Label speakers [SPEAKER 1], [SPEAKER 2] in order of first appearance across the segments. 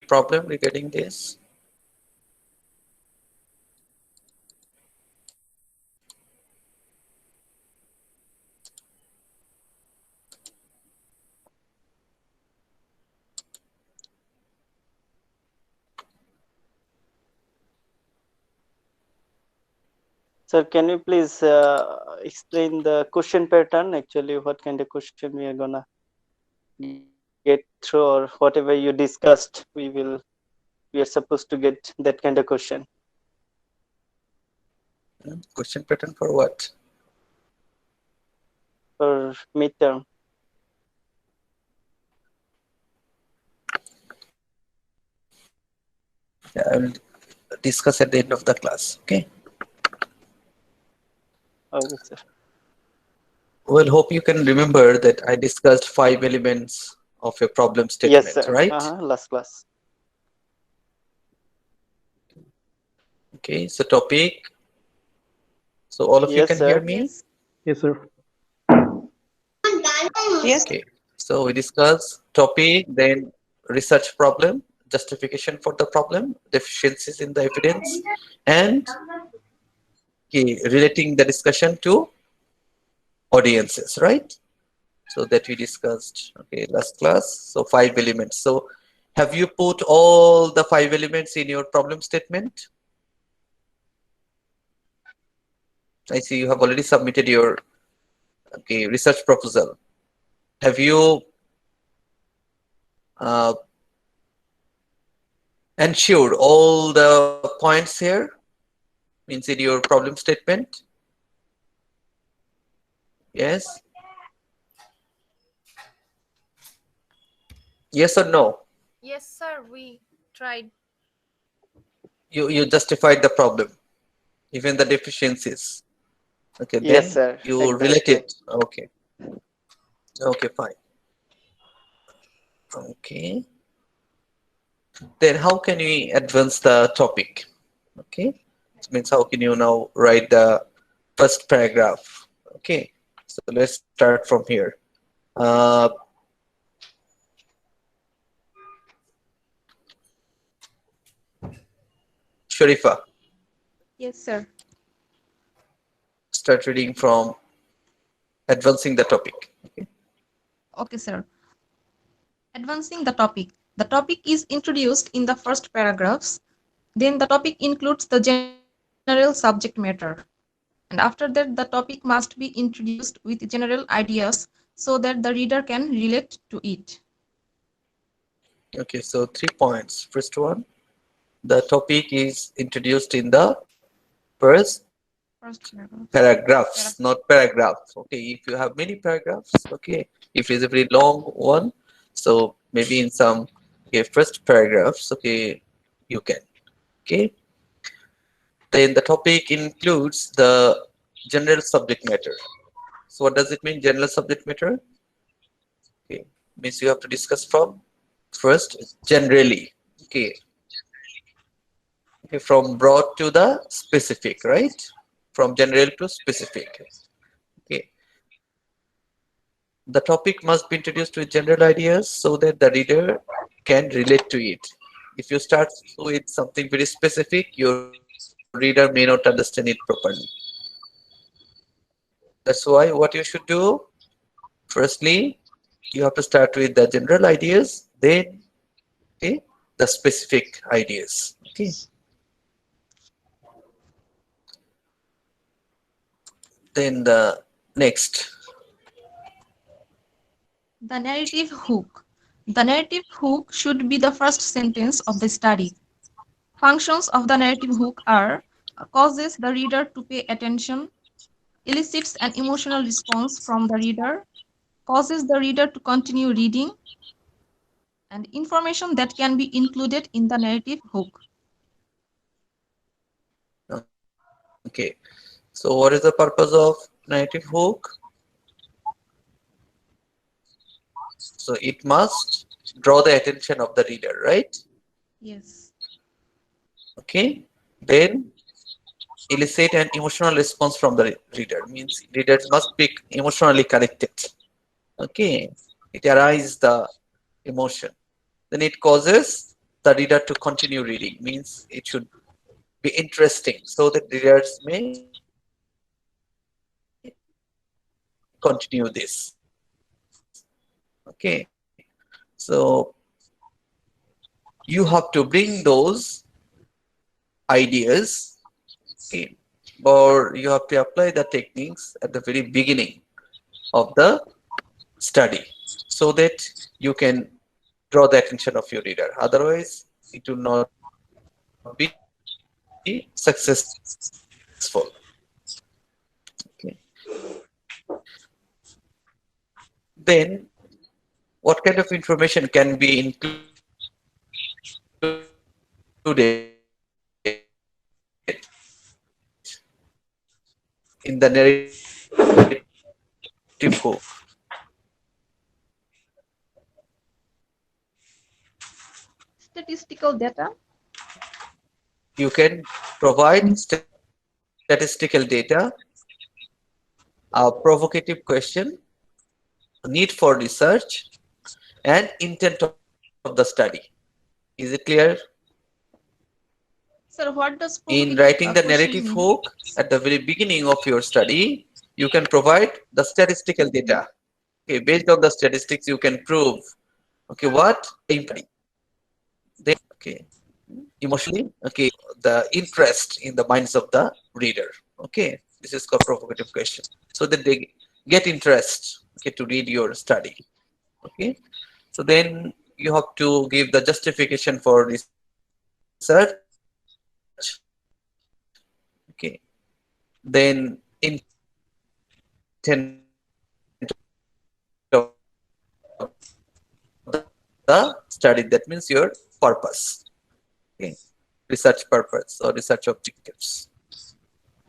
[SPEAKER 1] problem regarding this?
[SPEAKER 2] Sir, can you please explain the question pattern? Actually, what kind of question we are gonna get through, or whatever you discussed, we are supposed to get that kind of question
[SPEAKER 1] Question pattern for what?
[SPEAKER 2] for midterm.
[SPEAKER 1] Yeah, I will discuss at the end of the class. Okay.
[SPEAKER 2] Okay, sir.
[SPEAKER 1] Well, hope you can remember that I discussed 5 elements of a problem
[SPEAKER 2] Yes,
[SPEAKER 1] statement,
[SPEAKER 2] sir.
[SPEAKER 1] right?
[SPEAKER 2] Last class.
[SPEAKER 1] Okay, so topic. So all of you
[SPEAKER 2] Yes,
[SPEAKER 1] can hear
[SPEAKER 2] sir.
[SPEAKER 1] me?
[SPEAKER 3] Yes, sir.
[SPEAKER 4] Yes.
[SPEAKER 1] Okay. So we discuss topic, then research problem, justification for the problem, deficiencies in the evidence, and relating the discussion to audiences, right? So that we discussed, okay, last class. So 5 elements. So have you put all the 5 elements in your problem statement? I see you have already submitted your research proposal. Have you uh, ensured all the points here? Means in your problem statement? Yes? Yes or no?
[SPEAKER 4] Yes, sir. We tried.
[SPEAKER 1] You justified the problem, even the deficiencies. Okay,
[SPEAKER 2] Yes,
[SPEAKER 1] then
[SPEAKER 2] sir.
[SPEAKER 1] you relate
[SPEAKER 2] Exactly.
[SPEAKER 1] it. Okay. Okay, fine. Okay. Then how can we advance the topic? Okay. It means how can you now write the first paragraph? Okay. So let's start from here. Uh, Sharifa,
[SPEAKER 4] Yes, sir.
[SPEAKER 1] start reading from advancing the topic. Okay.
[SPEAKER 4] Okay, sir. Advancing the topic. The topic is introduced in the first paragraphs. Then the topic includes the general subject matter. And after that, the topic must be introduced with general ideas so that the reader can relate to it.
[SPEAKER 1] Okay, so 3 points. First one, the topic is introduced in the first
[SPEAKER 4] First paragraph.
[SPEAKER 1] paragraphs, not paragraphs. Okay, if you have many paragraphs, okay, if it's a very long one, so maybe in some first paragraphs, okay, you can. Okay, then the topic includes the general subject matter. So what does it mean, general subject matter? Okay, means you have to discuss from first generally. Okay, okay, from broad to the specific, right? From general to specific. Okay, the topic must be introduced with general ideas so that the reader can relate to it. If you start with something very specific, your reader may not understand it properly. That's why what you should do, firstly, you have to start with the general ideas, then okay, the specific ideas. Okay. Then the next.
[SPEAKER 4] The narrative hook. The narrative hook should be the first sentence of the study. Functions of the narrative hook are causes the reader to pay attention, elicits an emotional response from the reader, causes the reader to continue reading, and information that can be included in the narrative hook.
[SPEAKER 1] Okay. So what is the purpose of narrative hook? So it must draw the attention of the reader, right?
[SPEAKER 4] Yes.
[SPEAKER 1] Okay. Then elicit an emotional response from the reader. Means readers must be emotionally connected. Okay. It arises the emotion. Then it causes the reader to continue reading. Means it should be interesting so that readers may continue this. Okay, so you have to bring those ideas, okay, or you have to apply the techniques at the very beginning of the study so that you can draw the attention of your reader. Otherwise, it will not be successful. Okay. Then, what kind of information can be included in the narrative hook?
[SPEAKER 4] Statistical data.
[SPEAKER 1] You can provide statistical data, a provocative question, need for research, and intent of the study. Is it clear?
[SPEAKER 4] Sir, what does
[SPEAKER 1] In writing
[SPEAKER 4] provocative
[SPEAKER 1] the narrative
[SPEAKER 4] question mean?
[SPEAKER 1] hook at the very beginning of your study, you can provide the statistical
[SPEAKER 4] Mhm.
[SPEAKER 1] data. Okay, based on the statistics, you can prove okay what then okay emotionally okay the interest in the minds of the reader. Okay, this is called provocative question. So that they get interest okay to read your study. Okay, so then you have to give the justification for research. Okay, then intent of the study, that means your purpose. Okay, research purpose or research objectives. Okay, research purpose or research objectives.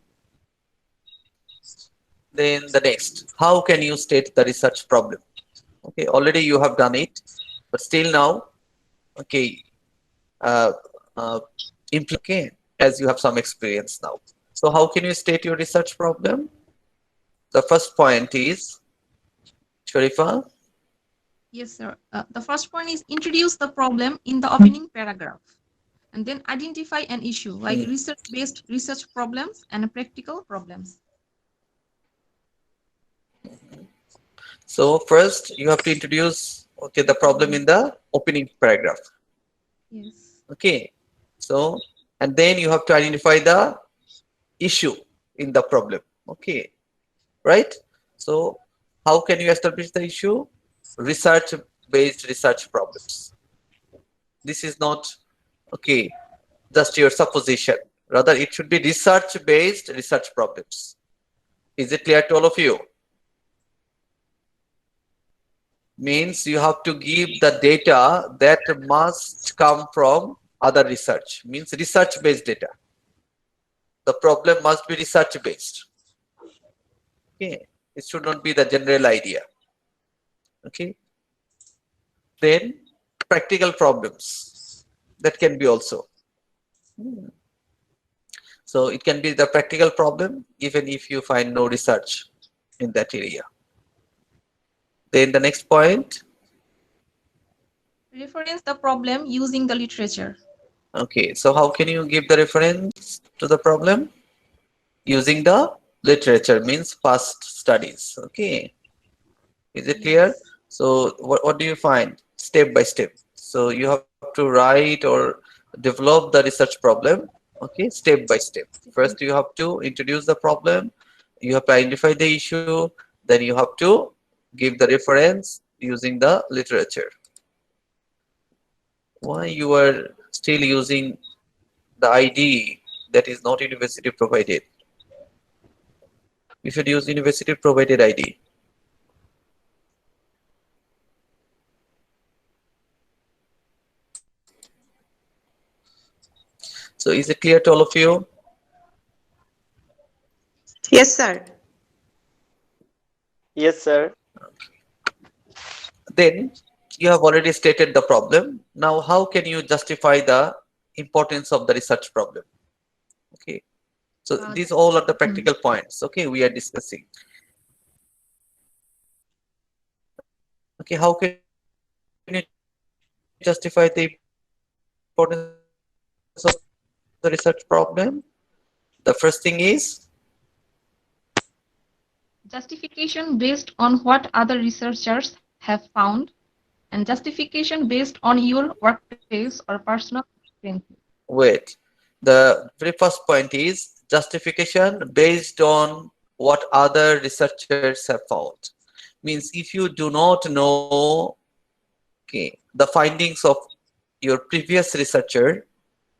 [SPEAKER 1] Then the next, how can you state the research problem? Okay, already you have done it, but still now, okay, uh, uh, okay, as you have some experience now. So how can you state your research problem? The first point is, Sharifa,
[SPEAKER 4] Yes, sir. The first point is introduce the problem in the opening paragraph, and then identify an issue like
[SPEAKER 1] hmm.
[SPEAKER 4] research-based research problems and practical problems.
[SPEAKER 1] So first you have to introduce okay the problem in the opening paragraph.
[SPEAKER 4] Yes.
[SPEAKER 1] Okay, so and then you have to identify the issue in the problem. Okay, right? So how can you establish the issue? Research based research problems. This is not okay just your supposition. Rather, it should be research based research problems. Is it clear to all of you? Means you have to give the data that must come from other research. Means research based data. The problem must be research based. Okay, it should not be the general idea. Okay, then practical problems that can be also. So it can be the practical problem even if you find no research in that area. Then the next point,
[SPEAKER 4] Reference the problem using the literature.
[SPEAKER 1] okay, so how can you give the reference to the problem? Using the literature means past studies. Okay, is it clear?
[SPEAKER 4] Yes.
[SPEAKER 1] So what do you find step by step? So you have to write or develop the research problem, okay, step by step. First, you have to introduce the problem, you have to identify the issue, then you have to give the reference using the literature. Why you are still using the ID that is not university provided? You should use university provided ID. So is it clear to all of you?
[SPEAKER 3] Yes, sir.
[SPEAKER 2] Yes, sir.
[SPEAKER 1] Then you have already stated the problem. Now, how can you justify the importance of the research problem? Okay, so
[SPEAKER 4] Uh,
[SPEAKER 1] these all are the
[SPEAKER 4] hmm.
[SPEAKER 1] practical points. Okay, we are discussing. Okay, how can you justify the importance of the research problem? importance of the research problem. The first thing is
[SPEAKER 4] Justification based on what other researchers have found, and justification based on your workplace or personal experience.
[SPEAKER 1] wait. The very first point is justification based on what other researchers have found. Means if you do not know, okay, the findings of your previous researcher,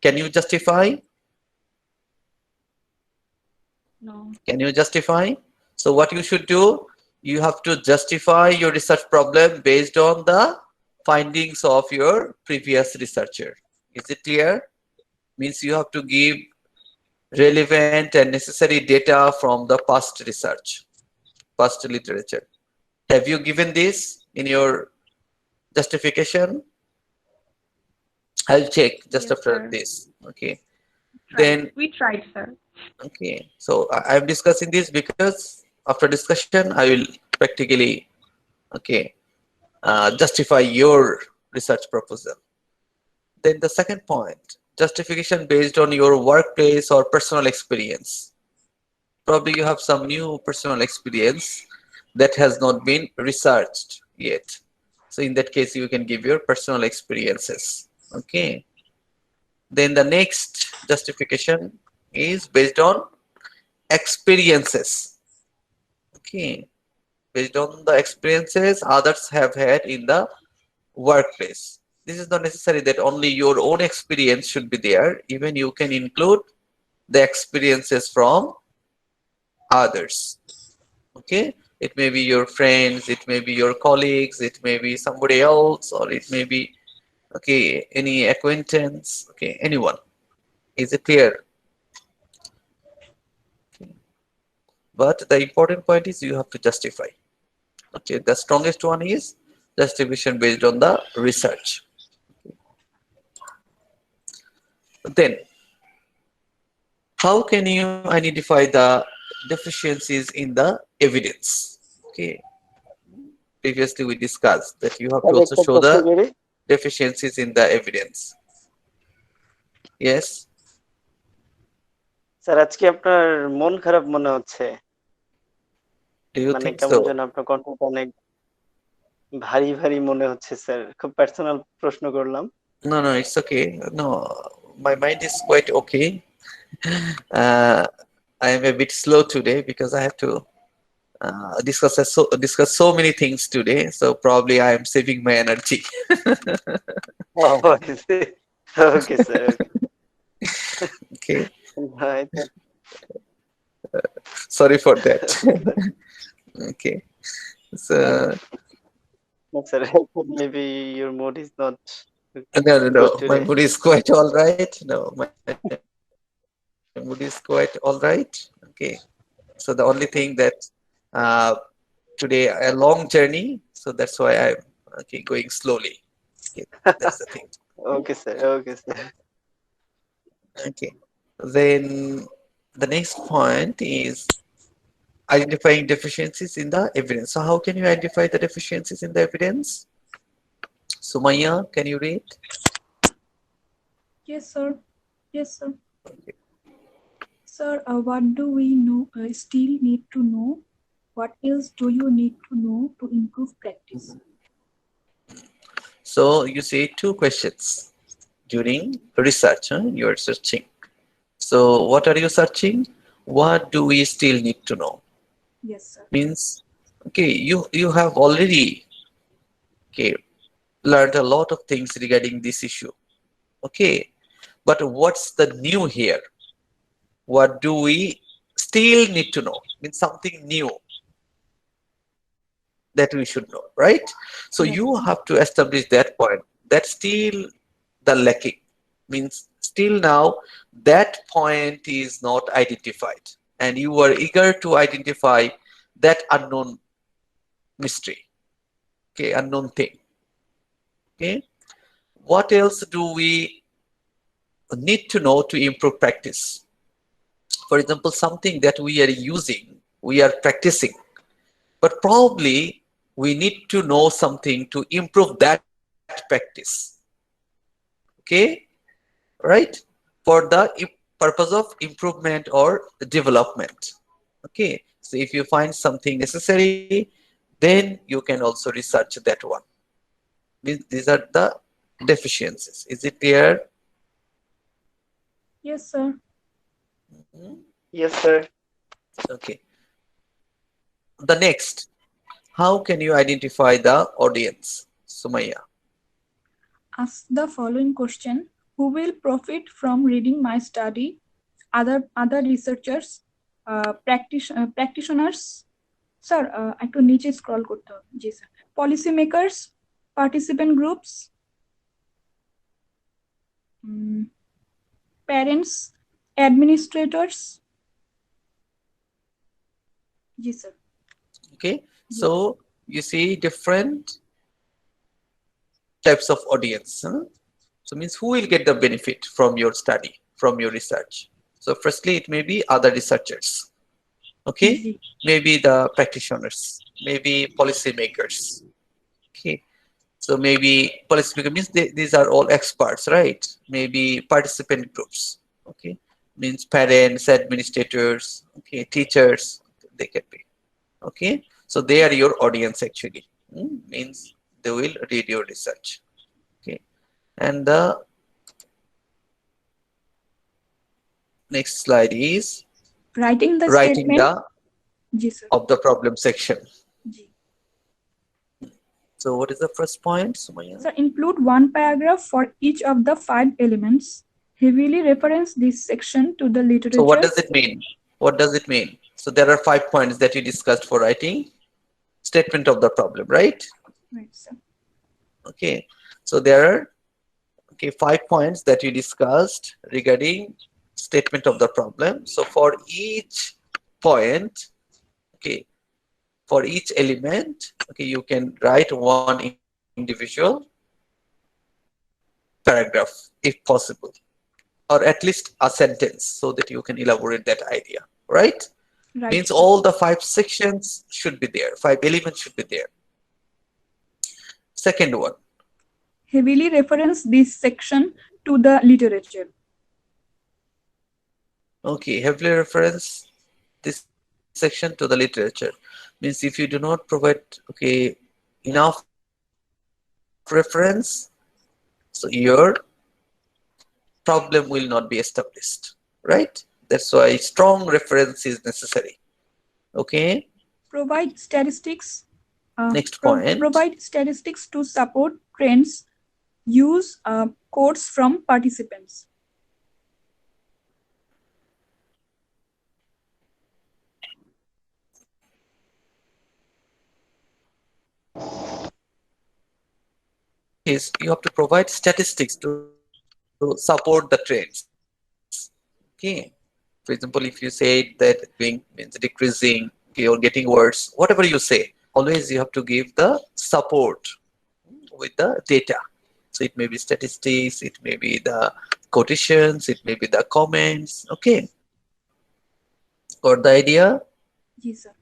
[SPEAKER 1] can you justify?
[SPEAKER 4] No.
[SPEAKER 1] Can you justify? So what you should do, you have to justify your research problem based on the findings of your previous researcher. Is it clear? Means you have to give relevant and necessary data from the past research, past literature. Have you given this in your justification? I'll check just
[SPEAKER 4] Yes,
[SPEAKER 1] after
[SPEAKER 4] sir.
[SPEAKER 1] this. Okay.
[SPEAKER 4] Tried.
[SPEAKER 1] Then,
[SPEAKER 4] We tried, sir.
[SPEAKER 1] okay. So I'm discussing this because after discussion, I will practically, okay, justify your research proposal. Then the second point, justification based on your workplace or personal experience. Probably you have some new personal experience that has not been researched yet. So in that case, you can give your personal experiences. Okay. Then the next justification is based on experiences. Okay. Based on the experiences others have had in the workplace. This is not necessary that only your own experience should be there. Even you can include the experiences from others. Okay. It may be your friends, it may be your colleagues, it may be somebody else, or it may be, okay, any acquaintance, okay, anyone. Is it clear? But the important point is you have to justify. Okay, the strongest one is justification based on the research. Then, how can you identify the deficiencies in the evidence? Okay, previously we discussed that you have to
[SPEAKER 2] sir
[SPEAKER 1] also
[SPEAKER 2] একটা
[SPEAKER 1] show
[SPEAKER 2] প্রশ্ন
[SPEAKER 1] the
[SPEAKER 2] করি
[SPEAKER 1] deficiencies in the evidence. Yes,
[SPEAKER 2] sir আজকে আপনার মন খারাপ মনে হচ্ছে
[SPEAKER 1] do you
[SPEAKER 2] মানে
[SPEAKER 1] think
[SPEAKER 2] কেমন
[SPEAKER 1] so?
[SPEAKER 2] যেন আপনার কণ্ঠটা অনেক ভারী ভারী মনে হচ্ছে স্যার খুব পার্সোনাল প্রশ্ন করলাম
[SPEAKER 1] No, no, it's okay. No, my mind is quite okay. Uh, I am a bit slow today because I have to discuss so many things today. So probably I am saving my energy.
[SPEAKER 2] Okay sir
[SPEAKER 1] Okay,
[SPEAKER 2] okay
[SPEAKER 1] sorry for that. Okay, so
[SPEAKER 2] sir maybe your mood is not
[SPEAKER 1] no, no,
[SPEAKER 2] good
[SPEAKER 1] no. My
[SPEAKER 2] today
[SPEAKER 1] mood is quite all right. No, my mood is quite all right. Okay, so the only thing that uh, today a long journey, so that's why I'm okay going slowly. Okay, that's the thing.
[SPEAKER 2] Okay sir
[SPEAKER 1] Okay, then the next point is identifying deficiencies in the evidence. So how can you identify the deficiencies in the evidence? Sumaya, can you read?
[SPEAKER 3] Yes, sir. Yes, sir. Sir, what do we know? Still need to know? What else do you need to know to improve practice?
[SPEAKER 1] So you say two questions during research. You are searching. So what are you searching? What do we still need to know?
[SPEAKER 3] Yes, sir.
[SPEAKER 1] Means, okay, you have already, okay, learned a lot of things regarding this issue. Okay, but what's the new here? What do we still need to know? Means something new that we should know, right? So
[SPEAKER 3] Yes,
[SPEAKER 1] you
[SPEAKER 3] sir.
[SPEAKER 1] have to establish that point. That's still the lacking. Means still now that point is not identified, and you are eager to identify that unknown mystery, okay, unknown thing. Okay, what else do we need to know to improve practice? For example, something that we are using, we are practicing, but probably we need to know something to improve that practice. Okay, right? For the purpose of improvement or development. Okay, so if you find something necessary, then you can also research that one. These are the deficiencies. Is it clear?
[SPEAKER 3] Yes, sir.
[SPEAKER 1] Mhm.
[SPEAKER 2] Yes, sir.
[SPEAKER 1] Okay. The next, how can you identify the audience, Sumaya?
[SPEAKER 3] Ask the following question: who will profit from reading my study? Other researchers, practitioners, sir একটু নিচে scroll করতে হবে, জি sir, policy makers, participant groups, parents, administrators, জি sir,
[SPEAKER 1] Okay,
[SPEAKER 3] জি
[SPEAKER 1] so you see different types of audience, huh? So means who will get the benefit from your study, from your research. So firstly, it may be other researchers. Okay,
[SPEAKER 3] G
[SPEAKER 1] maybe the practitioners, maybe policymakers. Okay, so maybe policymaker means these are all experts, right? Maybe participant groups. Okay, means parents, administrators, okay, teachers, they can be. Okay, so they are your audience actually. Means they will read your research. Okay, and the next slide is
[SPEAKER 3] writing the
[SPEAKER 1] writing
[SPEAKER 3] statement,
[SPEAKER 1] the
[SPEAKER 3] G sir,
[SPEAKER 1] of the problem section.
[SPEAKER 3] G
[SPEAKER 1] So what is the first point, Sumaya?
[SPEAKER 3] Sir, include one paragraph for each of the 5 elements. Heavily reference this section to the
[SPEAKER 1] So what
[SPEAKER 3] literature.
[SPEAKER 1] does it mean? What does it mean? So there are 5 points that you discussed for writing statement of the problem, right?
[SPEAKER 3] Right, sir.
[SPEAKER 1] Okay, so there are, okay, 5 points that you discussed regarding statement of the problem. So for each point, okay, for each element, okay, you can write one individual paragraph if possible, or at least a sentence, so that you can elaborate that idea, right?
[SPEAKER 3] Right,
[SPEAKER 1] Means
[SPEAKER 3] sir.
[SPEAKER 1] all the 5 sections should be there, 5 elements should be there. Second one,
[SPEAKER 3] Heavily reference this section to the literature.
[SPEAKER 1] okay, heavily reference this section to the literature. Means if you do not provide, okay, enough reference, so your problem will not be established, right? That's why strong reference is necessary. Okay,
[SPEAKER 3] Provide statistics.
[SPEAKER 1] next point.
[SPEAKER 3] Provide statistics to support trends. Use quotes from participants.
[SPEAKER 1] Is you have to provide statistics to support the trends. Okay. For example, if you say that doing means decreasing, okay, or getting worse, whatever you say, always you have to give the support with the data. So it may be statistics, it may be the quotations, it may be the comments. Okay. Got the idea?
[SPEAKER 3] Yes, sir.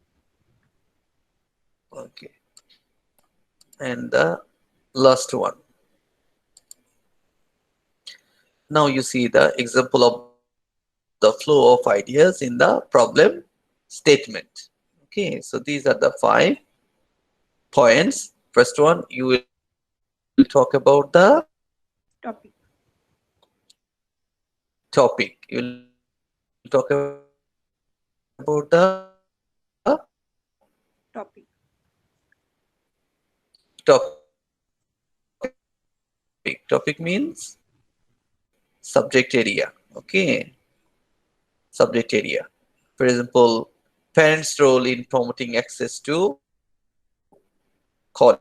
[SPEAKER 1] Okay. And the last one. Now you see the example of the flow of ideas in the problem statement. Okay, so these are the 5 points. First one, you will talk about the
[SPEAKER 3] Topic.
[SPEAKER 1] topic. You will talk about the
[SPEAKER 3] Topic.
[SPEAKER 1] topic. Topic means subject area. Okay, subject area. For example, parents' role in promoting access to college.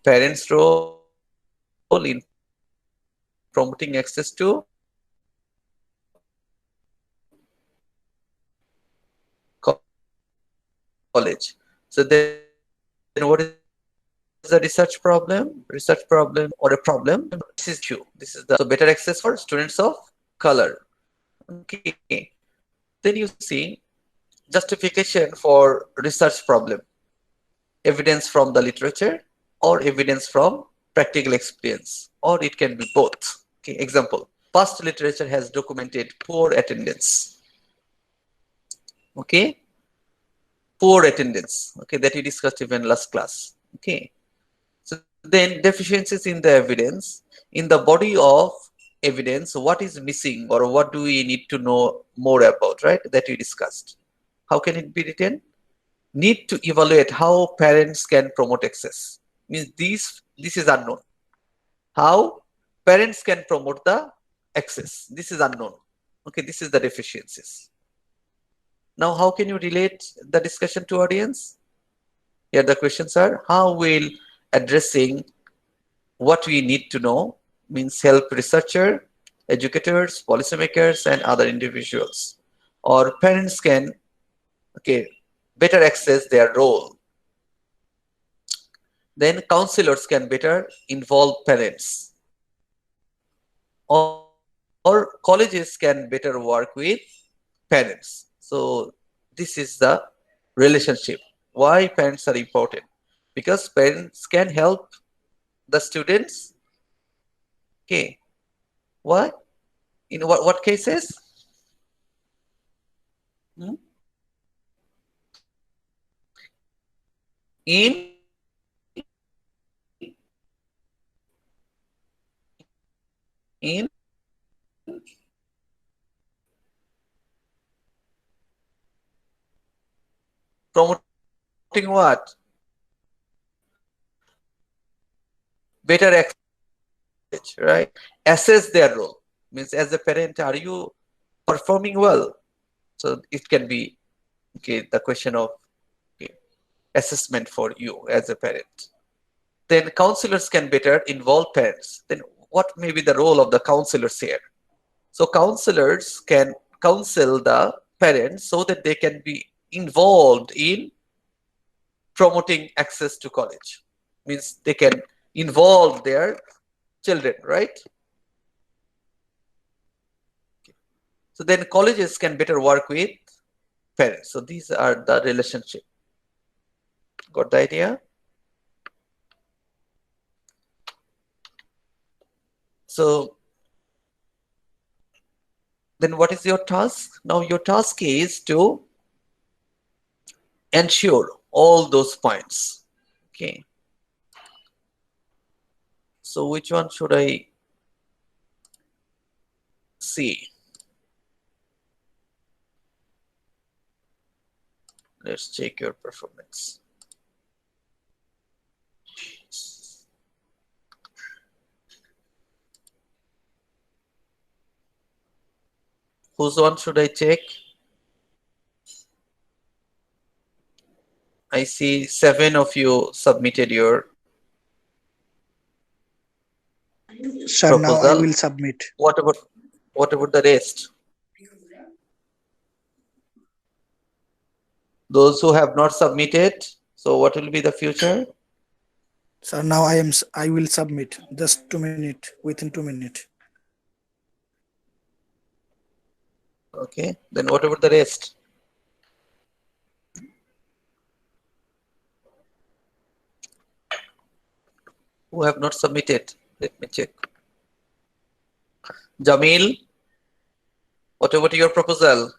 [SPEAKER 1] Parents' role in promoting access to college. So then what is the research problem? Research problem or a problem. This is issue. This is the so better access for students of color. Okay. Then you see justification for research problem. Evidence from the literature or evidence from practical experience, or it can be both. Okay, example, past literature has documented poor attendance. Okay, poor attendance. Okay, that we discussed even last class. Okay, so then deficiencies in the evidence, in the body of evidence, what is missing or what do we need to know more about, right? That we discussed. How can it be written? Need to evaluate how parents can promote access. Means this is unknown. How parents can promote the access. This is unknown. Okay, this is the deficiencies. Now, how can you relate the discussion to audience? Here the questions are, how will addressing what we need to know means help researcher, educators, policymakers, and other individuals. Or parents can, okay, better access their role. Then counselors can better involve parents. Or colleges can better work with parents. So this is the relationship. Why parents are important? Because parents can help the students. Okay. Why? In what cases? Hmm? In promoting what? Better access to knowledge, right? Assess their role. Means as a parent, are you performing well? So it can be, okay, the question of, okay, assessment for you as a parent. Then counselors can better involve parents. Then what may be the role of the counselors here? So counselors can counsel the parents so that they can be involved in promoting access to college. Means they can involve their children, right? So then colleges can better work with parents. So these are the relationship. Got the idea? So then what is your task? Now your task is to ensure all those points. Okay. So which one should I see? Let's check your performance. Whose one should I check? I see 7 of you submitted your
[SPEAKER 5] Sir, now I
[SPEAKER 1] proposal.
[SPEAKER 5] will submit.
[SPEAKER 1] What about the rest? Those who have not submitted, so what will be the future?
[SPEAKER 5] Sir, now I will submit. Just 2 minutes. Within 2 minutes.
[SPEAKER 1] Okay, then what about the rest? Who have not submitted? Let me check. Jamil, what about your proposal?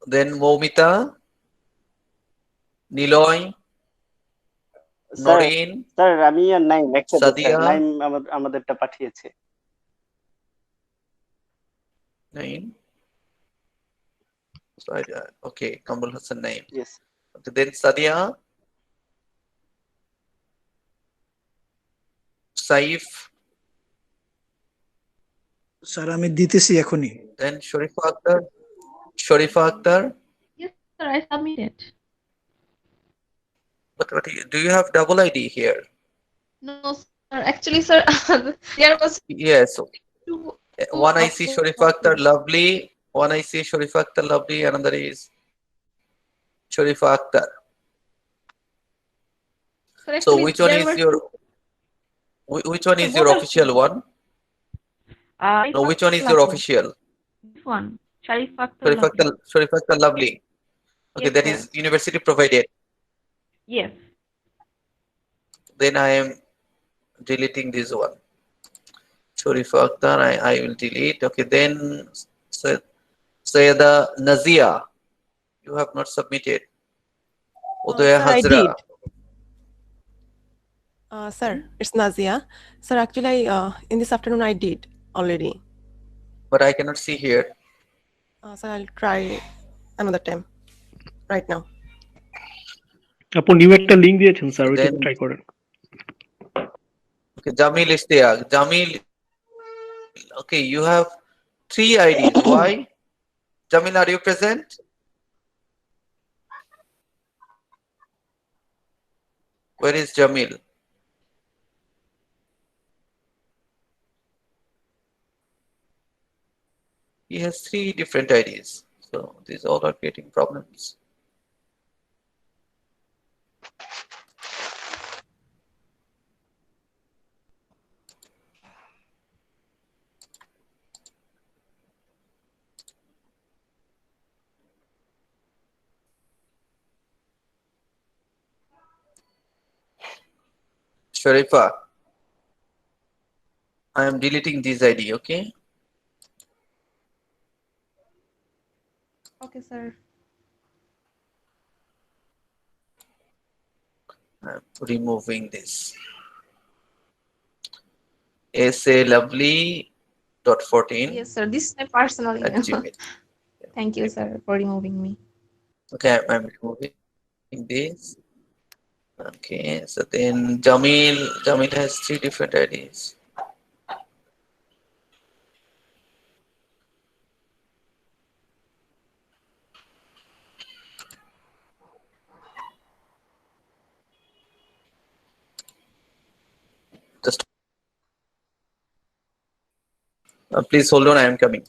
[SPEAKER 1] Then Momita, Niloy,
[SPEAKER 2] sir
[SPEAKER 1] Noreen,
[SPEAKER 2] sir আমি আর নাইম একসাথে sir
[SPEAKER 1] Sadia,
[SPEAKER 2] Naim আমাদেরটা পাঠিয়েছে।
[SPEAKER 1] 9. So okay, Kamrul Hassan name.
[SPEAKER 2] Yes
[SPEAKER 1] Okay, then Sadia, Saif,
[SPEAKER 5] sir আমি দিতেছি এখনই।
[SPEAKER 1] then Sharifa Akhtar. Sharifa Akhtar.
[SPEAKER 4] Yes, sir, I submitted.
[SPEAKER 1] But do you have double ID here?
[SPEAKER 4] No, sir. Actually, sir, there was
[SPEAKER 1] Yes. Okay.
[SPEAKER 4] two.
[SPEAKER 1] One I see Sharifa Akhtar Lovely. One I see Sharifa Akhtar Lovely. Another is Sharifa Akhtar.
[SPEAKER 4] Sir,
[SPEAKER 1] So
[SPEAKER 4] actually,
[SPEAKER 1] which one
[SPEAKER 4] there
[SPEAKER 1] is
[SPEAKER 4] were
[SPEAKER 1] your which one
[SPEAKER 4] Sir,
[SPEAKER 1] is your
[SPEAKER 4] both are
[SPEAKER 1] official one? No, which one is your official?
[SPEAKER 4] This one, Sharif Akhtar Lovely.
[SPEAKER 1] Sharifa Akhtar Lovely. Okay,
[SPEAKER 4] Yes,
[SPEAKER 1] that
[SPEAKER 4] sir.
[SPEAKER 1] is university provided.
[SPEAKER 4] Yes.
[SPEAKER 1] then I am deleting this one. Sharif Akhtar, I will delete. Okay, then Sayeda Nazia, you have not submitted. Udaya
[SPEAKER 6] Sir, I
[SPEAKER 1] Hazra,
[SPEAKER 6] did. Sir, it's Nazia. Sir, actually, in this afternoon I did already.
[SPEAKER 1] but I cannot see here.
[SPEAKER 6] Sir, I'll try another time right now.
[SPEAKER 7] আপু new একটা link দিয়েছেন sir, ওইটা
[SPEAKER 1] Then
[SPEAKER 7] try করেন।
[SPEAKER 1] okay, Jamil Ishtiaq. Jamil, okay, you have 3 IDs. Why? Jamil, are you present? Where is Jamil? He has 3 different IDs. So these all are creating problems. Sharifa, I am deleting this ID, okay?
[SPEAKER 4] Okay, sir.
[SPEAKER 1] I'm removing this. SA lovely dot 14
[SPEAKER 4] Yes, sir. This is my personal
[SPEAKER 1] at
[SPEAKER 4] email.
[SPEAKER 1] Gmail.
[SPEAKER 4] Thank you, sir, for removing me.
[SPEAKER 1] Okay, I'm removing this. Okay, so then Jamil has 3 different IDs. Just please hold on, I am coming.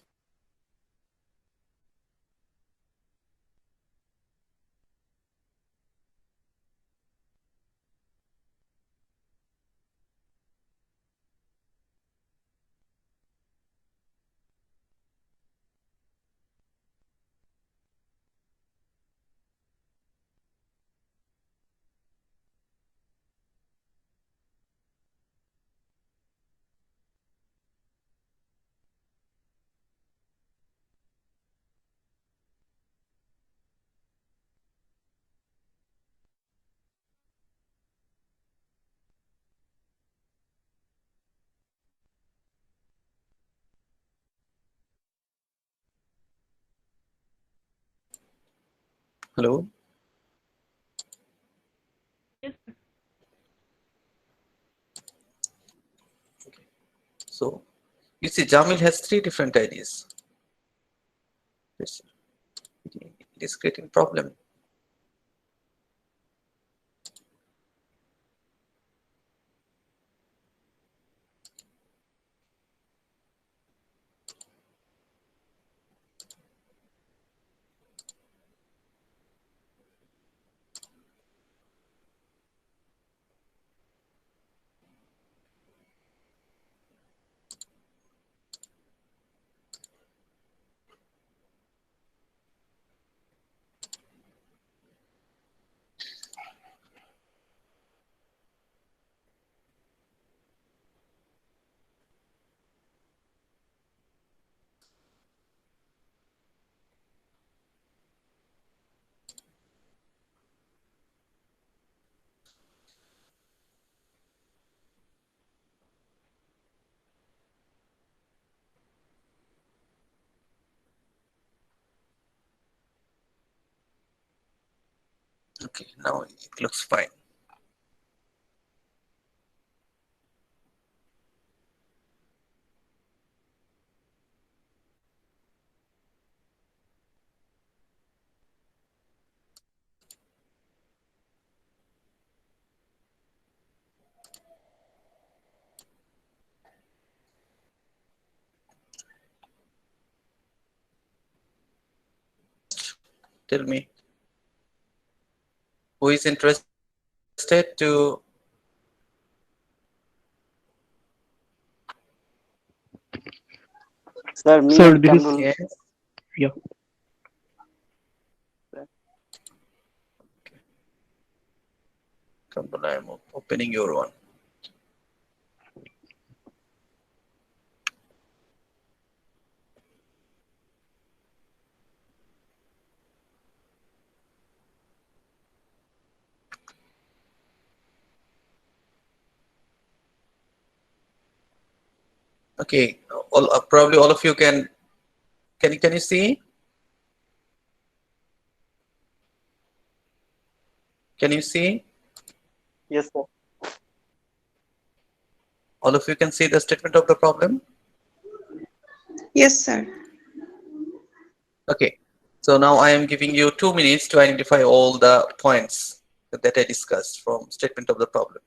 [SPEAKER 1] Hello.
[SPEAKER 3] Yes, sir.
[SPEAKER 1] So you see, Jamil has 3 different IDs. It is creating problem. Okay, now it looks fine. Tell me, who is interested to
[SPEAKER 2] Sir, me
[SPEAKER 7] Sir,
[SPEAKER 2] and
[SPEAKER 7] this is
[SPEAKER 2] Kamrul.
[SPEAKER 1] yes?
[SPEAKER 7] yeah.
[SPEAKER 1] Come on, I'm opening your one. Okay, probably all of you can you see? Can you see?
[SPEAKER 2] Yes, sir.
[SPEAKER 1] All of you can see the statement of the problem?
[SPEAKER 8] Yes, sir.
[SPEAKER 1] Okay, so now I am giving you 2 minutes to identify all the points that I discussed from statement of the problem.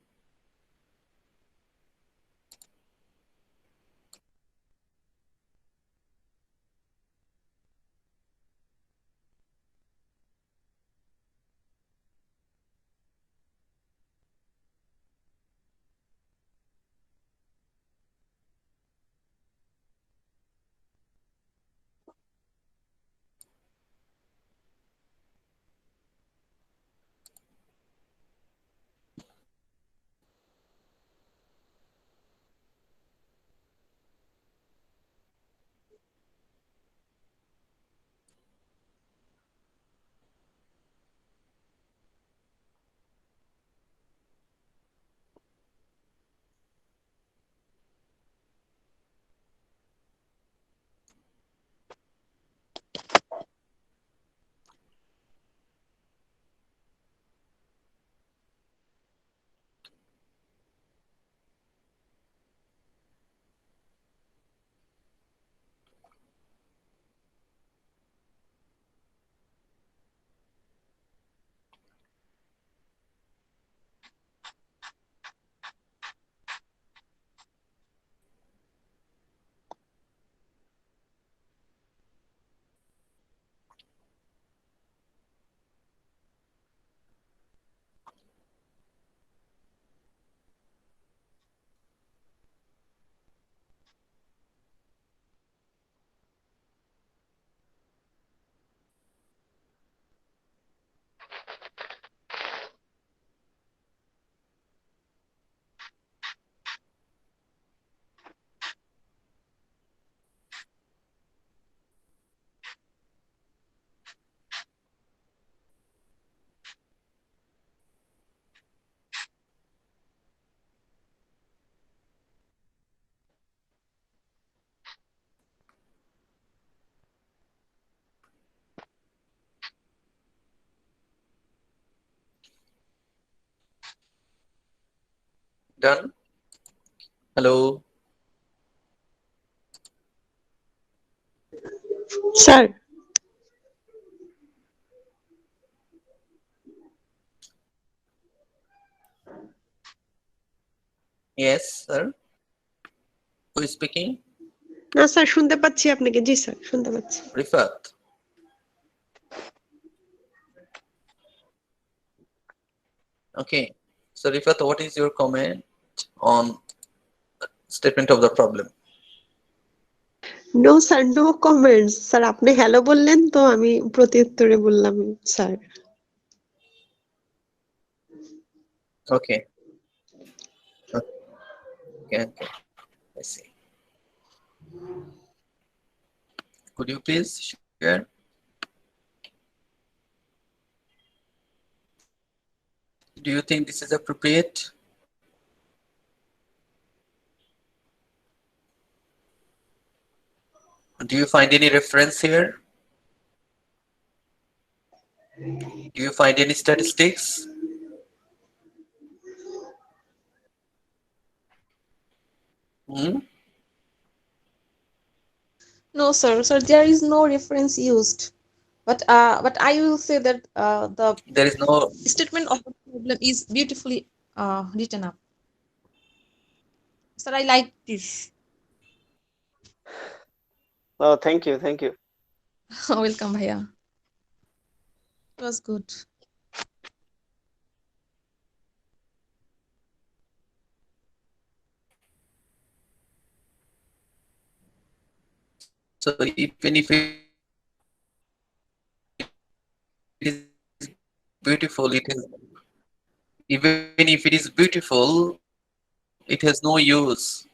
[SPEAKER 1] Done? Hello?
[SPEAKER 8] Sir.
[SPEAKER 1] Yes, sir. Who is speaking?
[SPEAKER 8] না sir শুনতে পাচ্ছি আপনাকে জি sir শুনতে পাচ্ছি
[SPEAKER 1] Rifat. Okay. So Rifat, what is your comment on statement of the problem?
[SPEAKER 8] No sir no comments sir আপনি hello বললেন তো আমি প্রত্যুত্তরে বললাম sir
[SPEAKER 1] Okay. Okay. Okay. I see. Could you please share? Do you think this is appropriate? Do you find any reference here? Do you find any statistics? Hmm?
[SPEAKER 4] No, sir. Sir, there is no reference used. But I will say that the
[SPEAKER 1] There is no.
[SPEAKER 4] statement of the problem is beautifully written up. Sir, I like this.
[SPEAKER 2] Oh, thank you, thank you.
[SPEAKER 4] Welcome, Bhaiya. It was good.
[SPEAKER 1] So even if it is beautiful, it is Even if it is beautiful, it has no use.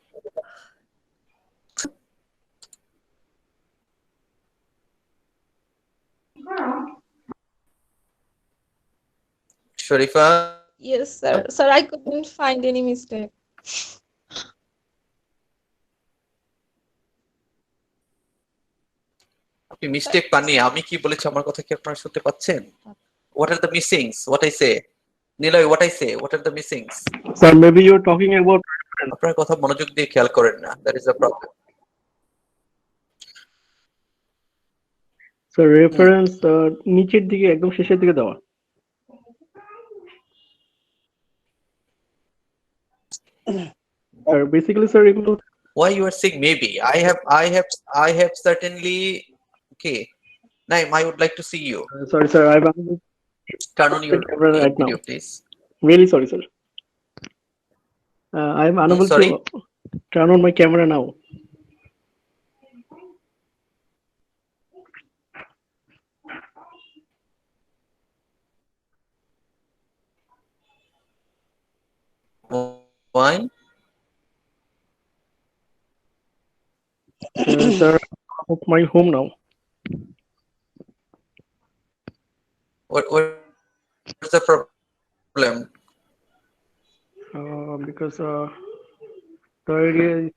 [SPEAKER 1] Sharifa,
[SPEAKER 4] Yes, sir. Sir, I couldn't find any mistake.
[SPEAKER 1] আপনি mistake পাননি, আমি কি বলেছি আমার কথা কি আপনারা শুনতে পাচ্ছেন? What are the missings? What I say? Niloy, what I say? What are the missings?
[SPEAKER 7] Sir, maybe you're talking about
[SPEAKER 1] আপনার কথা মনোযোগ দিয়ে খেয়াল করেন না. That is the problem.
[SPEAKER 7] sir reference নিচের দিকে একদম শেষের দিকে দেওয়া। Sir, basically, sir, এগুলো
[SPEAKER 1] Why you are saying maybe? I have certainly. Okay. Naim, I would like to see you.
[SPEAKER 7] sorry, sir, I'm unable
[SPEAKER 1] Turn on your
[SPEAKER 7] camera right now.
[SPEAKER 1] video, please.
[SPEAKER 7] Really sorry, sir. I'm unable
[SPEAKER 1] sorry?
[SPEAKER 7] to turn on my camera now.
[SPEAKER 1] Why?
[SPEAKER 7] Sir, of my home now.
[SPEAKER 1] What's the problem?
[SPEAKER 7] Because the area is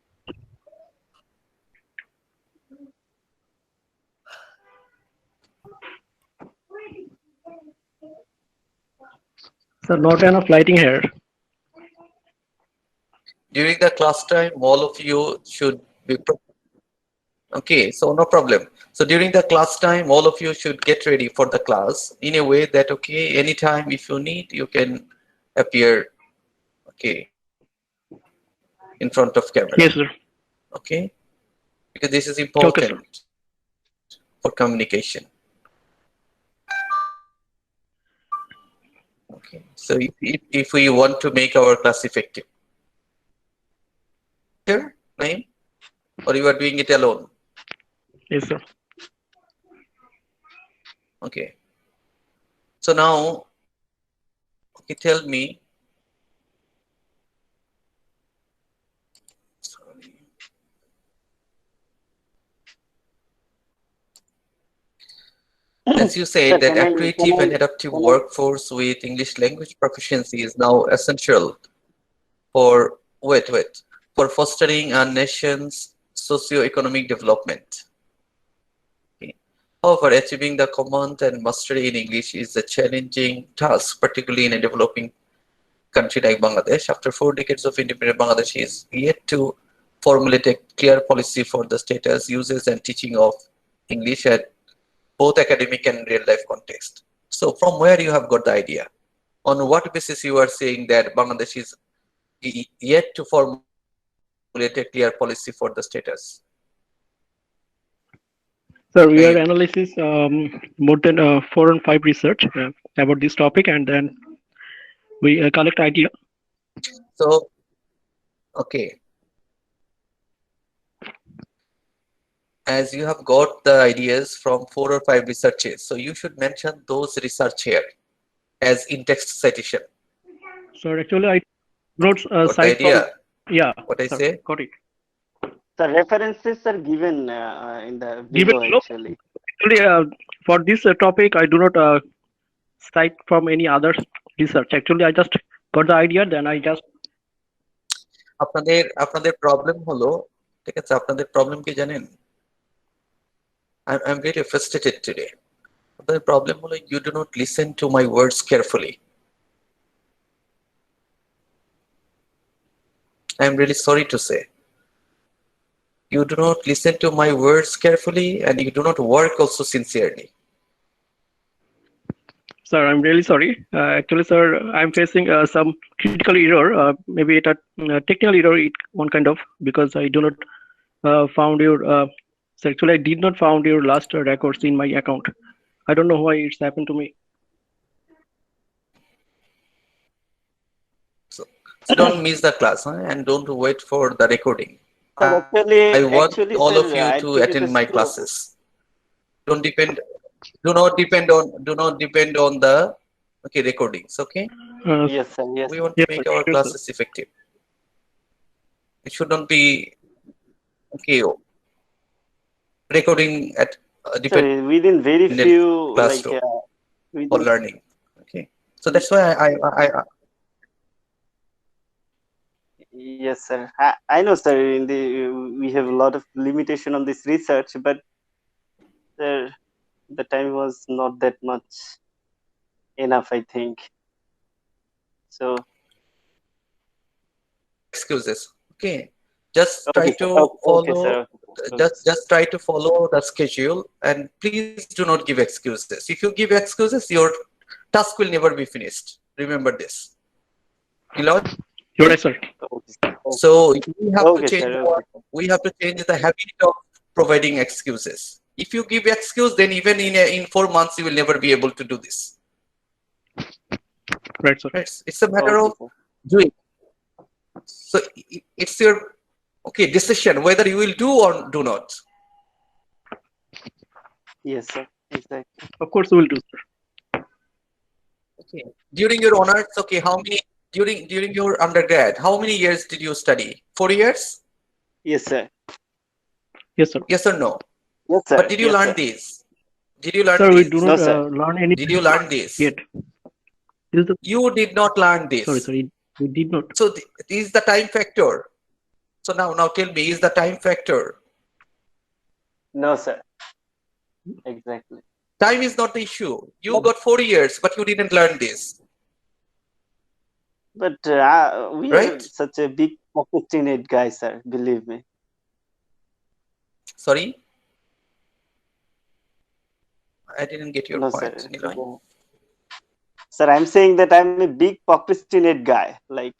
[SPEAKER 7] sir, not enough lighting here.
[SPEAKER 1] During the class time, all of you should be okay. So no problem. So during the class time, all of you should get ready for the class in a way that okay, anytime if you need, you can appear okay in front of camera.
[SPEAKER 7] Yes, sir.
[SPEAKER 1] Okay, because this is important for communication. Okay, so if we want to make our class effective, here, name, or you are doing it alone?
[SPEAKER 7] Yes, sir.
[SPEAKER 1] Okay. So now, okay, tell me. Sorry. As you said
[SPEAKER 2] Sir,
[SPEAKER 1] that
[SPEAKER 2] can I-
[SPEAKER 1] accretive and adaptive workforce with English language proficiency is now essential for for fostering a nation's socio-economic development. However, achieving the command and mastery in English is a challenging task, particularly in a developing country like Bangladesh. After 4 decades of independent Bangladesh is yet to formulate a clear policy for the status, uses, and teaching of English at both academic and real-life context. So, from where you have got the idea? On what basis you are saying that Bangladesh is yet to formulate a clear policy for the status?
[SPEAKER 7] Sir, we
[SPEAKER 1] Right.
[SPEAKER 7] are analysis more than 4 and 5 research about this topic, and then we collect idea.
[SPEAKER 1] So, okay. As you have got the ideas from 4 or 5 researches, so you should mention those research here as in-text citation.
[SPEAKER 7] Sir, actually, I wrote
[SPEAKER 1] Got the
[SPEAKER 7] site
[SPEAKER 1] idea?
[SPEAKER 7] from, yeah,
[SPEAKER 1] What I
[SPEAKER 7] sir,
[SPEAKER 1] say?
[SPEAKER 7] got it.
[SPEAKER 2] The references are given in the
[SPEAKER 7] Given
[SPEAKER 2] video
[SPEAKER 7] below?
[SPEAKER 2] actually.
[SPEAKER 7] Actually, for this topic, I do not cite from any other research. Actually, I just got the idea, then I just
[SPEAKER 1] আপনাদের problem হলো, ঠিক আছে, আপনাদের problem কি জানেন? I'm very frustrated today. আপনাদের problem হলো you do not listen to my words carefully. I'm really sorry to say. You do not listen to my words carefully and you do not work also sincerely.
[SPEAKER 7] Sir, I'm really sorry. Actually, sir, I'm facing some critical error. Maybe it a technical error, one kind of, because I do not found your. So actually, I did not found your last records in my account. I don't know why it's happened to me.
[SPEAKER 1] So don't miss the class, huh? And don't wait for the recording.
[SPEAKER 2] Sir,
[SPEAKER 1] I want
[SPEAKER 2] actually,
[SPEAKER 1] all
[SPEAKER 2] sir,
[SPEAKER 1] of you
[SPEAKER 2] I
[SPEAKER 1] to
[SPEAKER 2] think it
[SPEAKER 1] attend
[SPEAKER 2] is
[SPEAKER 1] my
[SPEAKER 2] true.
[SPEAKER 1] classes. Do not depend on the okay recordings. Okay.
[SPEAKER 2] Yes, sir. Yes.
[SPEAKER 1] We want to
[SPEAKER 7] Yes,
[SPEAKER 1] make
[SPEAKER 7] sir.
[SPEAKER 1] our
[SPEAKER 7] Sure, sir.
[SPEAKER 1] classes effective. It should not be okay recording at a
[SPEAKER 2] Sorry, within very
[SPEAKER 1] dependent
[SPEAKER 2] few
[SPEAKER 1] classroom for
[SPEAKER 2] within
[SPEAKER 1] learning. Okay, so that's why I
[SPEAKER 2] yes, sir. I know, sir. In the we have a lot of limitation on this research, but the time was not that much enough, I think. So
[SPEAKER 1] excuses. Okay, just try
[SPEAKER 2] okay, sir.
[SPEAKER 1] to
[SPEAKER 2] Okay,
[SPEAKER 1] follow.
[SPEAKER 2] sir. Okay.
[SPEAKER 1] Just try to follow the schedule, and please do not give excuses. If you give excuses, your task will never be finished. Remember this. Eloy?
[SPEAKER 7] You're right, sir.
[SPEAKER 2] Okay,
[SPEAKER 1] So we have to
[SPEAKER 2] okay,
[SPEAKER 1] change
[SPEAKER 2] sir.
[SPEAKER 1] our,
[SPEAKER 2] Okay, sir.
[SPEAKER 1] we have to change the habit of providing excuses. If you give excuse, then even in 4 months you will never be able to do this.
[SPEAKER 7] Right, sir.
[SPEAKER 1] Right? It's a matter
[SPEAKER 2] Okay,
[SPEAKER 1] of
[SPEAKER 2] sir.
[SPEAKER 1] doing. So it's your decision whether you will do or do not.
[SPEAKER 2] Yes, sir. Exactly.
[SPEAKER 7] Of course, we will do, sir.
[SPEAKER 1] Okay. During your honors, okay, how many during your undergrad, how many years did you study? 4 years?
[SPEAKER 2] Yes, sir.
[SPEAKER 7] Yes, sir.
[SPEAKER 1] Yes or no?
[SPEAKER 2] Yes,
[SPEAKER 1] But
[SPEAKER 2] sir.
[SPEAKER 1] did you
[SPEAKER 2] Yes,
[SPEAKER 1] learn
[SPEAKER 2] sir.
[SPEAKER 1] this? Did you learn
[SPEAKER 7] Sir, we do
[SPEAKER 1] this?
[SPEAKER 2] No,
[SPEAKER 7] not
[SPEAKER 2] sir.
[SPEAKER 7] learn
[SPEAKER 1] Did
[SPEAKER 7] anything
[SPEAKER 1] you learn this?
[SPEAKER 7] yet. This is the
[SPEAKER 1] You did not learn
[SPEAKER 7] sorry,
[SPEAKER 1] this.
[SPEAKER 7] sorry. We did not.
[SPEAKER 1] So this is the time factor. So now tell me, is the time factor?
[SPEAKER 2] No, sir. Exactly.
[SPEAKER 1] Time is not the issue. You
[SPEAKER 2] But
[SPEAKER 1] got 4 years, but you didn't learn this,
[SPEAKER 2] we are
[SPEAKER 1] right?
[SPEAKER 2] such a big procrastinate guy, sir. Believe me.
[SPEAKER 1] Sorry, I didn't get your
[SPEAKER 2] No, sir.
[SPEAKER 1] point, Niloy.
[SPEAKER 2] Sir, I'm saying that I'm a big procrastinate guy. Like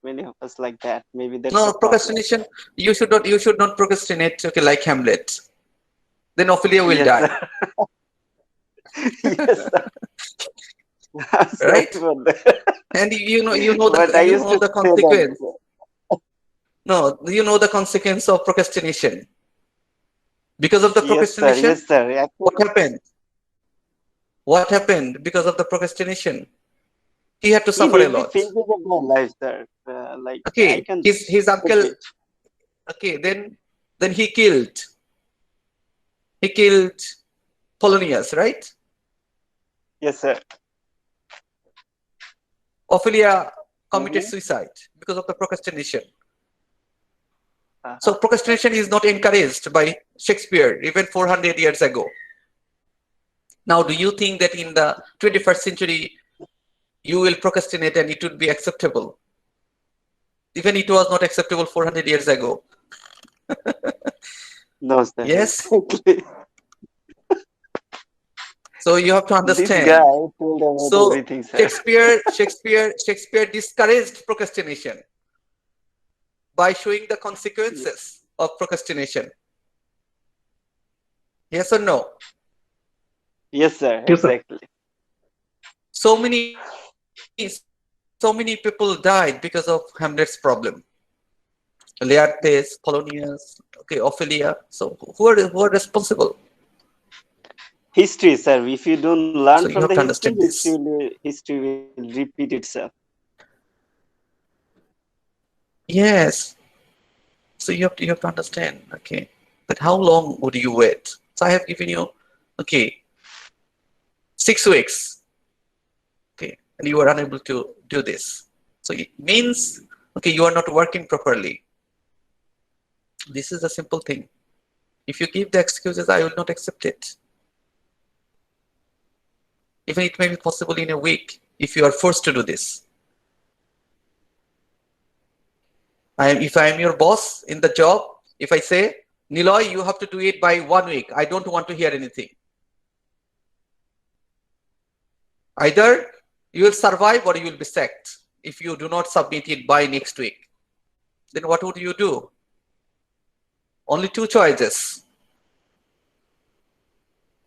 [SPEAKER 2] many of us like that. Maybe that's the
[SPEAKER 1] No,
[SPEAKER 2] problem.
[SPEAKER 1] procrastination. You should not procrastinate. Okay, like Hamlet. Then Ophelia will
[SPEAKER 2] Yes, sir.
[SPEAKER 1] die,
[SPEAKER 2] Yes, sir. I'm sorry
[SPEAKER 1] right?
[SPEAKER 2] for that.
[SPEAKER 1] And you know
[SPEAKER 2] But I
[SPEAKER 1] you
[SPEAKER 2] used
[SPEAKER 1] know
[SPEAKER 2] to
[SPEAKER 1] the
[SPEAKER 2] say that.
[SPEAKER 1] consequence. No, you know the consequence of procrastination. Because of the
[SPEAKER 2] Yes, sir.
[SPEAKER 1] procrastination,
[SPEAKER 2] Yes, sir.
[SPEAKER 1] what
[SPEAKER 2] Actually,
[SPEAKER 1] happened? What happened because of the procrastination? He had to
[SPEAKER 2] in
[SPEAKER 1] suffer a
[SPEAKER 2] every
[SPEAKER 1] lot.
[SPEAKER 2] phases of my life, sir. Like I
[SPEAKER 1] Okay,
[SPEAKER 2] can
[SPEAKER 1] his
[SPEAKER 2] take
[SPEAKER 1] uncle.
[SPEAKER 2] it.
[SPEAKER 1] Okay, then he killed Polonius, right?
[SPEAKER 2] Yes, sir.
[SPEAKER 1] Ophelia committed
[SPEAKER 2] Mm-hmm.
[SPEAKER 1] suicide because of the procrastination. So
[SPEAKER 2] Uh-huh.
[SPEAKER 1] procrastination is not encouraged by Shakespeare even 400 years ago. Now, do you think that in the 21st century you will procrastinate and it would be acceptable? Even it was not acceptable 400 years ago.
[SPEAKER 2] No, sir.
[SPEAKER 1] Yes.
[SPEAKER 2] Exactly.
[SPEAKER 1] So you have to
[SPEAKER 2] This guy
[SPEAKER 1] understand.
[SPEAKER 2] told about
[SPEAKER 1] So
[SPEAKER 2] everything, sir.
[SPEAKER 1] Shakespeare discouraged procrastination by showing the consequences of procrastination. Yes or no?
[SPEAKER 2] Yes, sir.
[SPEAKER 7] Yes, sir.
[SPEAKER 2] Exactly.
[SPEAKER 1] So many people died because of Hamlet's problem. Laertes, Polonius, okay, Ophelia. So who are responsible?
[SPEAKER 2] History, sir. If you don't learn
[SPEAKER 1] So
[SPEAKER 2] from
[SPEAKER 1] you
[SPEAKER 2] the
[SPEAKER 1] have to
[SPEAKER 2] history,
[SPEAKER 1] understand this.
[SPEAKER 2] history will repeat itself.
[SPEAKER 1] Yes. So you have to understand, okay, that how long would you wait? So I have given you, okay, 6 weeks, okay, and you are unable to do this. So it means, okay, you are not working properly. This is a simple thing. If you give the excuses, I will not accept it. Even it may be possible in a week if you are forced to do this. If I am your boss in the job, if I say, Niloy, you have to do it by 1 week, I don't want to hear anything. Either you will survive or you will be sacked if you do not submit it by next week. Then what would you do? Only two choices.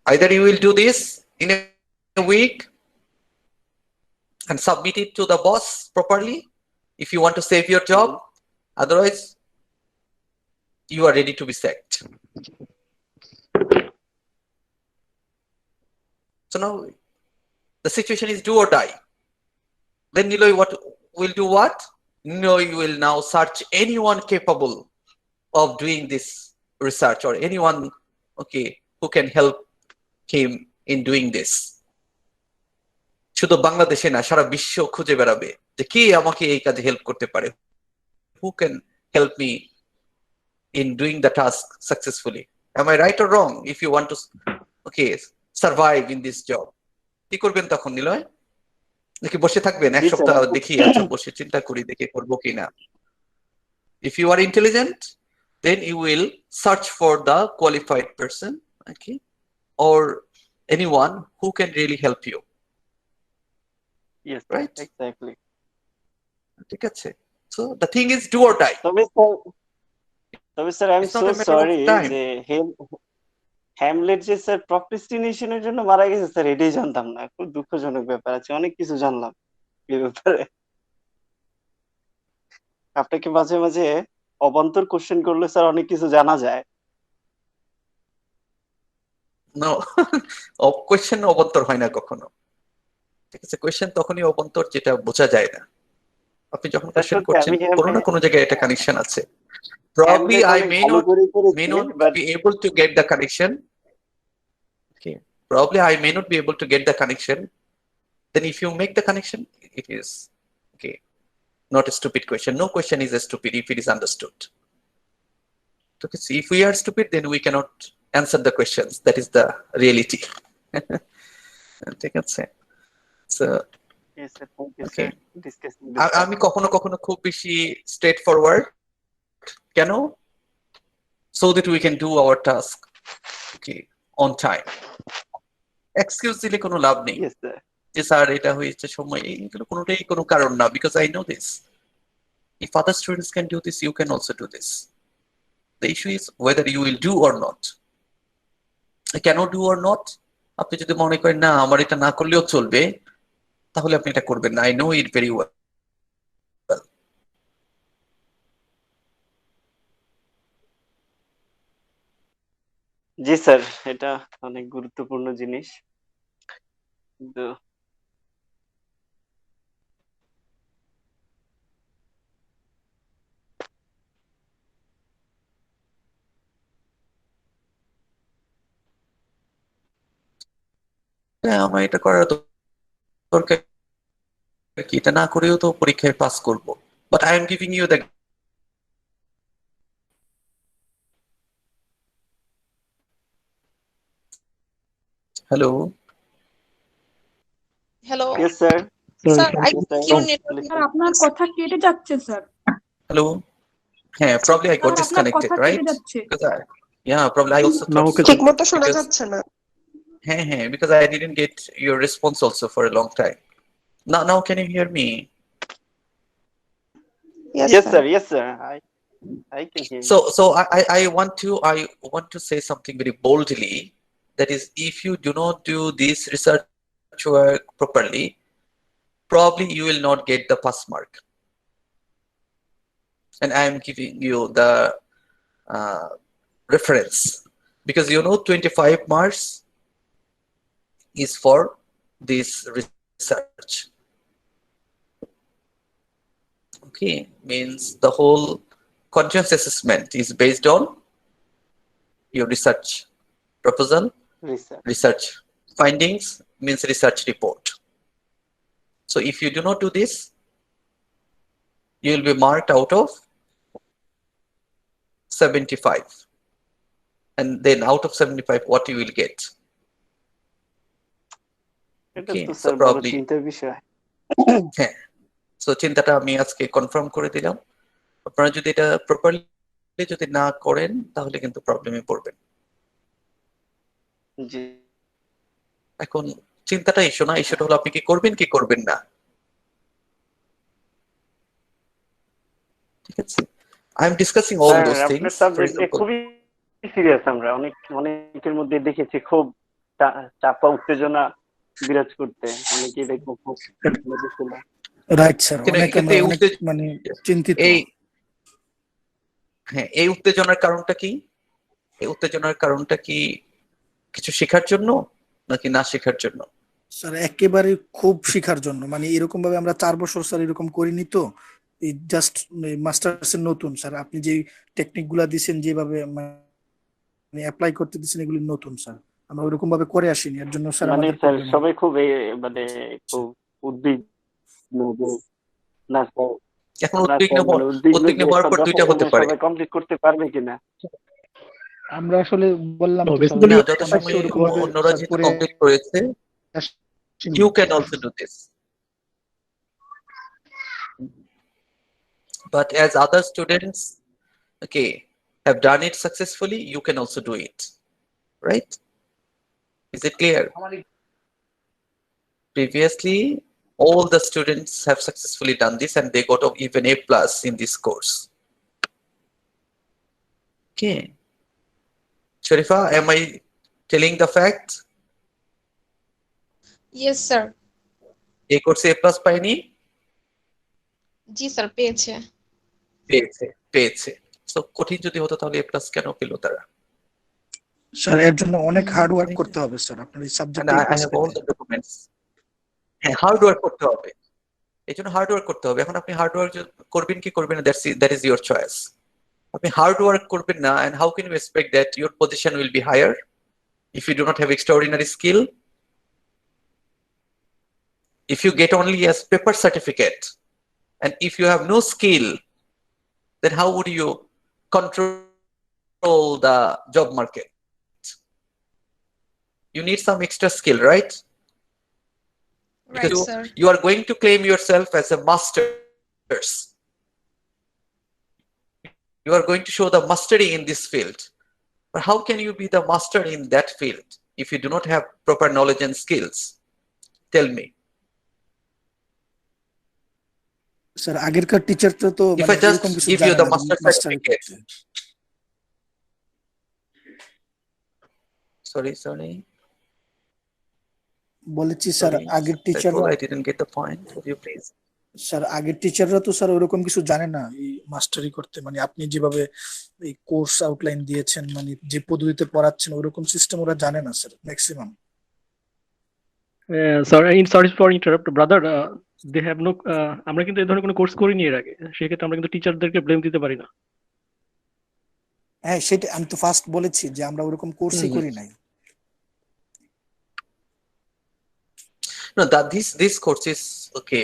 [SPEAKER 1] Either you will do this in a week and submit it to the boss properly if you want to save your job.
[SPEAKER 2] Mhm.
[SPEAKER 1] Otherwise, you are ready to be sacked. So now the situation is do or die. Then Niloy will do what? Niloy will now search anyone capable of doing this research or anyone, okay, who can help him in doing this. শুধু বাংলাদেশে না, সারা বিশ্ব খুঁজে বেড়াবে যে কে আমাকে এই কাজে হেল্প করতে পারে, who can help me in doing the task successfully. Am I right or wrong? If you want to, okay, survive in this job, কি করবেন তখন নিলয়? নাকি বসে থাকবেন এক সপ্তাহ দেখি, আচ্ছা বসে চিন্তা করি দেখি করবো কিনা? If you are intelligent, then you will search for the qualified person, okay, or anyone who can really help you.
[SPEAKER 2] Yes,
[SPEAKER 1] right?
[SPEAKER 2] Exactly.
[SPEAKER 1] ঠিক আছে. So the thing is do or die.
[SPEAKER 2] তবে sir I'm
[SPEAKER 1] It's not
[SPEAKER 2] so
[SPEAKER 1] a matter of
[SPEAKER 2] sorry
[SPEAKER 1] time.
[SPEAKER 2] যে Hamlet যে sir প্রক্রাস্টিনেশনের জন্য মারা গেছে sir, এটাই জানতাম না। খুব দুঃখজনক ব্যাপার আছে, অনেক কিছু জানলাম এই ব্যাপারে। আপনাকে মাঝে মাঝে অবান্তর কোশ্চেন করলে স্যার অনেক কিছু জানা যায়।
[SPEAKER 1] No, কোয়েশ্চেন অবন্তর হয় না কখনো। ঠিক আছে, কোয়েশ্চেন তখনই অবন্তর যেটা বোঝা যায় না। আপনি যখন কোয়েশ্চেন করছেন কোনো না কোনো জায়গায় একটা কানেকশন আছে। Probably I may not be able to get the connection. Okay, probably I may not be able to get the connection. Then if you make the connection, it is okay, not a stupid question. No question is a stupid if it is understood. Okay, see, if we are stupid, then we cannot answer the questions. That is the reality. ঠিক আছে, so okay, আমি কখনো কখনো খুব বেশি straight forward, কেন? So that we can do our task, okay, on time. Excuse দিলে কোনো লাভ নেই যে স্যার এটা হয়েছে সময়, এইগুলো কোনোটাই কোনো কারণ না, because I know this. If other students can do this, you can also do this. The issue is whether you will do or not. I cannot do or not. আপনি যদি মনে করেন না আমার এটা না করলেও চলবে, তাহলে আপনি এটা করবেন না। I know it very well.
[SPEAKER 2] G sir, এটা অনেক গুরুত্বপূর্ণ জিনিস। কিন্তু
[SPEAKER 1] আমার এটা করার দরকার কি? এটা না করেও তো পরীক্ষায় পাস করব। But I am giving you the hello.
[SPEAKER 4] Hello.
[SPEAKER 2] Yes, sir.
[SPEAKER 4] Sir, I think your network.
[SPEAKER 3] Sir আপনার কথা কেটে যাচ্ছে sir.
[SPEAKER 1] Hello. Yeah, probably I got
[SPEAKER 3] sir আপনার
[SPEAKER 1] disconnected,
[SPEAKER 3] কথা
[SPEAKER 1] right?
[SPEAKER 3] কেটে যাচ্ছে।
[SPEAKER 1] Because yeah, probably I also
[SPEAKER 7] Now,
[SPEAKER 1] thought so.
[SPEAKER 8] ঠিকমতো শোনা যাচ্ছে না।
[SPEAKER 1] হ্যাঁ, because I didn't get your response also for a long time. Now can you hear me?
[SPEAKER 2] Yes, sir. Yes, sir. I can hear you.
[SPEAKER 1] So I want to say something very boldly. That is, if you do not do this research work properly, probably you will not get the pass mark. And I am giving you the reference, because 25 marks is for this research. Okay, means the whole continuous assessment is based on your research proposal, research findings, means research report. So if you do not do this, you will be marked out of 75. And then out of 75, what you will get? Okay, so probably হ্যাঁ, so চিন্তাটা আমি আজকে confirm করে দিলাম। আপনারা যদি এটা properly যদি না করেন তাহলে কিন্তু প্রবলেমে পড়বেন। এখন চিন্তাটা ইস্যু না, ইস্যুটা হলো আপনি কি করবেন কি করবেন না। ঠিক আছে, I am discussing all those things. For example,
[SPEAKER 2] খুবই সিরিয়াস। আমরা অনেকের মধ্যে দেখেছি খুব চাপা উত্তেজনা বিরাজ করতে, অনেকেই দেখবো খুব
[SPEAKER 5] রাইট স্যার, অনেক মানে চিন্তিত।
[SPEAKER 1] এই উত্তেজনার কারণটা কি? এই উত্তেজনার কারণটা কি কিছু শেখার জন্য নাকি না শেখার জন্য?
[SPEAKER 5] স্যার একেবারে খুব শেখার জন্য, মানে এরকম ভাবে আমরা 4 বছর স্যার এরকম করিনি তো, এই জাস্ট মাস্টার্স এর নতুন স্যার। আপনি যে টেকনিক গুলা দিচ্ছেন, যেভাবে মানে অ্যাপ্লাই করতে দিচ্ছেন, এগুলি নতুন স্যার। আমরা ওইরকম ভাবে করে আসিনি, এর জন্য স্যার
[SPEAKER 2] মানে
[SPEAKER 5] আমাদের
[SPEAKER 2] স্যার
[SPEAKER 5] প্রবলেম
[SPEAKER 2] সবাই খুব মানে খুব উদ্বিগ্ন যে না স্যার,
[SPEAKER 1] এখন
[SPEAKER 2] না স্যার মানে উদ্বিগ্ন
[SPEAKER 1] উদ্বিগ্ন
[SPEAKER 2] যে
[SPEAKER 1] হওয়ার পর দুইটা হতে
[SPEAKER 2] যথাসময়ে
[SPEAKER 1] পারে।
[SPEAKER 2] সবাই কমপ্লিট করতে পারবে কিনা।
[SPEAKER 5] আমরা আসলে বললাম
[SPEAKER 7] No,
[SPEAKER 5] তো স্যার,
[SPEAKER 7] basically,
[SPEAKER 1] না,
[SPEAKER 5] অনার্স
[SPEAKER 1] যথাসময়ে
[SPEAKER 5] ওরকম ভাবে
[SPEAKER 1] অন্যরা
[SPEAKER 5] স্যার
[SPEAKER 1] যেহেতু
[SPEAKER 5] করে
[SPEAKER 1] কমপ্লিট করেছে,
[SPEAKER 5] আসিনি।
[SPEAKER 1] you can also do this. But as other students, okay, have done it successfully, you can also do it, right? Is it clear? Previously, all the students have successfully done this and they got even A plus in this course. Okay. Sharifa, am I telling the fact?
[SPEAKER 4] Yes sir.
[SPEAKER 1] A course A plus পায়নি?
[SPEAKER 4] জি sir, পেয়েছে।
[SPEAKER 1] পেয়েছে। So কঠিন যদি হতো তাহলে A plus কেন পেল তারা?
[SPEAKER 5] স্যার এর জন্য অনেক হার্ড ওয়ার্ক করতে হবে স্যার, আপনার এই
[SPEAKER 1] And
[SPEAKER 5] সাবজেক্টে
[SPEAKER 1] I have all the documents. হ্যাঁ, হার্ড ওয়ার্ক করতে হবে। এই জন্য হার্ড ওয়ার্ক করতে হবে। এখন আপনি হার্ড ওয়ার্ক করবেন কি করবেন না, that is your choice. আপনি হার্ড ওয়ার্ক করবেন না, and how can you expect that your position will be higher if you do not have extraordinary skill? If you get only a paper certificate and if you have no skill, then how would you control the job market? You need some extra skill, right? Because
[SPEAKER 4] right sir.
[SPEAKER 1] you are going to claim yourself as a masters. You are going to show the mastery in this field. But how can you be the master in that field if you do not have proper knowledge and skills? Tell me.
[SPEAKER 5] Sir আগেরকার টিচারটা তো
[SPEAKER 1] If
[SPEAKER 5] মানে
[SPEAKER 1] I just
[SPEAKER 5] এরকম কিছু
[SPEAKER 1] give you
[SPEAKER 5] জানে
[SPEAKER 1] the
[SPEAKER 5] না
[SPEAKER 1] master
[SPEAKER 5] মাস্টারি
[SPEAKER 1] certificate,
[SPEAKER 5] করতে।
[SPEAKER 1] sorry,
[SPEAKER 5] বলেছি sir আগের টিচাররা,
[SPEAKER 1] I didn't get the point. Would you please?
[SPEAKER 5] Sir আগের টিচাররা তো স্যার ওরকম কিছু জানে না এই মাস্টারি করতে, মানে আপনি যেভাবে এই কোর্স আউটলাইন দিয়েছেন, মানে যে পদ্ধতিতে পড়াচ্ছেন ওরকম সিস্টেম ওরা জানে না sir maximum.
[SPEAKER 7] sorry for interrupt, brother. They have no. আমরা কিন্তু এই ধরনের কোনো কোর্স করিনি এর আগে, সেক্ষেত্রে আমরা কিন্তু টিচারদেরকে ব্লেম দিতে পারি না।
[SPEAKER 5] হ্যাঁ সেটা আমি তো ফার্স্ট বলেছি যে আমরা ওরকম কোর্সই করি নাই।
[SPEAKER 1] No, that this course is okay,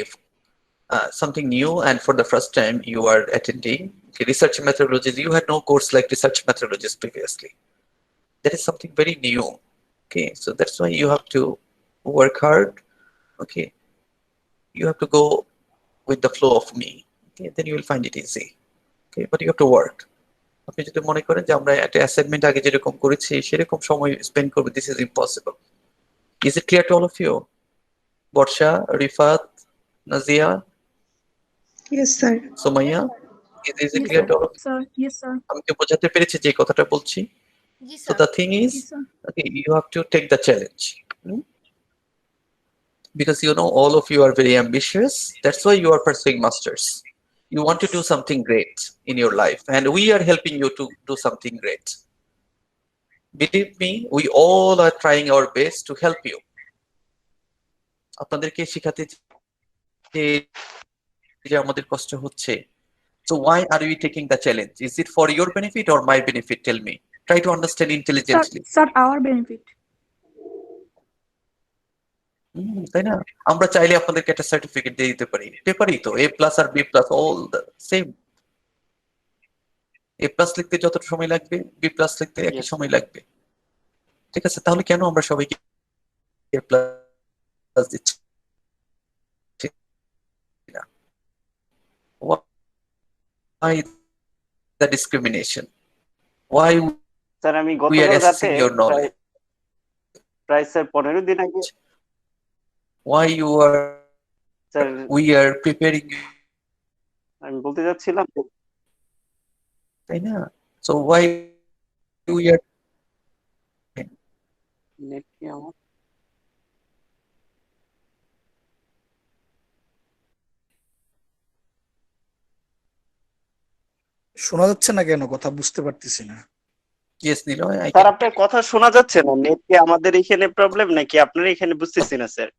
[SPEAKER 1] something new, and for the first time you are attending. Okay, research methodologies. You had no course like research methodologies previously. That is something very new. Okay, so that's why you have to work hard. Okay, you have to go with the flow of me. Okay, then you will find it easy. Okay, but you have to work. আপনি যদি মনে করেন যে আমরা একটা assignment আগে যেরকম করেছি সেরকম সময় স্পেন্ড করবো, this is impossible. Is it clear to all of you? Barsha, Rifat, Nazia,
[SPEAKER 8] yes sir.
[SPEAKER 1] Sumaiya, is it clear to all of you?
[SPEAKER 3] Sir, yes, sir.
[SPEAKER 1] আমি কি বোঝাতে পেরেছি যে কথাটা বলছি?
[SPEAKER 4] জি
[SPEAKER 1] So
[SPEAKER 4] sir.
[SPEAKER 1] the thing is,
[SPEAKER 3] Yes, sir.
[SPEAKER 1] okay, you have to take the challenge. Because you know all of you are very ambitious. That's why you are pursuing masters. You want to do something great in your life, and we are helping you to do something great. Believe me, we all are trying our best to help you. আপনাদেরকে শেখাতে যে আমাদের কষ্ট হচ্ছে, so why are we taking the challenge? Is it for your benefit or my benefit? Tell me. Try to understand intelligently.
[SPEAKER 3] Sir, our benefit.
[SPEAKER 1] তাই না? আমরা চাইলে আপনাদেরকে একটা সার্টিফিকেট দিয়ে দিতে পারি, পেপারই তো A প্লাস আর B plus all the same. A plus লিখতে যতটা সময় লাগবে B প্লাস লিখতে একই সময় লাগবে, ঠিক আছে? তাহলে কেন আমরা সবাইকে A প্লাস দিচ্ছি না? Why the discrimination? Why
[SPEAKER 2] sir আমি
[SPEAKER 1] we are
[SPEAKER 2] গতকাল রাতে
[SPEAKER 1] assessing your knowledge?
[SPEAKER 2] প্রায় স্যার 15 দিন আগে
[SPEAKER 1] Why you are
[SPEAKER 2] sir
[SPEAKER 1] we are preparing you,
[SPEAKER 2] আমি বলতে যাচ্ছিলাম
[SPEAKER 1] তাই না? So why we are
[SPEAKER 2] net কি আমার
[SPEAKER 5] শোনা যাচ্ছে না কেন? কথা বুঝতে পারতেছি না।
[SPEAKER 1] Yes, Niloy, I
[SPEAKER 2] sir
[SPEAKER 1] can
[SPEAKER 2] আপনার কথা শোনা যাচ্ছে না, নেট কি আমাদের এখানে প্রবলেম নাকি আপনার এখানে বুঝতেছি না স্যার।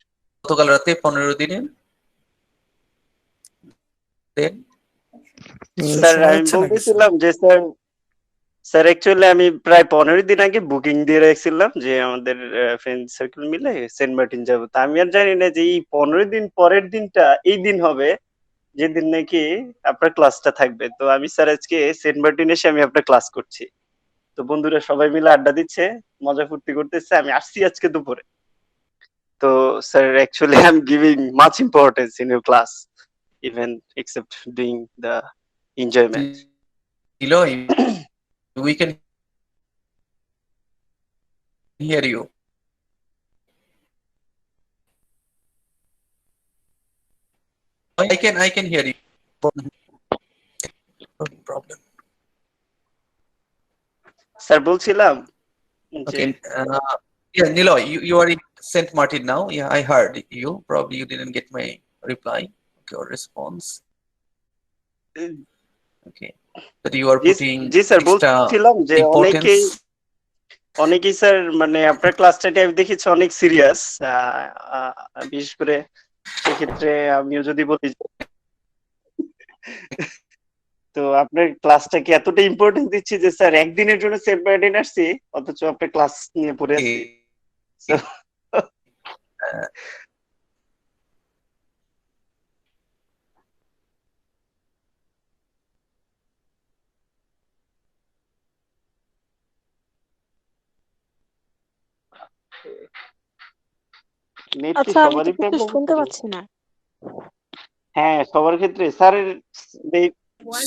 [SPEAKER 1] গতকাল রাতে 15 দিনে দেন
[SPEAKER 2] স্যার
[SPEAKER 5] শোনা
[SPEAKER 2] আমি
[SPEAKER 5] যাচ্ছে নাকি স্যার?
[SPEAKER 2] বলতেছিলাম যে স্যার অ্যাকচুয়ালি আমি প্রায় 15 দিন আগে বুকিং দিয়ে রাখছিলাম যে আমাদের ফ্রেন্ড সার্কেল মিলে সেন্ট মার্টিন যাবো। তা আমি আর জানি না যে এই 15 দিন পরের দিনটা এই দিন হবে যেদিন নাকি আপনার ক্লাসটা থাকবে। তো আমি স্যার আজকে সেন্ট মার্টিন এসে আমি আপনার ক্লাস করছি। তো বন্ধুরা সবাই মিলে আড্ডা দিচ্ছে, মজা ফুর্তি করতেছে, আমি আসছি আজকে দুপুরে। তো sir actually I am giving much importance in your class even except doing the enjoyment.
[SPEAKER 1] Niloy, we can hear you. I can hear you. No problem.
[SPEAKER 2] Sir বলছিলাম যে
[SPEAKER 1] Okay. Yeah, Niloy, you are in St. Martin now. Yeah, I heard you. Probably you didn't get my reply, okay, or response. Okay. But you are
[SPEAKER 2] G
[SPEAKER 1] putting
[SPEAKER 2] G sir
[SPEAKER 1] extra
[SPEAKER 2] বলছিলাম যে
[SPEAKER 1] importance.
[SPEAKER 2] অনেকেই sir মানে আপনার ক্লাসটা আমি দেখেছি অনেক serious. বিশেষ করে সেক্ষেত্রে আমিও যদি বলি তো আপনার ক্লাসটাকে এতটা ইম্পর্টেন্স দিচ্ছি যে স্যার একদিনের জন্য সেন্ট মার্টিন আসছি অথচ আপনার ক্লাস নিয়ে পড়ে আছি। So,
[SPEAKER 1] Uh,
[SPEAKER 2] নেট কি
[SPEAKER 9] আচ্ছা আমি
[SPEAKER 2] সবারই
[SPEAKER 9] তো কিছু
[SPEAKER 2] প্রবলেম?
[SPEAKER 9] শুনতে পাচ্ছি না।
[SPEAKER 2] হ্যাঁ সবার ক্ষেত্রে স্যার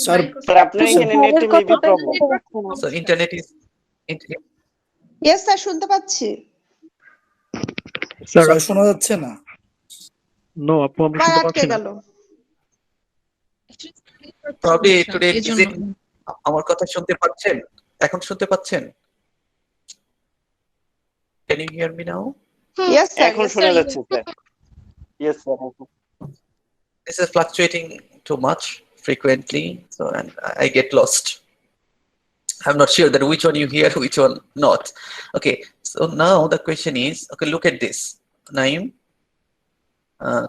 [SPEAKER 5] স্যার
[SPEAKER 2] স্যার আপনার এখানে নেটে
[SPEAKER 9] স্যারের
[SPEAKER 2] মেবি
[SPEAKER 9] কথাটাই
[SPEAKER 2] প্রবলেম।
[SPEAKER 9] শুনতে পাচ্ছি না।
[SPEAKER 1] so internet is
[SPEAKER 8] yes sir, শুনতে পাচ্ছি।
[SPEAKER 7] স্যার
[SPEAKER 5] স্যার শোনা যাচ্ছে না?
[SPEAKER 7] নো আপু আমরা
[SPEAKER 8] আবার
[SPEAKER 7] শুনতে
[SPEAKER 8] আটকে
[SPEAKER 7] পাচ্ছি না।
[SPEAKER 8] গেল।
[SPEAKER 1] probably today
[SPEAKER 4] এই
[SPEAKER 1] is
[SPEAKER 4] জন্য
[SPEAKER 1] it আমার কথা শুনতে পাচ্ছেন? এখন শুনতে পাচ্ছেন? Can you hear me now?
[SPEAKER 8] Yes sir,
[SPEAKER 2] এখন শোনা যাচ্ছে sir. Yes sir.
[SPEAKER 1] This is fluctuating too much frequently, so and I get lost. I'm not sure that which one you hear, which one not. Okay, so now the question is, okay, look at this. Naim,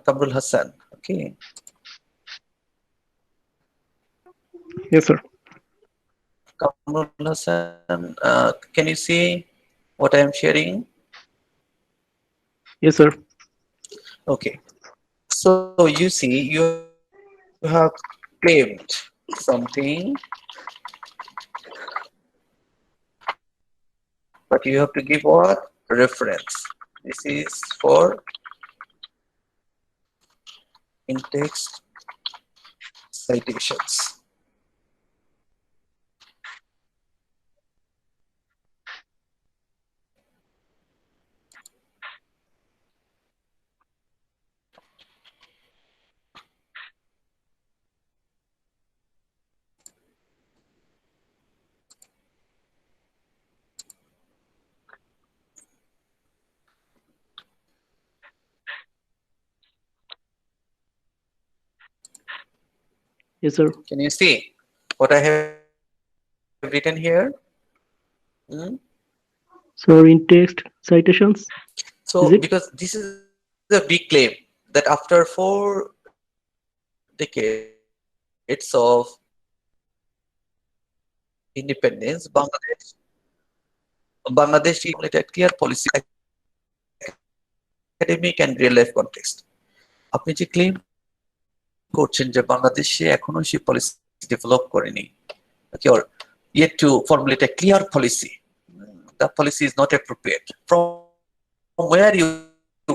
[SPEAKER 1] Kamrul Hassan. Okay,
[SPEAKER 7] Yes sir.
[SPEAKER 1] Kamrul Hassan, can you see what I am sharing?
[SPEAKER 7] Yes sir.
[SPEAKER 1] Okay, so you see, you have claimed something, but you have to give what? Reference. This is for in-text citations.
[SPEAKER 7] Yes sir.
[SPEAKER 1] Can you see what I have written here? Hmm?
[SPEAKER 7] So in text citations,
[SPEAKER 1] So
[SPEAKER 7] is it?
[SPEAKER 1] because this is a big claim that after 4 decades of independence, Bangladesh implemented a clear policy, academic and real life context. আপনি যে claim করছেন যে বাংলাদেশে এখনো সেই policy develop করেনি, okay, or yet to formulate a clear policy. The policy is not appropriate. From where you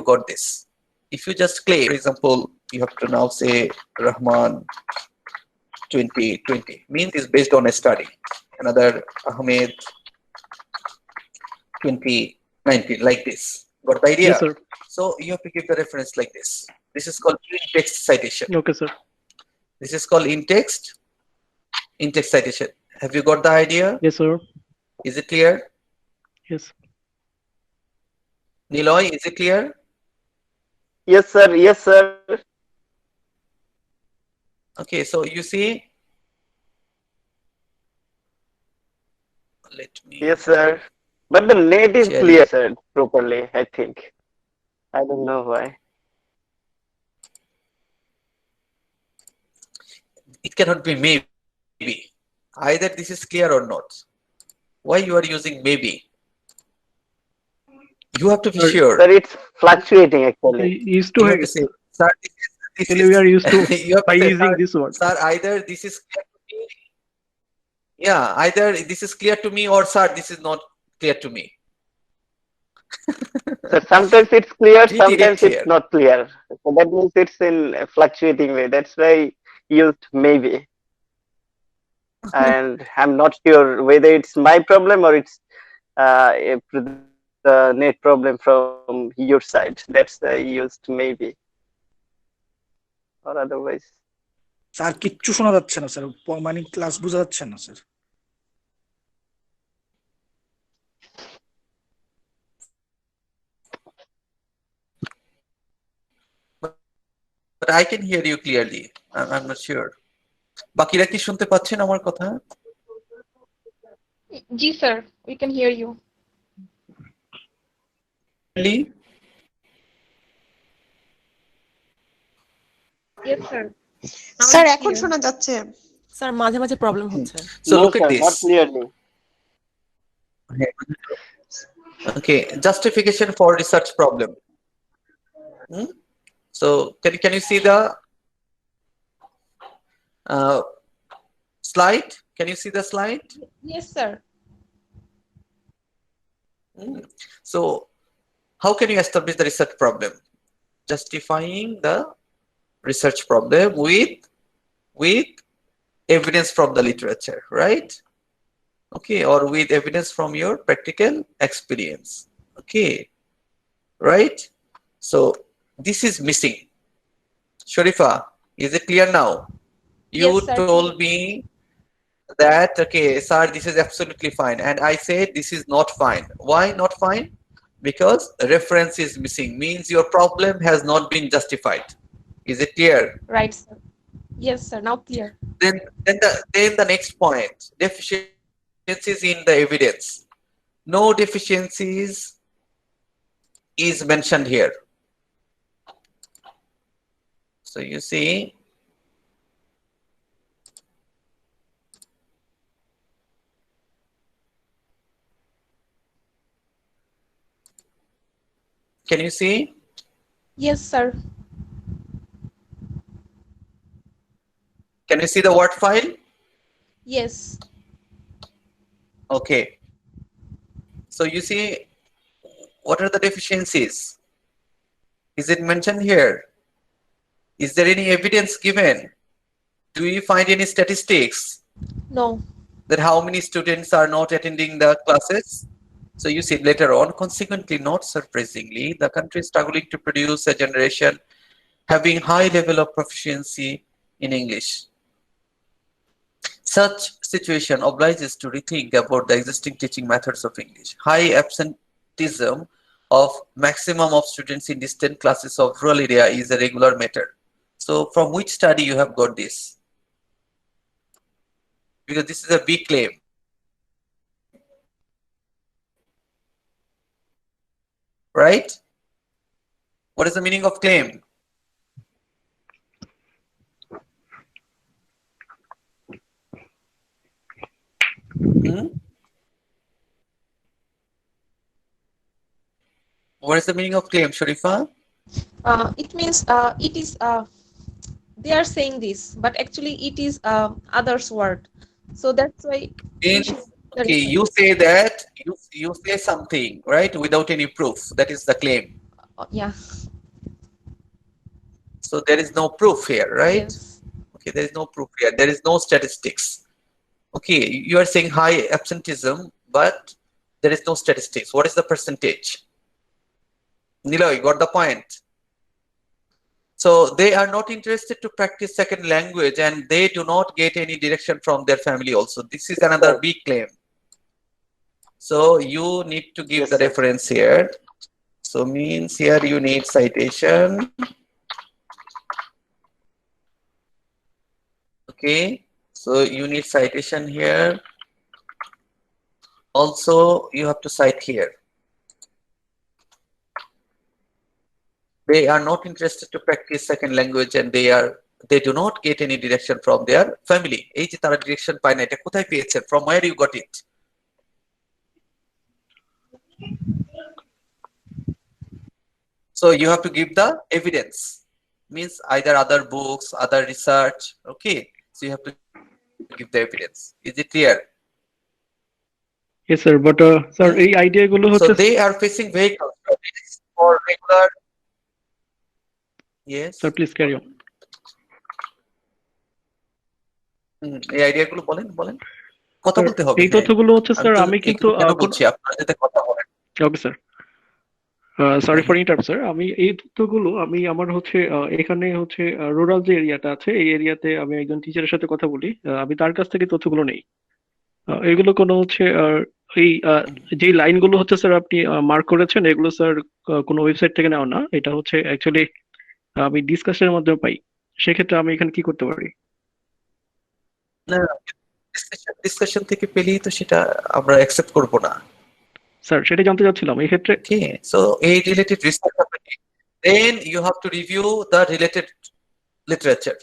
[SPEAKER 1] got this? If you just claim, for example, you have to now say Rahman 2020 means is based on a study. Another Ahmed 2019, like this. Got the idea?
[SPEAKER 7] Yes sir.
[SPEAKER 1] So you have to give the reference like this. This is called in-text citation.
[SPEAKER 7] Okay sir.
[SPEAKER 1] This is called in-text citation. Have you got the idea?
[SPEAKER 7] Yes sir.
[SPEAKER 1] Is it clear?
[SPEAKER 7] Yes.
[SPEAKER 1] Niloy, is it clear?
[SPEAKER 2] Yes sir, yes sir.
[SPEAKER 1] Okay, so you see, Let me
[SPEAKER 2] Yes, sir. But the net is
[SPEAKER 1] share
[SPEAKER 2] clear,
[SPEAKER 1] it.
[SPEAKER 2] sir, properly, I think. I don't know why.
[SPEAKER 1] It cannot be maybe. Either this is clear or not. Why you are using maybe? You have to be
[SPEAKER 7] Sir,
[SPEAKER 1] sure.
[SPEAKER 2] Sir, it's fluctuating
[SPEAKER 7] I
[SPEAKER 2] actually.
[SPEAKER 7] used to
[SPEAKER 1] You have
[SPEAKER 7] have,
[SPEAKER 1] to say, sir, this
[SPEAKER 7] actually we
[SPEAKER 1] is
[SPEAKER 7] are used to
[SPEAKER 1] you have
[SPEAKER 7] by
[SPEAKER 1] to say,
[SPEAKER 7] using this word.
[SPEAKER 1] sir, either this is clear to me. Yeah, either this is clear to me or sir, this is not clear to me.
[SPEAKER 2] So sometimes it's clear,
[SPEAKER 1] Be direct
[SPEAKER 2] sometimes it's
[SPEAKER 1] here.
[SPEAKER 2] not clear. So that means it's in a fluctuating way. That's why I used maybe. And I'm not sure whether it's my problem or it's the net problem from your side. That's why I used maybe or otherwise.
[SPEAKER 5] Sir কিচ্ছু শোনা যাচ্ছে না sir, মানে class বোঝা যাচ্ছে না sir.
[SPEAKER 1] But I can hear you clearly. I'm not sure. বাকিরা কি শুনতে পাচ্ছেন আমার কথা?
[SPEAKER 4] Ji sir, we can hear you.
[SPEAKER 1] Clearly?
[SPEAKER 4] Yes sir. Now
[SPEAKER 8] sir
[SPEAKER 4] it's
[SPEAKER 8] এখন
[SPEAKER 4] clear.
[SPEAKER 8] শোনা যাচ্ছে?
[SPEAKER 6] স্যার মাঝে মাঝে প্রবলেম হচ্ছে।
[SPEAKER 1] So
[SPEAKER 2] No,
[SPEAKER 1] look at
[SPEAKER 2] sir, not
[SPEAKER 1] this.
[SPEAKER 2] clearly.
[SPEAKER 1] Okay, justification for research problem. So can you see the slide? Can you see the slide?
[SPEAKER 4] Yes sir.
[SPEAKER 1] So how can you establish the research problem? Justifying the research problem with evidence from the literature, right? Okay, or with evidence from your practical experience. Okay, right? So this is missing. Sharifa, is it clear now? You
[SPEAKER 4] Yes, sir.
[SPEAKER 1] told me that, okay, sir, this is absolutely fine. And I said this is not fine. Why not fine? Because reference is missing, means your problem has not been justified. Is it clear?
[SPEAKER 4] Right sir. Yes sir, now clear.
[SPEAKER 1] Then the next point, deficiencies in the evidence. No deficiencies is mentioned here. So you see, can you see?
[SPEAKER 4] Yes sir.
[SPEAKER 1] Can you see the word file?
[SPEAKER 4] Yes.
[SPEAKER 1] Okay. So you see, what are the deficiencies? Is it mentioned here? Is there any evidence given? Do you find any statistics
[SPEAKER 4] No.
[SPEAKER 1] that how many students are not attending the classes? So you see later on, consequently, not surprisingly, the country is struggling to produce a generation having high level of proficiency in English. Such situation obliges to rethink about the existing teaching methods of English. High absenteeism of maximum of students in distant classes of rural area is a regular matter. So from which study you have got this? Because this is a big claim. Right? What is the meaning of claim? What is the meaning of claim, Sharifa?
[SPEAKER 4] It means it is they are saying this, but actually it is others word. So that's why we should
[SPEAKER 1] Okay, you say that you say something, right, without any proof. That is the claim.
[SPEAKER 4] Yeah.
[SPEAKER 1] So there is no proof here, right?
[SPEAKER 4] Yes.
[SPEAKER 1] Okay, there is no proof here. There is no statistics. Okay, you are saying high absenteeism, but there is no statistics. What is the percentage? Nilo, you got the point. So they are not interested to practice second language and they do not get any direction from their family also. This is another big claim. So you need to give
[SPEAKER 2] Yes,
[SPEAKER 1] the
[SPEAKER 2] sir.
[SPEAKER 1] reference here. So means here you need citation. Okay, so you need citation here. also you have to cite here. They are not interested to practice second language and they do not get any direction from their family. এই যে তারা direction পায় না, এটা কোথায় পেয়েছেন? From where you got it? So you have to give the evidence. Means either other books, other research. Okay. So you have to give the evidence. Is it clear?
[SPEAKER 7] Yes, sir. But sir, এই idea গুলো
[SPEAKER 1] So
[SPEAKER 7] হচ্ছে
[SPEAKER 1] they are facing vehicles for regular. Yes.
[SPEAKER 7] sir, please carry on.
[SPEAKER 1] এই idea গুলো বলেন বলেন, কথা
[SPEAKER 7] Sir,
[SPEAKER 1] বলতে হবে।
[SPEAKER 7] এই তথ্যগুলো হচ্ছে স্যার আমি কিন্তু
[SPEAKER 1] কেন বলছি আপনারা যাতে কথা বলেন।
[SPEAKER 7] Okay sir, sorry for interrupt sir. আমি এই তথ্যগুলো আমি আমার হচ্ছে এখানে হচ্ছে রুরাল যে এরিয়াটা আছে এই এরিয়াতে আমি একজন টিচারের সাথে কথা বলি, আমি তার কাছ থেকে তথ্যগুলো নেই। এগুলো কোনো হচ্ছে এই যে লাইনগুলো হচ্ছে স্যার আপনি মার্ক করেছেন এগুলো স্যার কোনো ওয়েবসাইট থেকে নেওয়া না, এটা হচ্ছে অ্যাকচুয়ালি আমি ডিসকাশনের মাধ্যমে পাই। সেক্ষেত্রে আমি এখানে কি করতে পারি?
[SPEAKER 1] না, ডিসকাশন থেকে পেলেই তো সেটা আমরা অ্যাকসেপ্ট করব না।
[SPEAKER 7] স্যার সেটাই জানতে চাচ্ছিলাম এই ক্ষেত্রে।
[SPEAKER 1] Okay, so a related research happening, then you have to review the related literature.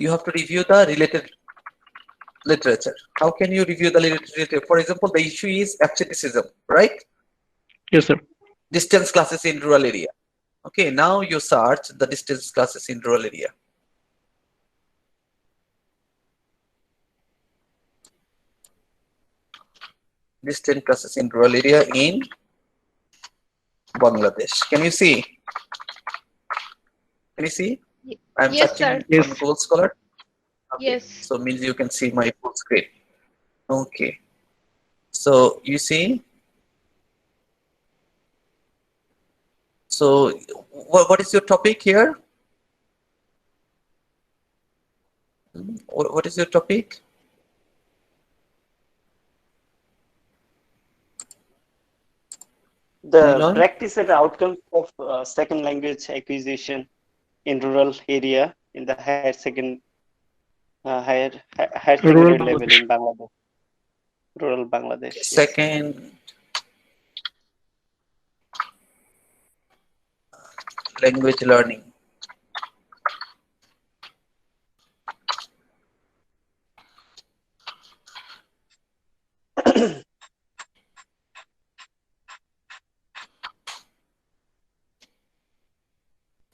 [SPEAKER 1] You have to review the related literature. How can you review the literature? For example, the issue is absenteeism, right?
[SPEAKER 7] Yes, sir.
[SPEAKER 1] Distance classes in rural area. Okay, now you search the distance classes in rural area. Distance classes in rural area in Bangladesh. Can you see? Can you see? I'm
[SPEAKER 9] Yes,
[SPEAKER 1] searching
[SPEAKER 9] sir.
[SPEAKER 1] on Google Scholar. Okay.
[SPEAKER 9] Yes.
[SPEAKER 1] So means you can see my full screen. Okay. So you see. So what is your topic here? What is your topic?
[SPEAKER 2] The
[SPEAKER 1] Elon?
[SPEAKER 2] practice and outcomes of second language acquisition in rural area in the higher secondary
[SPEAKER 7] Rural
[SPEAKER 2] level in Bangladesh. Rural Bangladesh. Yes.
[SPEAKER 1] Second language learning.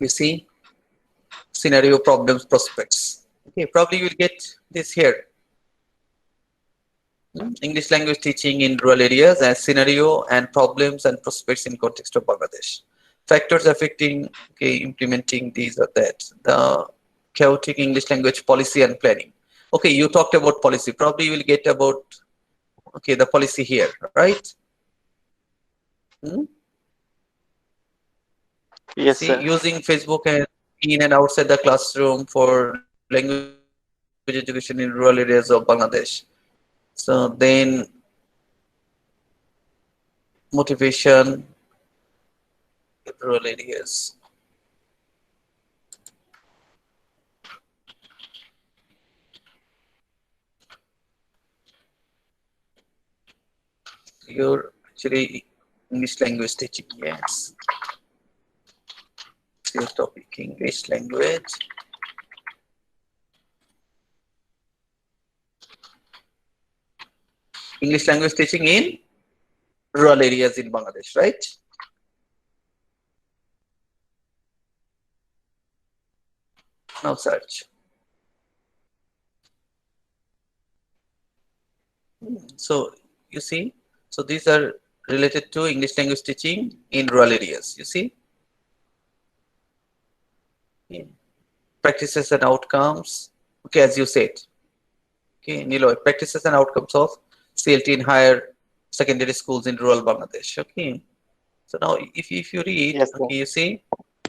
[SPEAKER 1] You see, scenario, problems, prospects. Okay, probably you will get this here. English language teaching in rural areas as scenario and problems and prospects in context of Bangladesh. Factors affecting implementing these or that. The chaotic English language policy and planning. Okay, you talked about policy. Probably you will get about the policy here, right?
[SPEAKER 2] Yes,
[SPEAKER 1] See,
[SPEAKER 2] sir.
[SPEAKER 1] using Facebook and in and outside the classroom for language education in rural areas of Bangladesh. So then motivation in rural areas. You're actually English language teaching, yes. Your topic, English language. English language teaching in rural areas in Bangladesh, right? Now search. So you see, so these are related to English language teaching in rural areas, you see. Practices and outcomes, okay, as you said. Okay, Niloy, practices and outcomes of CLT in higher secondary schools in rural Bangladesh. Okay, so now if you read,
[SPEAKER 2] Yes,
[SPEAKER 1] okay, you see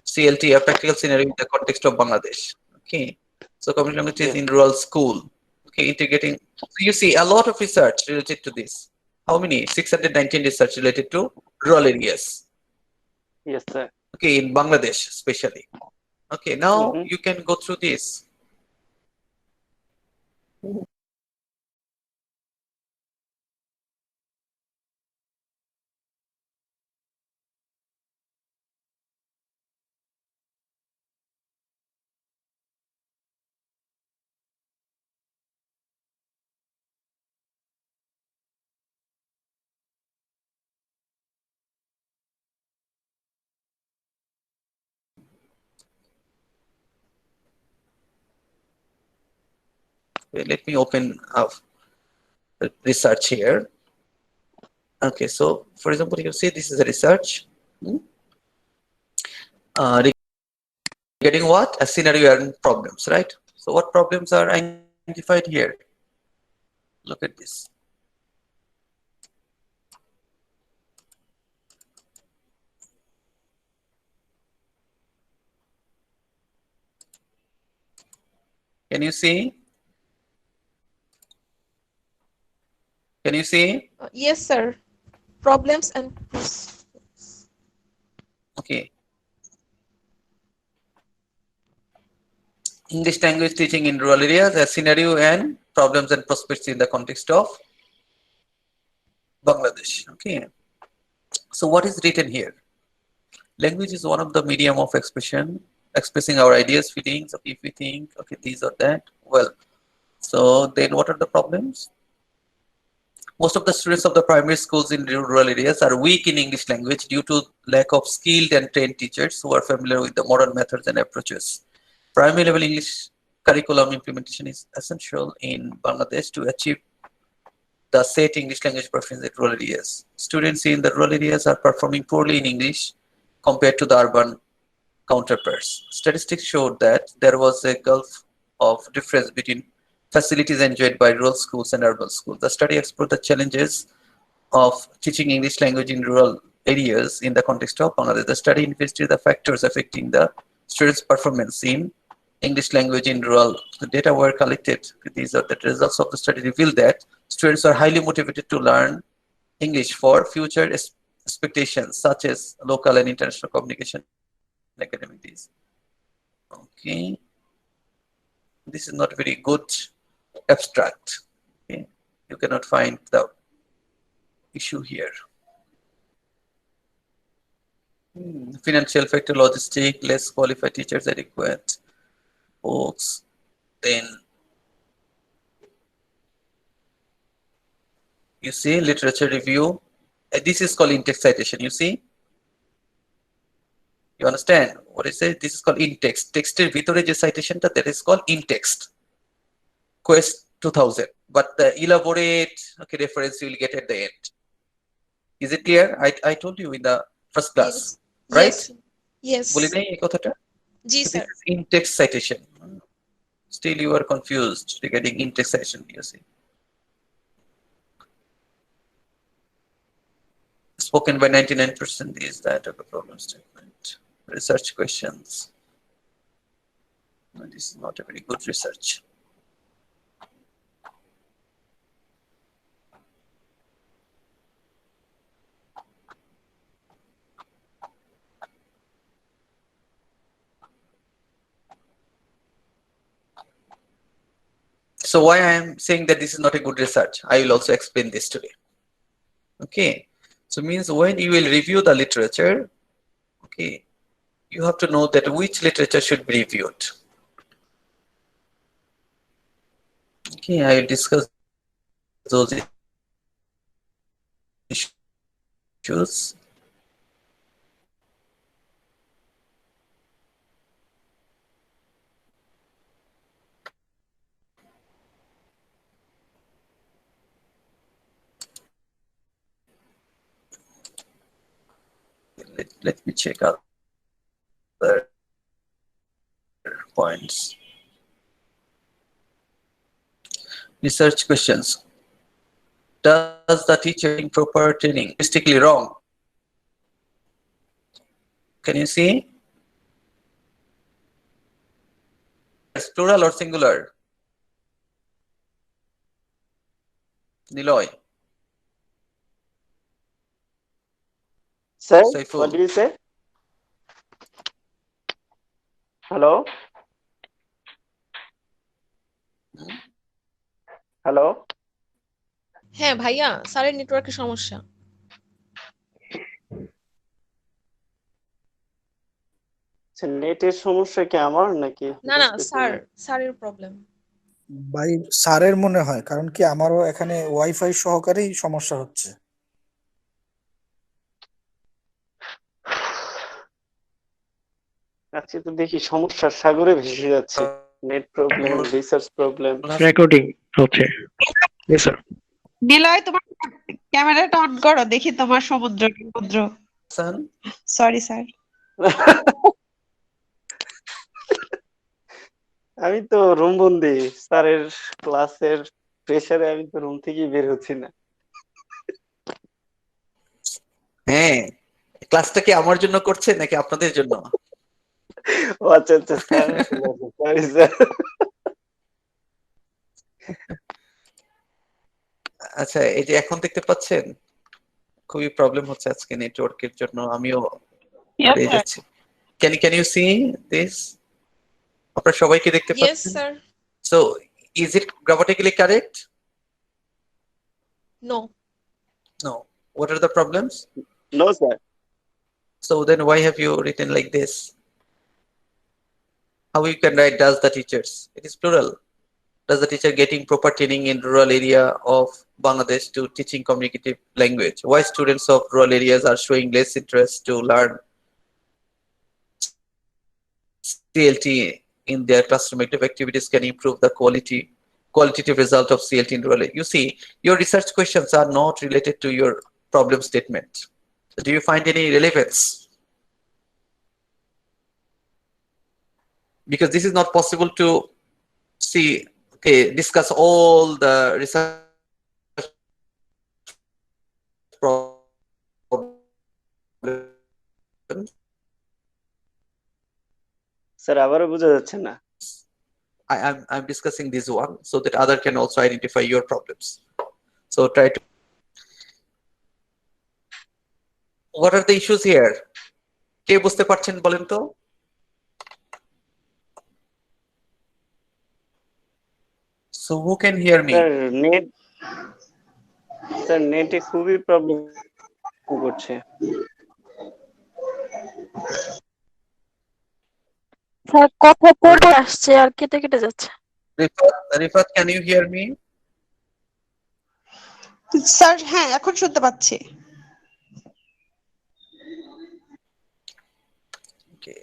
[SPEAKER 1] CLT, a practical scenario in the context of Bangladesh. Okay, so community language is in rural school. Okay, integrating. So you see a lot of research related to this. How many? 619 research related to rural areas.
[SPEAKER 2] Yes, sir.
[SPEAKER 1] Okay, in Bangladesh especially. Okay, now you can go through this. Okay, let me open up research here. Okay, so for example, you see this is a research regarding what? A scenario and problems, right? So what problems are identified here? Look at this. Can you see? Can you see?
[SPEAKER 4] Yes, sir. Problems and
[SPEAKER 1] Okay. English language teaching in rural areas, a scenario and problems and prospects in the context of Bangladesh. Okay. So what is written here? Language is one of the medium of expression, expressing our ideas, feelings. Okay, if we think, okay, these or that. Well, so then what are the problems? Most of the students of the primary schools in rural areas are weak in English language due to lack of skilled and trained teachers who are familiar with the modern methods and approaches. Primary level English curriculum implementation is essential in Bangladesh to achieve the set English language preference in rural areas. Students in the rural areas are performing poorly in English compared to the urban counterparts. Statistics showed that there was a gulf of difference between facilities enjoyed by rural schools and urban schools. The study explored the challenges of teaching English language in rural areas in the context of Bangladesh. The study investigated the factors affecting the students' performance in English language in rural. The data were collected. These are the results of the study revealed that students are highly motivated to learn English for future expectations such as local and international communication activities. Okay, this is not very good abstract. Okay, you cannot find the issue here. Financial factor, logistic, less qualified teachers are required. Books, then you see literature review. This is called in-text citation. You see, you understand what I say? This is called in-text. Texter ভিতরে যে citation that is called in-text. Quest 2000. But the elaborate reference you will get at the end. Is it clear? I told you in the first class,
[SPEAKER 4] yes.
[SPEAKER 1] right?
[SPEAKER 4] Yes.
[SPEAKER 1] বলি নাই এই কথাটা?
[SPEAKER 4] জি,
[SPEAKER 1] So
[SPEAKER 4] sir.
[SPEAKER 1] this is in-text citation. Still you are confused regarding in-text citation, you see. Spoken by 99% is that of a problem statement. Research questions. No, this is not a very good research. So why I am saying that this is not a good research, I will also explain this today. Okay, so means when you will review the literature, okay, you have to know that which literature should be reviewed. Okay, I will discuss those issues. Let me check out the points. Research questions. Does the teacher in proper training linguistically wrong? Can you see? It's plural or singular? Niloy.
[SPEAKER 2] Sir,
[SPEAKER 1] Saiful.
[SPEAKER 2] what do you say? Hello? Hello?
[SPEAKER 4] হ্যাঁ ভাইয়া, স্যারের নেটওয়ার্কের সমস্যা।
[SPEAKER 2] নেটের সমস্যা কি আমার নাকি
[SPEAKER 4] না না,
[SPEAKER 2] বুঝতেছি
[SPEAKER 4] স্যার,
[SPEAKER 2] না।
[SPEAKER 4] স্যারের প্রবলেম।
[SPEAKER 5] ভাই স্যারের মনে হয়, কারণ কি আমারও এখানে ওয়াইফাই সহকারেই সমস্যা হচ্ছে।
[SPEAKER 2] আজকে তো দেখি সমস্যার সাগরে ভেসে যাচ্ছে। Net problem, research problem.
[SPEAKER 7] Recording হচ্ছে। Yes, sir.
[SPEAKER 8] নিলয় তোমার ক্যামেরাটা অন করো, দেখি তোমার সমুদ্র সমুদ্র।
[SPEAKER 1] Son,
[SPEAKER 8] sorry sir.
[SPEAKER 2] আমি তো রুম বন্দি স্যারের ক্লাসের প্রেসারে, আমি তো রুম থেকেই বের হচ্ছি না।
[SPEAKER 1] হ্যাঁ, ক্লাসটা কি আমার জন্য করছে নাকি আপনাদের জন্য?
[SPEAKER 2] ও আচ্ছা আচ্ছা স্যার, সরি স্যার।
[SPEAKER 1] আচ্ছা, এই যে এখন দেখতে পাচ্ছেন খুবই প্রবলেম হচ্ছে আজকে নেটওয়ার্কের জন্য, আমিও পেয়ে যাচ্ছি। Can you see this? আপনারা সবাই কি দেখতে
[SPEAKER 4] Yes,
[SPEAKER 1] পাচ্ছেন?
[SPEAKER 4] sir.
[SPEAKER 1] So is it grammatically correct?
[SPEAKER 4] No.
[SPEAKER 1] No. What are the problems?
[SPEAKER 2] No sir.
[SPEAKER 1] So then why have you written like this? How you can write does the teachers? It is plural. Does the teacher getting proper training in rural area of Bangladesh to teaching communicative language? Why students of rural areas are showing less interest to learn CLT in their classroom activities can improve the qualitative result of CLT in rural area. You see, your research questions are not related to your problem statement. So do you find any relevance? Because this is not possible to see, okay, discuss all the research problems.
[SPEAKER 2] Sir আবারও বোঝা যাচ্ছে না।
[SPEAKER 1] I'm discussing this one so that other can also identify your problems. So try to. What are the issues here? কে বুঝতে পারছেন বলেন তো? So who can hear me?
[SPEAKER 2] Sir নেটে খুবই প্রবলেম করছে।
[SPEAKER 9] স্যার কথা পড়ে আসছে আর কেটে কেটে যাচ্ছে।
[SPEAKER 1] Rifat, can you hear me?
[SPEAKER 8] Sir হ্যাঁ, এখন শুনতে পাচ্ছি।
[SPEAKER 1] Okay.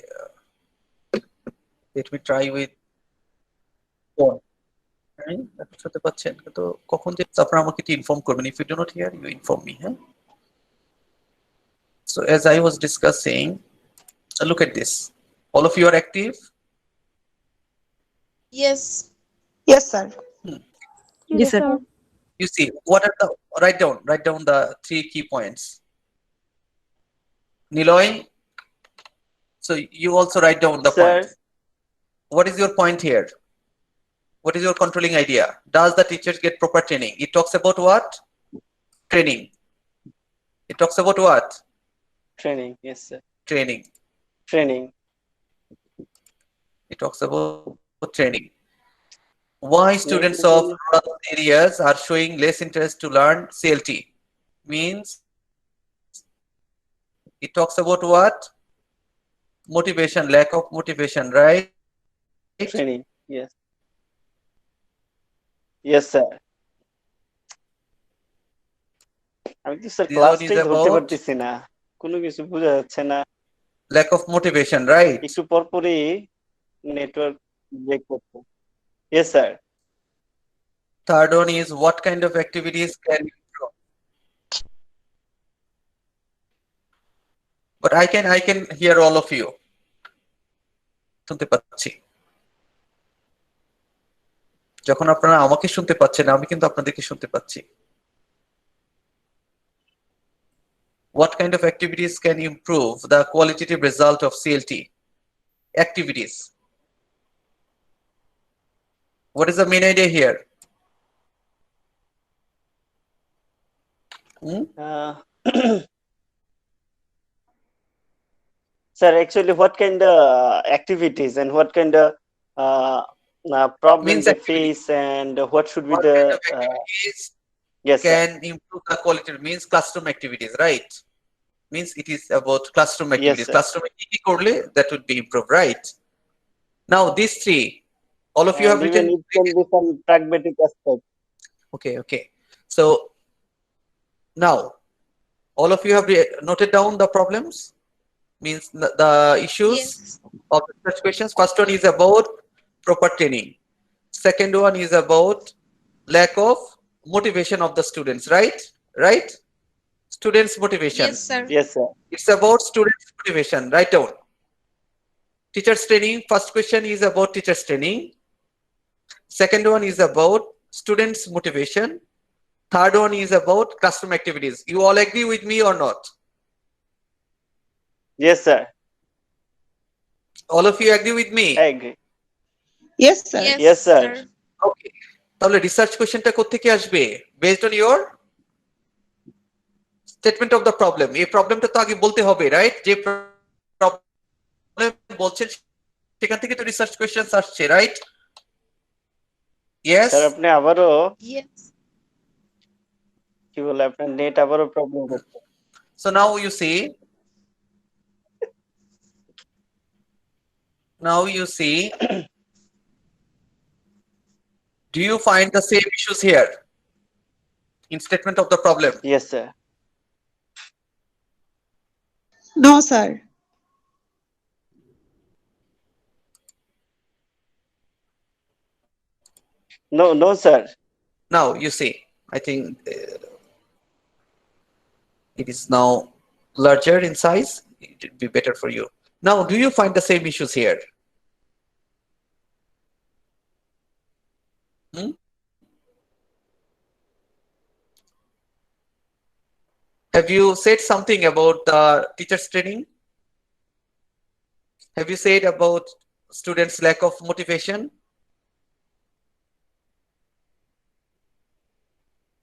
[SPEAKER 1] Let me try with phone. এখন শুনতে পাচ্ছেন? কিন্তু কখন যে আপনারা আমাকে একটু ইনফর্ম করবেন। If you do not hear, you inform me. So as I was discussing, look at this. All of you are active.
[SPEAKER 4] Yes.
[SPEAKER 8] Yes, sir.
[SPEAKER 9] Yes, sir.
[SPEAKER 1] You see, what are the write down the 3 key points. Niloy, so you also write down the
[SPEAKER 2] Sir.
[SPEAKER 1] point. What is your point here? What is your controlling idea? Does the teachers get proper training? It talks about what? Training. It talks about what?
[SPEAKER 2] Training. Yes, sir.
[SPEAKER 1] Training.
[SPEAKER 2] Training.
[SPEAKER 1] It talks about training. Why students of rural areas are showing less interest to learn CLT? Means it talks about what? Motivation, lack of motivation, right?
[SPEAKER 2] Training. Yes. Yes, sir. আমি তো sir ক্লাসটাই ধরতে পারতেছি না, কোনো কিছু বোঝা যাচ্ছে না।
[SPEAKER 1] Lack of motivation, right?
[SPEAKER 2] একটু পরপরই নেটওয়ার্ক ব্রেক করছে। Yes, sir.
[SPEAKER 1] Third one is what kind of activities can improve? But I can hear all of you. শুনতে পাচ্ছি। যখন আপনারা আমাকে শুনতে পাচ্ছেন, আমি কিন্তু আপনাদেরকে শুনতে পাচ্ছি। What kind of activities can improve the qualitative result of CLT? Activities. What is the main idea here?
[SPEAKER 2] Sir, actually, what kind of activities and what kind of problems they face, and what should be the
[SPEAKER 1] yes, can improve the quality? Means classroom activities, right? Means it is about classroom activities.
[SPEAKER 2] Yes,
[SPEAKER 1] classroom activity korle that would be improved, right? Now these 3, all of you have written.
[SPEAKER 2] It can be some pragmatic aspect.
[SPEAKER 1] Okay. So now all of you have noted down the problems. Means the issues of the such questions. First one is about proper training. Second one is about lack of motivation of the students, right? Right? Students' motivation.
[SPEAKER 4] Yes, sir.
[SPEAKER 2] Yes, sir.
[SPEAKER 1] It's about students' motivation. Write down. Teachers training. First question is about teachers training. Second one is about students' motivation. Third one is about classroom activities. You all agree with me or not?
[SPEAKER 2] Yes, sir.
[SPEAKER 1] All of you agree with
[SPEAKER 2] I
[SPEAKER 1] me?
[SPEAKER 2] agree.
[SPEAKER 8] Yes, sir.
[SPEAKER 4] Yes,
[SPEAKER 2] Yes, sir.
[SPEAKER 4] sir.
[SPEAKER 1] Okay. তাহলে research কোশ্চেনটা কোত্থেকে আসবে? Based on your statement of the problem. এই প্রবলেমটা তো আগে বলতে হবে, রাইট? যে প্রবলেম বলছেন সেখান থেকে তো রিসার্চ কোশ্চেন আসছে, রাইট? ইয়েস।
[SPEAKER 2] স্যার আপনি আবারও
[SPEAKER 4] Yes.
[SPEAKER 2] কি বলে আপনার নেট আবারও প্রবলেম করছে।
[SPEAKER 1] So now you see, do you find the same issues here in statement of the problem?
[SPEAKER 2] Yes, sir.
[SPEAKER 8] No, sir.
[SPEAKER 2] No, no, sir.
[SPEAKER 1] Now you see, I think it is now larger in size. It would be better for you. Now, do you find the same issues here? Hmm? Have you said something about the teachers training? Have you said about students' lack of motivation?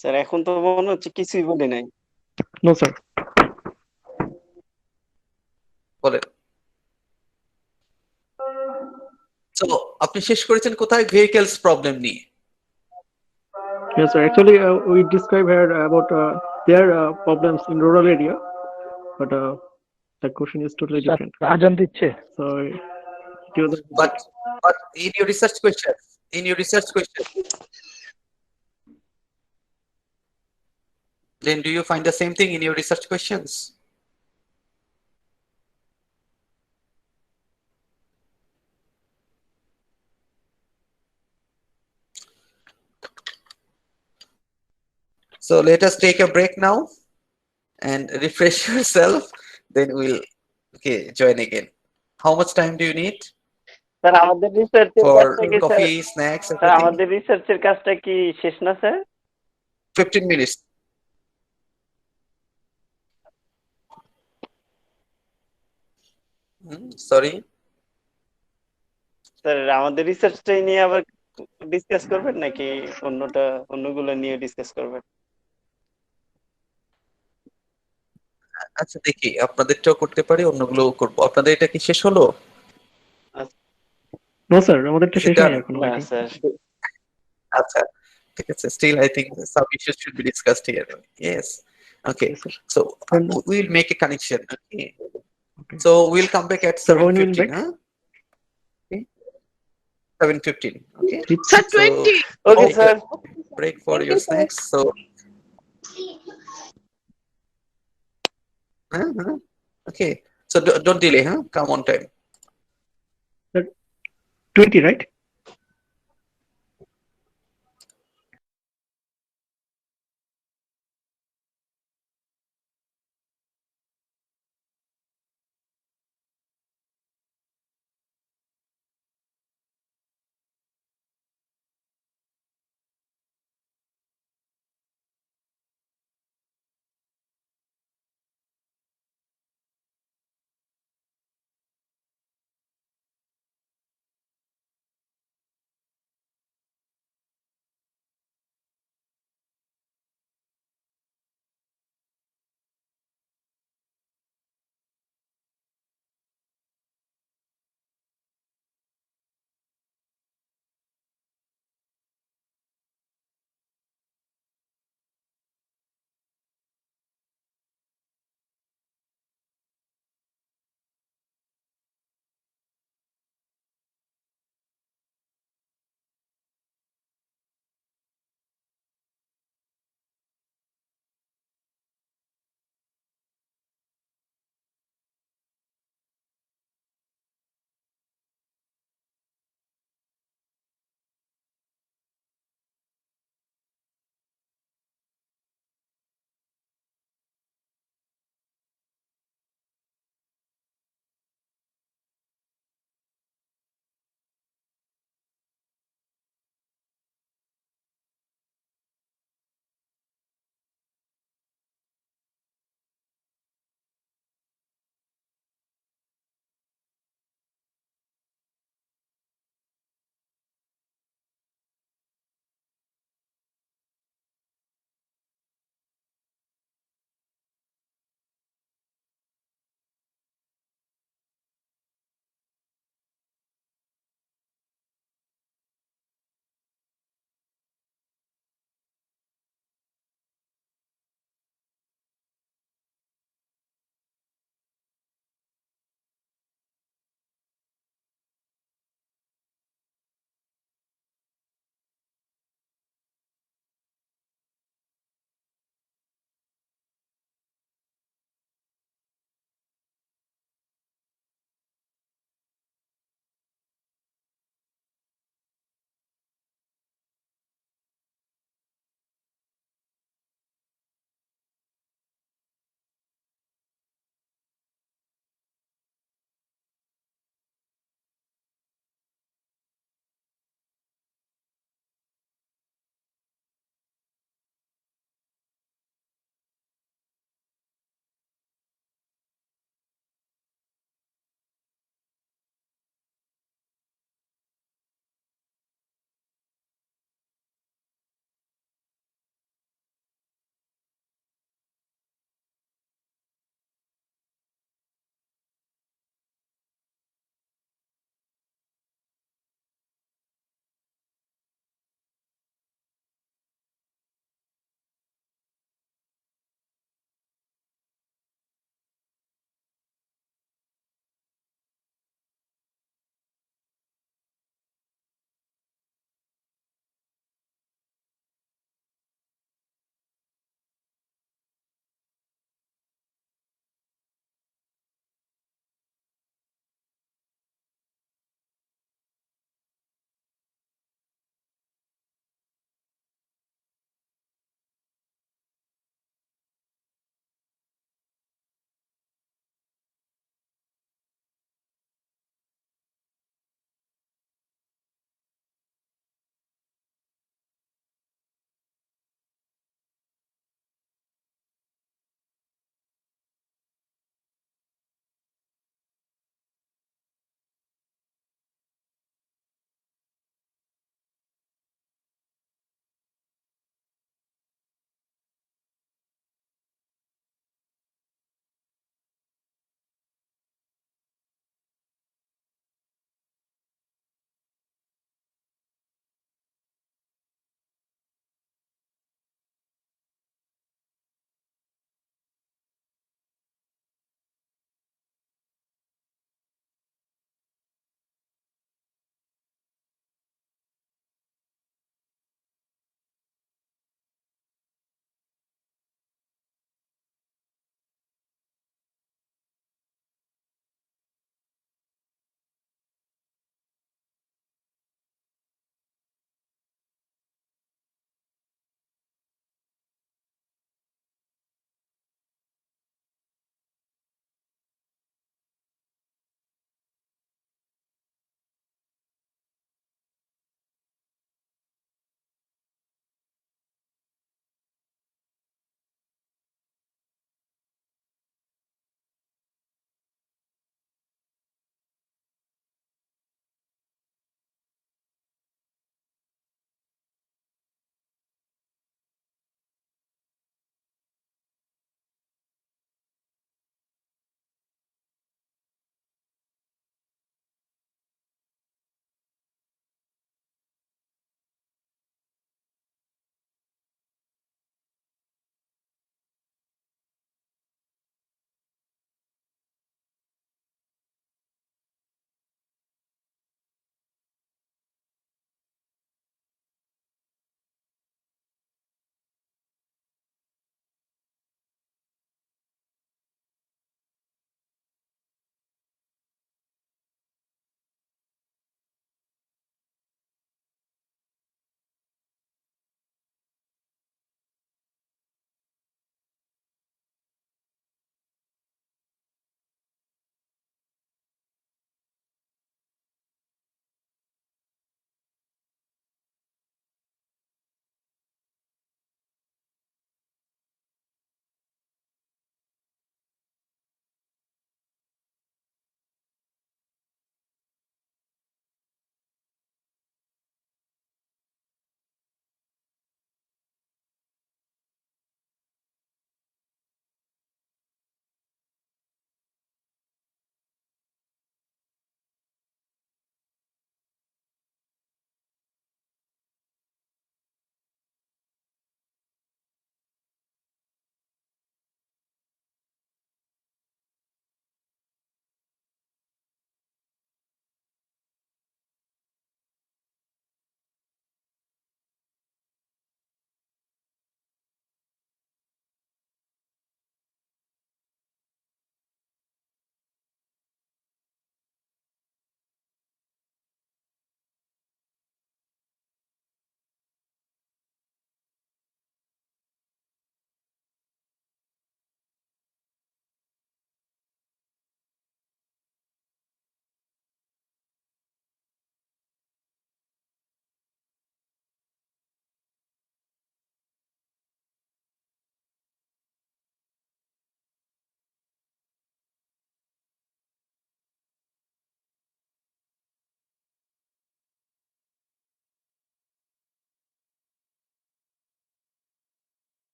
[SPEAKER 2] Sir এখন তো মনে হচ্ছে কিছুই বলি নাই।
[SPEAKER 7] No, sir.
[SPEAKER 1] বলেন। So, আপনি শেষ করেছেন কোথায়? Vehicles problem নিয়ে।
[SPEAKER 7] Yes, sir. Actually, we describe here about their problems in rural area, but the question is totally different.
[SPEAKER 5] আজান দিচ্ছে।
[SPEAKER 7] So, it was
[SPEAKER 1] But in your research question, then do you find the same thing in your research questions? So let us take a break now and refresh yourself. Then we'll join again. How much time do you need
[SPEAKER 2] sir আমাদের রিসার্চের
[SPEAKER 1] for
[SPEAKER 2] কাজটা কি sir?
[SPEAKER 1] coffee, snacks,
[SPEAKER 2] sir
[SPEAKER 1] everything?
[SPEAKER 2] আমাদের রিসার্চের কাজটা কি শেষ না স্যার?
[SPEAKER 1] 15 minutes. Sorry.
[SPEAKER 2] স্যার আমাদের রিসার্চটাই নিয়ে আবার ডিসকাস করবেন নাকি অন্যগুলো নিয়ে ডিসকাস করবেন?
[SPEAKER 1] আচ্ছা দেখি, আপনাদেরটাও করতে পারি, অন্যগুলোও করবো। আপনাদের এটা কি শেষ হলো?
[SPEAKER 7] no, sir. আমাদেরটা শেষ
[SPEAKER 1] Done?
[SPEAKER 7] হয়নি এখনো, I
[SPEAKER 2] না
[SPEAKER 7] think.
[SPEAKER 2] স্যার।
[SPEAKER 1] আচ্ছা, ঠিক আছে। Still, I think some issues should be discussed here. Yes. Okay.
[SPEAKER 7] Yes, sir.
[SPEAKER 1] So
[SPEAKER 7] And
[SPEAKER 1] we'll make a connection. Okay.
[SPEAKER 7] okay.
[SPEAKER 1] So we'll come back at
[SPEAKER 7] Sir, when will
[SPEAKER 1] 7:15.
[SPEAKER 7] back?
[SPEAKER 1] Huh? Okay. 7:15. Okay.
[SPEAKER 8] Sir,
[SPEAKER 1] So
[SPEAKER 8] 20.
[SPEAKER 2] Okay
[SPEAKER 1] take a
[SPEAKER 2] sir.
[SPEAKER 1] break for your snacks. So. Okay. So don't delay. Come on time.
[SPEAKER 7] 20, right?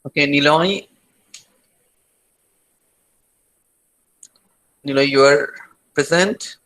[SPEAKER 1] Okay, Niloy, you are present.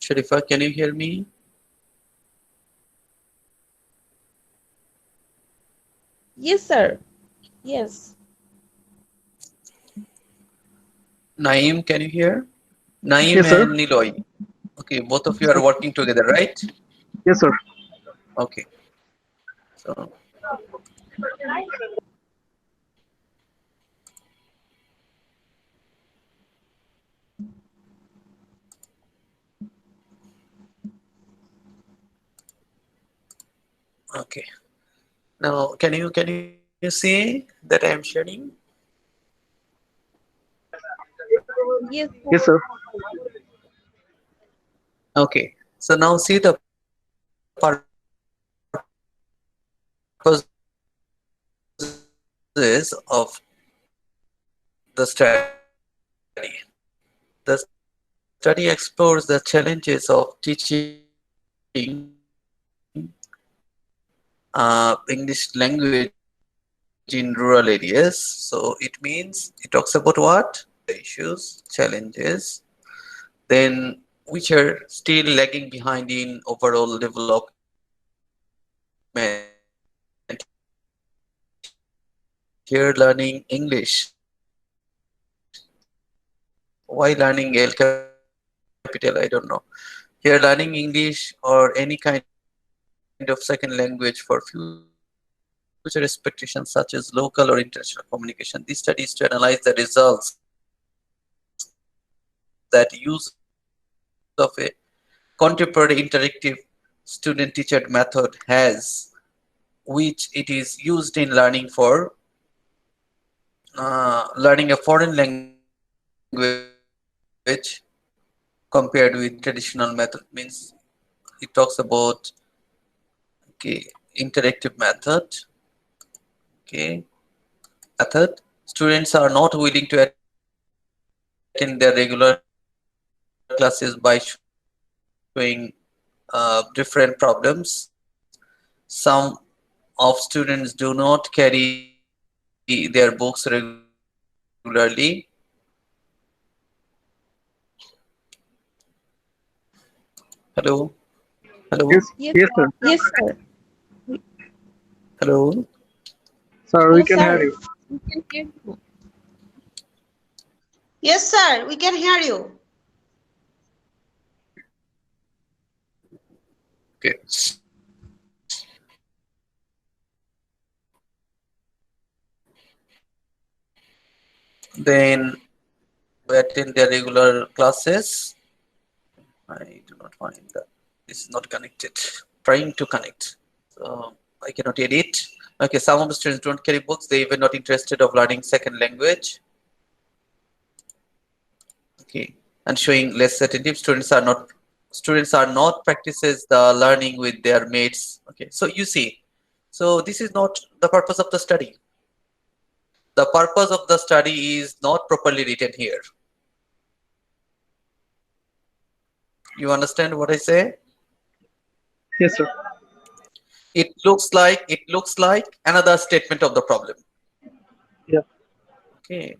[SPEAKER 1] Sharifa, can you hear me?
[SPEAKER 4] Yes, sir. Yes.
[SPEAKER 1] Naeem, can you hear? Naeem
[SPEAKER 7] Yes, sir.
[SPEAKER 1] and Niloy. Okay, both of you are working together, right?
[SPEAKER 7] Yes, sir.
[SPEAKER 1] Okay. So okay. Now can you see that I am sharing?
[SPEAKER 4] Yes,
[SPEAKER 7] Yes,
[SPEAKER 4] sir.
[SPEAKER 7] sir.
[SPEAKER 1] Okay. So now see the purposes of the study. The study explores the challenges of teaching English language in rural areas. So it means it talks about what? Issues, challenges, then which are still lagging behind in overall development. Here learning English. Why learning L capital? I don't know. Here learning English or any kind of second language for future expectations such as local or international communication. This study is to analyze the results that use of a contemporary interactive student teacher method has, which it is used in learning for learning a foreign language compared with traditional method. Means it talks about okay interactive method. Students are not willing to attend their regular classes by showing different problems. Some of students do not carry their books regularly. Hello, hello,
[SPEAKER 7] Yes,
[SPEAKER 4] Yes,
[SPEAKER 7] yes, sir.
[SPEAKER 4] yes, sir.
[SPEAKER 1] hello.
[SPEAKER 7] Sir, we
[SPEAKER 4] Yes,
[SPEAKER 7] can hear
[SPEAKER 4] sir.
[SPEAKER 7] you.
[SPEAKER 4] We can hear you.
[SPEAKER 10] Yes, sir, we can hear you.
[SPEAKER 1] Okay. Then attend their regular classes. I do not find that this is not connected. Trying to connect. So I cannot edit. Okay, some of the students don't carry books. They even not interested of learning second language. Okay, and showing less attentive. Students are not practices the learning with their mates. Okay, so you see, so this is not the purpose of the study. The purpose of the study is not properly written here. You understand what I say?
[SPEAKER 7] Yes, sir.
[SPEAKER 1] It looks like another statement of the problem.
[SPEAKER 7] Yeah.
[SPEAKER 1] Okay,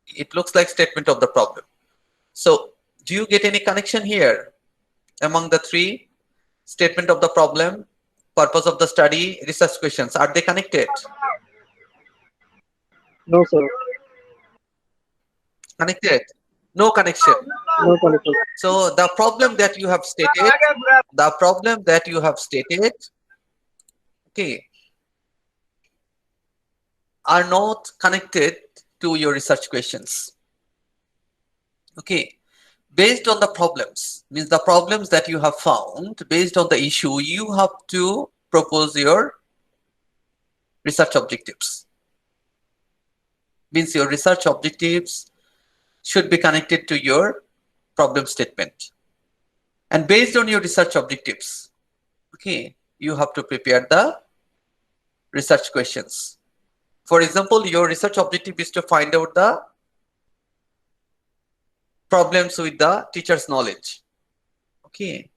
[SPEAKER 1] it looks like statement of the problem. So do you get any connection here among the three? Statement of the problem, purpose of the study, research questions, are they connected?
[SPEAKER 7] No, sir.
[SPEAKER 1] Connected? No connection.
[SPEAKER 7] No connection.
[SPEAKER 1] So the problem that you have stated, okay, are not connected to your research questions. Okay, based on the problems, means the problems that you have found, based on the issue, you have to propose your research objectives. Means your research objectives should be connected to your problem statement. And based on your research objectives, okay, you have to prepare the research questions. For example, your research objective is to find out the problems with the teacher's knowledge. Okay,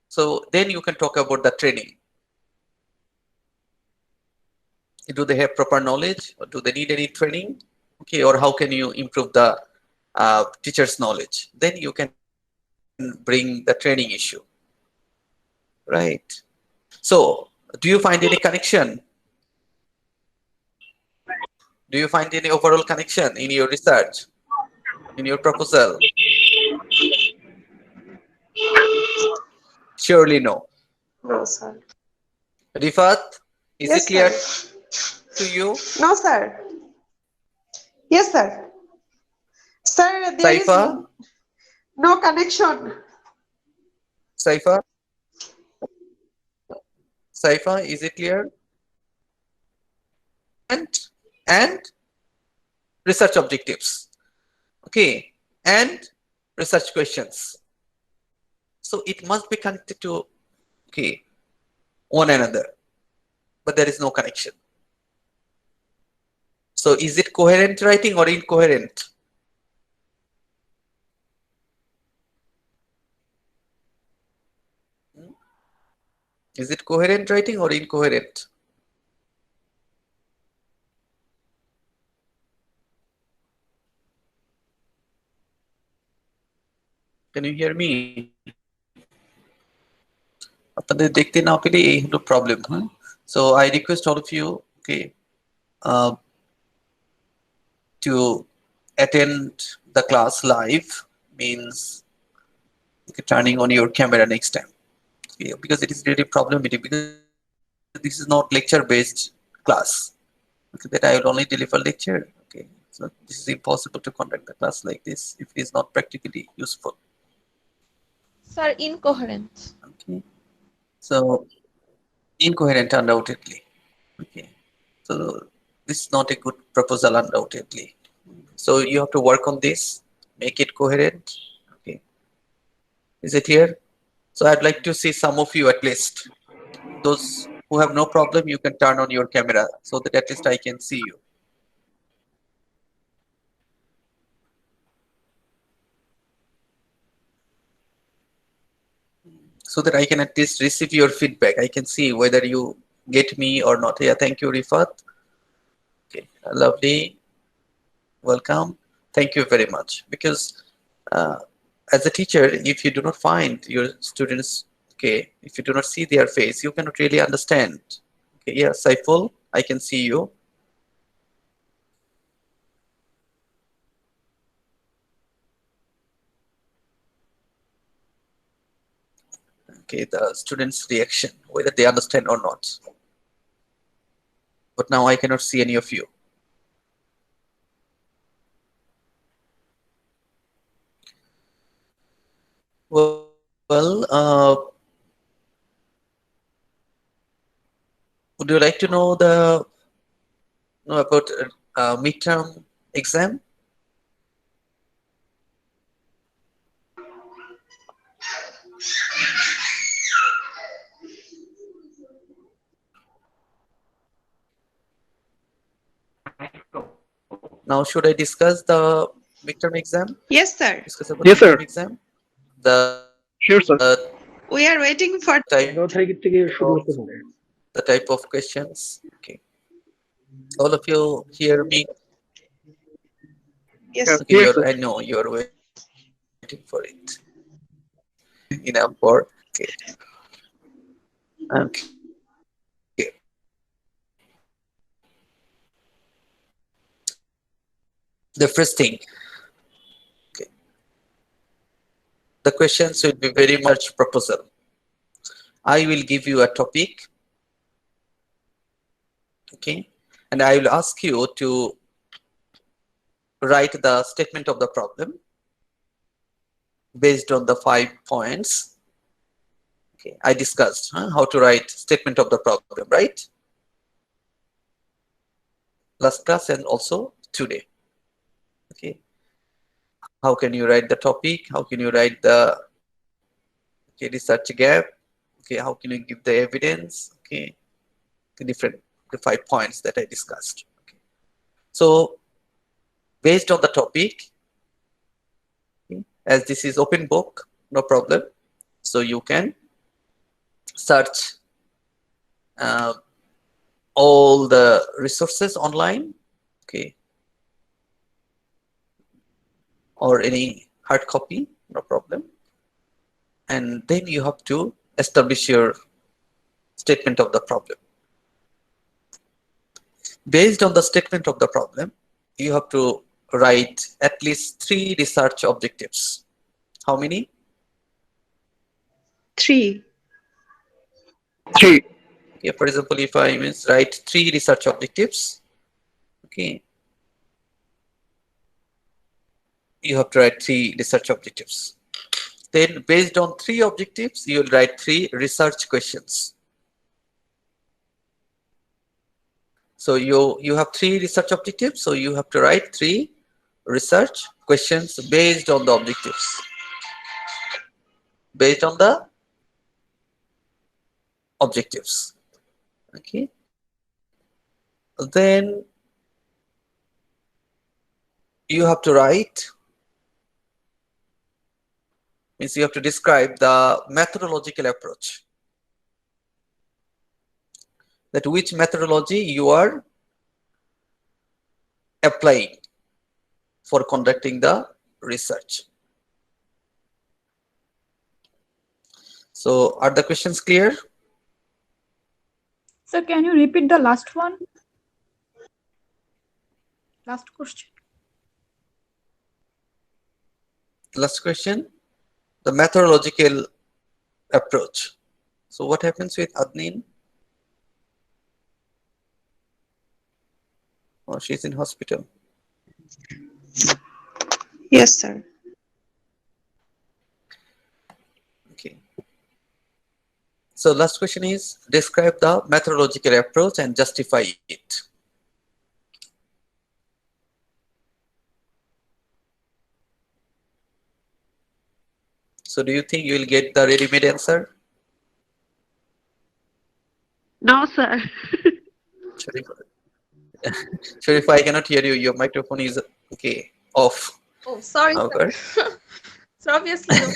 [SPEAKER 1] so then you can talk about the training. Do they have proper knowledge, or do they need any training? Okay, or how can you improve the teacher's knowledge? Then you can bring the training issue, right? So, do you find any connection? Do you find any overall connection in your research, in your proposal? Surely no.
[SPEAKER 8] No, sir.
[SPEAKER 1] Rifat, is
[SPEAKER 8] Yes,
[SPEAKER 1] it clear
[SPEAKER 8] sir.
[SPEAKER 1] to you?
[SPEAKER 8] No, sir. Yes, sir. Sir, there is
[SPEAKER 1] Saifa,
[SPEAKER 8] no connection.
[SPEAKER 1] Saifa, Saifa, is it clear? And research objectives, okay, and research questions. So it must be connected to, okay, one another, but there is no connection. So is it coherent writing or incoherent? Is it coherent writing or incoherent? Can you hear me? আপনাদের দেখতে না পেলে এই হলো problem, হ্যাঁ? So I request all of you, okay, to attend the class live, means okay, turning on your camera next time, okay, because it is really problematic, because this is not lecture based class, okay, that I will only deliver lecture, okay, so this is impossible to conduct the class like this if it is not practically useful.
[SPEAKER 4] Sir, incoherent.
[SPEAKER 1] Okay, so incoherent undoubtedly, okay, so this is not a good proposal undoubtedly, so you have to work on this, make it coherent, okay, is it clear? So I'd like to see some of you at least. Those who have no problem, you can turn on your camera so that at least I can see you. So that I can at least receive your feedback. I can see whether you get me or not. Yeah, thank you, Rifat. Okay, lovely. Welcome. Thank you very much. Because as a teacher, if you do not find your students, okay, if you do not see their face, you cannot really understand. Okay, yeah, Saiful, I can see you. Okay, the students' reaction, whether they understand or not. But now I cannot see any of you. Well, would you like to know about midterm exam? Now, should I discuss the midterm exam?
[SPEAKER 8] Yes, sir.
[SPEAKER 1] Discuss about
[SPEAKER 7] Yes, sir.
[SPEAKER 1] midterm exam. The
[SPEAKER 7] Sure, sir.
[SPEAKER 8] We are waiting for
[SPEAKER 1] type the type of questions. Okay, all of you hear me?
[SPEAKER 8] yes.
[SPEAKER 1] Okay,
[SPEAKER 7] Yes, sir.
[SPEAKER 1] I know you're waiting for it. Enough for okay. Okay. The first thing, okay, the questions will be very much proposal. I will give you a topic, okay, and I will ask you to write the statement of the problem based on the 5 points. Okay, I discussed how to write statement of the problem, right? last class and also today. Okay, how can you write the topic? How can you write the research gap? Okay, how can you give the evidence? Okay, the 5 points that I discussed. Okay. So based on the topic, okay, as this is open book, no problem. So you can search all the resources online, okay, or any hard copy, no problem. And then you have to establish your statement of the problem. Based on the statement of the problem, you have to write at least 3 research objectives. How many?
[SPEAKER 8] 3.
[SPEAKER 7] 3.
[SPEAKER 1] Okay, for example, if I write 3 research objectives, okay, you have to write 3 research objectives. Then based on 3 objectives, you will write 3 research questions. So you have 3 research objectives, so you have to write 3 research questions based on the objectives. Based on the objectives. Okay. Then you have to write, means you have to describe the methodological approach. That which methodology you are applying for conducting the research. So are the questions clear?
[SPEAKER 3] Sir, can you repeat the last one? Last question.
[SPEAKER 1] Last question, the methodological approach. So what happens with Adnin? Oh, she's in hospital.
[SPEAKER 8] Yes, sir.
[SPEAKER 1] Okay. So last question is, describe the methodological approach and justify it. So do you think you will get the ready-made answer?
[SPEAKER 8] No, sir.
[SPEAKER 1] Sharif, I cannot hear you. Your microphone is okay off.
[SPEAKER 4] Oh, sorry,
[SPEAKER 1] Okay.
[SPEAKER 4] sir. So obviously, no.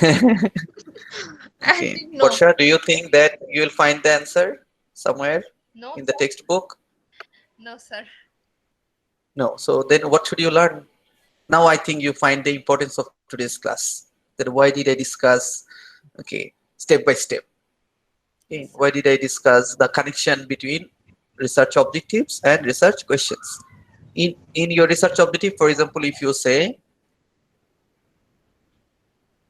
[SPEAKER 4] I
[SPEAKER 1] Okay.
[SPEAKER 4] didn't know.
[SPEAKER 1] Porsha, do you think that you will find the answer somewhere
[SPEAKER 4] No,
[SPEAKER 1] in the
[SPEAKER 4] sir.
[SPEAKER 1] textbook?
[SPEAKER 4] No, sir.
[SPEAKER 1] No. So then what should you learn? Now I think you find the importance of today's class. That why did I discuss, okay, step by step. Okay. Why did I discuss the connection between research objectives and research questions? In your research objective, for example, if you say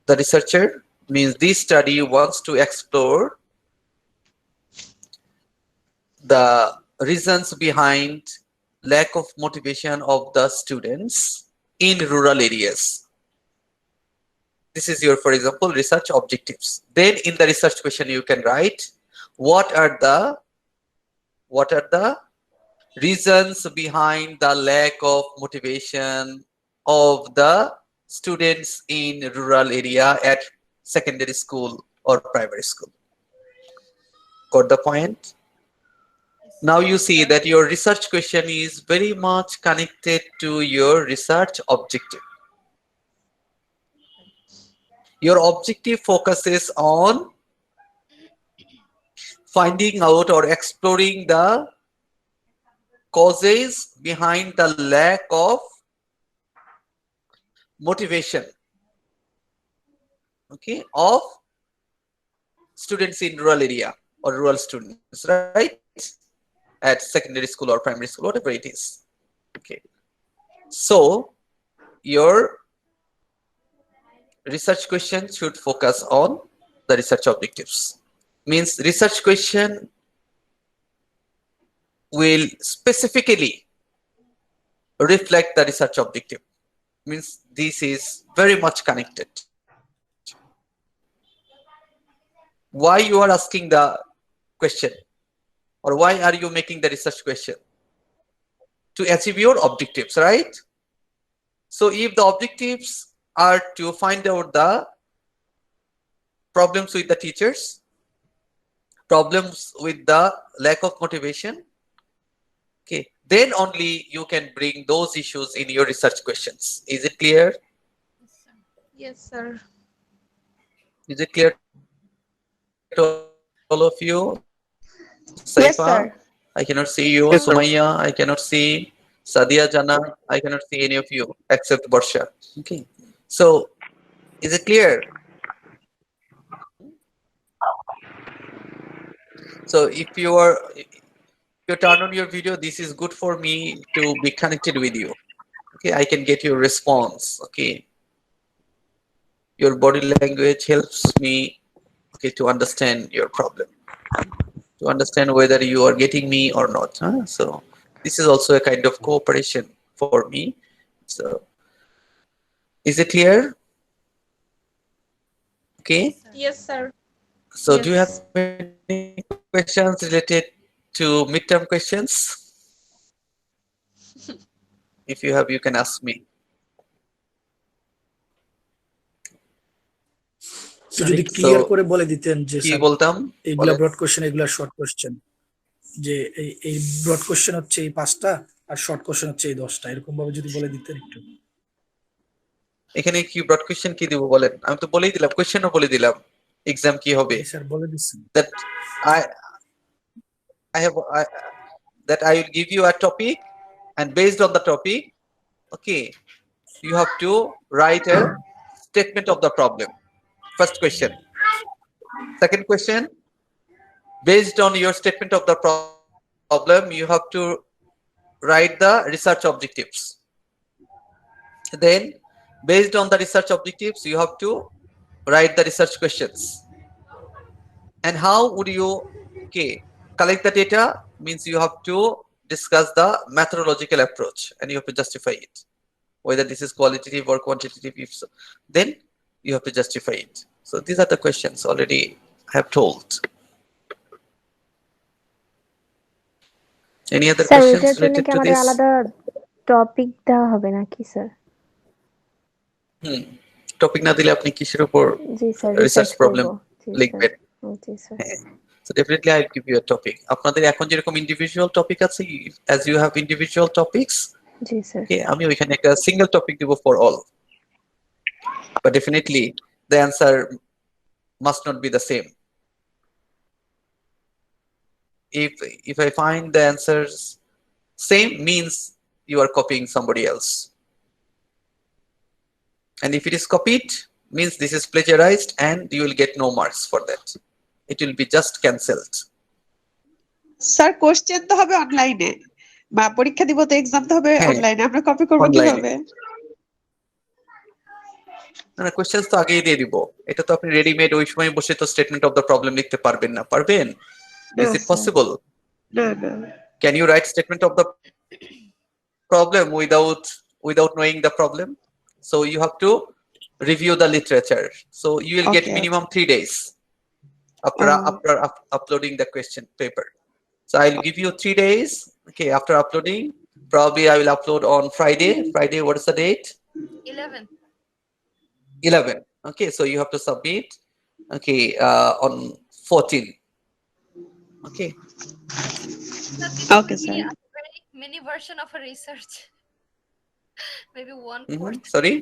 [SPEAKER 1] the researcher means this study wants to explore the reasons behind lack of motivation of the students in rural areas. This is your, for example, research objectives. Then in the research question you can write what are the reasons behind the lack of motivation of the students in rural area at secondary school or primary school. Got the point? Now you see that your research question is very much connected to your research objective. Your objective focuses on finding out or exploring the causes behind the lack of motivation, okay, of students in rural area or rural students, right? At secondary school or primary school, whatever it is. Okay. So your research question should focus on the research objectives. Means research question will specifically reflect the research objective. Means this is very much connected. Why you are asking the question, or why are you making the research question? to achieve your objectives, right? So if the objectives are to find out the problems with the teachers, problems with the lack of motivation, okay, then only you can bring those issues in your research questions. Is it clear?
[SPEAKER 4] Yes, sir.
[SPEAKER 1] Is it clear to all of you? Saifa,
[SPEAKER 8] Yes,
[SPEAKER 1] I
[SPEAKER 8] sir.
[SPEAKER 1] cannot see you. Sumaya, I cannot see. Sadia Jana, I cannot see any of you except Barsha. Okay. So is it clear? So if you turn on your video, this is good for me to be connected with you. Okay, I can get your response. Okay, your body language helps me, okay, to understand your problem, to understand whether you are getting me or not. Huh? So this is also a kind of cooperation for me. So is it clear? Okay.
[SPEAKER 4] Yes, sir.
[SPEAKER 1] So do you have
[SPEAKER 4] Yes.
[SPEAKER 1] any questions related to midterm questions? If you have, you can ask me.
[SPEAKER 5] যদি
[SPEAKER 1] So
[SPEAKER 5] clear করে বলে দিতেন যে
[SPEAKER 1] কি
[SPEAKER 5] sir
[SPEAKER 1] বলতাম
[SPEAKER 5] এইগুলা
[SPEAKER 1] বলেন।
[SPEAKER 5] Broad question এগুলা শর্ট কোশ্চেন, যে এই ব্রড কোশ্চেন হচ্ছে এই 5টা আর শর্ট কোশ্চেন হচ্ছে এই 10টা, এরকম ভাবে যদি বলে দিতেন একটু।
[SPEAKER 1] এখানে কি ব্রড কোশ্চেন কি দিব বলেন? আমি তো বলেই দিলাম, কোশ্চেনও বলে দিলাম এক্সাম কি হবে।
[SPEAKER 5] স্যার বলে দিচ্ছেন।
[SPEAKER 1] That I have that I will give you a topic, and based on the topic, okay, you have to write a statement of the problem. First question. Second question, based on your statement of the problem, you have to write the research objectives. Then, based on the research objectives, you have to write the research questions. And how would you, okay, collect the data? Means you have to discuss the methodological approach, and you have to justify it, whether this is qualitative or quantitative. If so, then you have to justify it. So these are the questions already I have told. Any other
[SPEAKER 11] sir
[SPEAKER 1] questions
[SPEAKER 11] এটার জন্য
[SPEAKER 1] related
[SPEAKER 11] কি
[SPEAKER 1] to
[SPEAKER 11] আমাদের
[SPEAKER 1] this?
[SPEAKER 11] আলাদা topic দেওয়া হবে নাকি sir?
[SPEAKER 1] Topic না দিলে আপনি কিসের উপর
[SPEAKER 11] জি স্যার
[SPEAKER 1] রিসার্চ
[SPEAKER 11] রিসার্চ
[SPEAKER 1] প্রবলেম
[SPEAKER 11] করব। জি স্যার।
[SPEAKER 1] লিখবেন?
[SPEAKER 11] জি sir.
[SPEAKER 1] So definitely I'll give you a topic. আপনাদের এখন যেরকম ইন্ডিভিজুয়াল টপিক আছে, as you have individual topics,
[SPEAKER 11] G sir.
[SPEAKER 1] okay, আমি ওইখানে একটা সিঙ্গেল টপিক দিব for all. But definitely the answer must not be the same. If I find the answers same, means you are copying somebody else. And if it is copied, means this is plagiarized and you will get no marks for that. It will be just cancelled.
[SPEAKER 8] Sir question তো হবে অনলাইনে, বা পরীক্ষা দিব তো exam তো হবে অনলাইনে, আমরা কপি করব কিভাবে?
[SPEAKER 1] না, কোশ্চেনস তো আগেই দিয়ে দিব। এটা তো আপনি রেডিমেড ওই সময় বসে তো স্টেটমেন্ট অফ দ্য প্রবলেম লিখতে পারবেন না। পারবেন? Is it possible?
[SPEAKER 8] না না।
[SPEAKER 1] Can you write statement of the problem without knowing the problem? So you have to review the literature. So you will get minimum 3 days after uploading the question paper. So I'll give you 3 days. Okay, after uploading, probably I will upload on Friday. Friday, what is the date? 11. Okay, so you have to submit, okay, on 14. Okay.
[SPEAKER 8] Okay, sir.
[SPEAKER 12] A very mini version of a research. Maybe 1/4.
[SPEAKER 1] Sorry?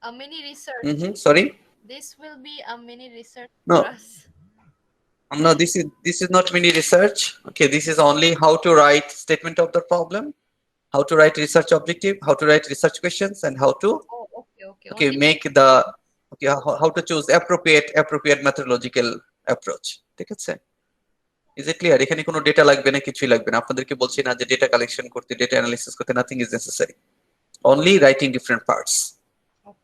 [SPEAKER 12] A mini research.
[SPEAKER 1] Sorry?
[SPEAKER 12] This will be a mini research
[SPEAKER 1] No.
[SPEAKER 12] for us.
[SPEAKER 1] No, this is not mini research. Okay, this is only how to write statement of the problem, how to write research objective, how to write research questions, and how to okay make the okay how to choose appropriate methodological approach. ঠিক আছে? Is it clear? এখানে কোনো data লাগবে না, কিছুই লাগবে না। আপনাদেরকে বলছি না যে ডেটা কালেকশন করতে, ডেটা অ্যানালিসিস করতে, nothing is necessary. Only writing different parts.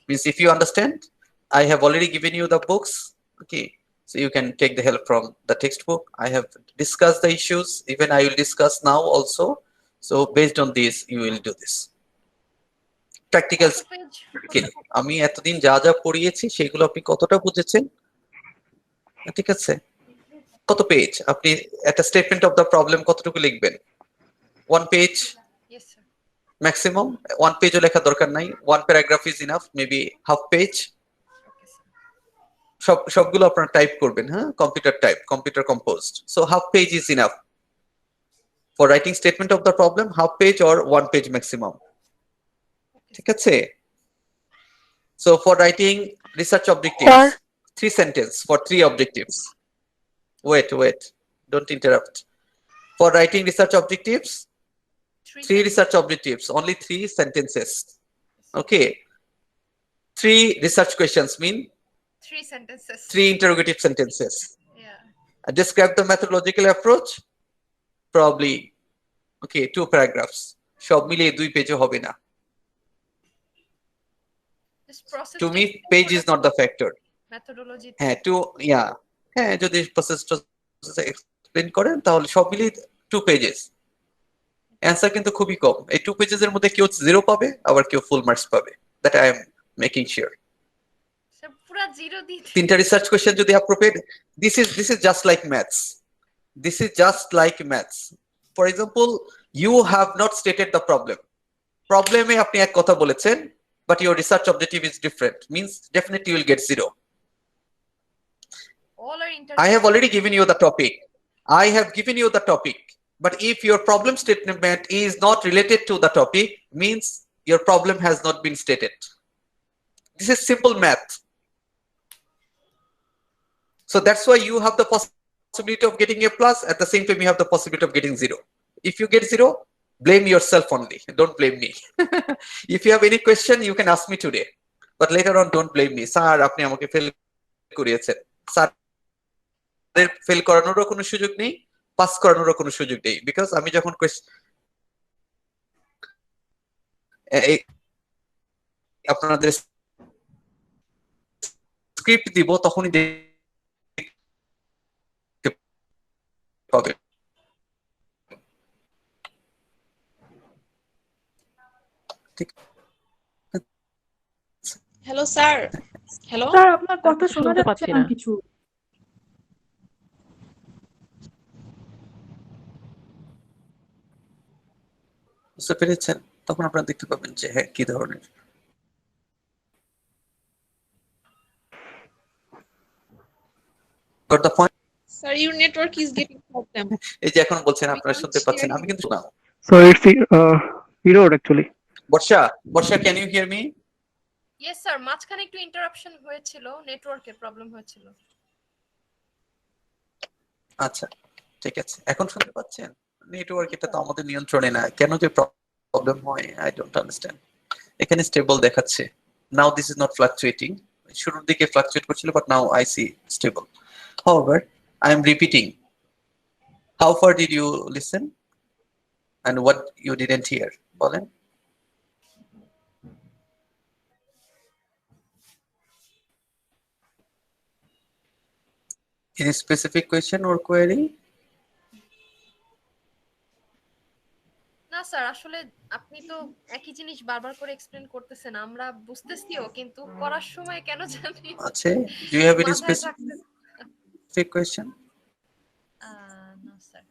[SPEAKER 1] Means if you understand, I have already given you the books. Okay, so you can take the help from the textbook. I have discussed the issues. Even I will discuss now also. So based on this, you will do this. Practical skill. আমি এতদিন যা যা পড়িয়েছি সেগুলো আপনি কতটা বুঝেছেন? ঠিক আছে? কত পেজ? আপনি একটা স্টেটমেন্ট অফ দ্য প্রবলেম কতটুকু লিখবেন? 1 page, maximum. 1 page ও লেখা দরকার নাই, 1 paragraph is enough, maybe half page. সবগুলো আপনারা টাইপ করবেন, হ্যাঁ, computer type, computer composed. So half page is enough for writing statement of the problem, half page or 1 page maximum. ঠিক আছে? So for writing research objectives, 3 sentence for 3 objectives. Wait, don't interrupt. For writing research objectives, 3 research objectives, only 3 sentences. Okay. 3 research questions mean
[SPEAKER 12] 3 sentences.
[SPEAKER 1] 3 interrogative sentences.
[SPEAKER 12] Yeah.
[SPEAKER 1] Describe the methodological approach, probably, okay, 2 paragraphs. সব মিলিয়ে 2 পেজও হবে না।
[SPEAKER 12] This process
[SPEAKER 1] To me, page is not the factor.
[SPEAKER 12] methodology.
[SPEAKER 1] হ্যাঁ, হ্যাঁ, যদি process explain করেন তাহলে সব মিলিয়ে 2 পেজেস। অ্যান্সার কিন্তু খুবই কম। এই 2 পেজেসের মধ্যে কেউ 0 পাবে, আবার কেউ ফুল মার্কস পাবে। That I am making sure.
[SPEAKER 12] পুরা 0 দিতে।
[SPEAKER 1] 3টা রিসার্চ কোশ্চেন যদি appropriate, this is just like maths. This is just like maths. For example, you have not stated the problem. Probleme আপনি এক কথা বলেছেন, but your research objective is different. Means definitely you will get 0.
[SPEAKER 12] All are
[SPEAKER 1] I have already given you the topic. But if your problem statement is not related to the topic, means your problem has not been stated. This is simple math. So that's why you have the possibility of getting a plus. At the same time, you have the possibility of getting 0. If you get 0, blame yourself only. Don't blame me. If you have any question, you can ask me today. But later on, don't blame me. Sir, আপনি আমাকে fail করিয়েছেন। Sir, fail করানোরও কোনো সুযোগ নেই, pass করানোরও কোনো সুযোগ নেই। Because আমি যখন আপনাদের স্ক্রিপ্ট দিব তখনই পাবে।
[SPEAKER 4] Hello sir. হ্যালো
[SPEAKER 3] স্যার, আপনার কথা শোনা যাচ্ছে না কিছু।
[SPEAKER 1] বুঝতে পেরেছেন? তখন আপনারা দেখতে পাবেন যে হ্যাঁ কি ধরনের। Got the point?
[SPEAKER 4] Sir, your network is getting problem.
[SPEAKER 1] এই যে এখন বলছেন আপনারা শুনতে পাচ্ছেন, আমি কিন্তু শোনা।
[SPEAKER 7] So it's error actually.
[SPEAKER 1] Barsha, can you hear me?
[SPEAKER 12] Yes sir, মাঝখানে একটু ইন্টারাপশন হয়েছিল, নেটওয়ার্কের প্রবলেম হয়েছিল।
[SPEAKER 1] আচ্ছা, ঠিক আছে। এখন শুনতে পাচ্ছেন? নেটওয়ার্ক এটা তো আমাদের নিয়ন্ত্রণে না। কেন যে প্রবলেম হয়, I don't understand. এখানে স্টেবল দেখাচ্ছে। Now this is not fluctuating. শুরুর দিকে ফ্লাকচুয়েট করছিল, but now I see stable. However, I am repeating. How far did you listen? And what you didn't hear? বলেন। Any specific question or query?
[SPEAKER 12] না sir, আসলে আপনি তো একই জিনিস বারবার করে এক্সপ্লেইন করতেছেন, আমরা বুঝতেছিও, কিন্তু করার সময় কেন জানি
[SPEAKER 1] আচ্ছা, do you have any specific question?
[SPEAKER 12] No sir.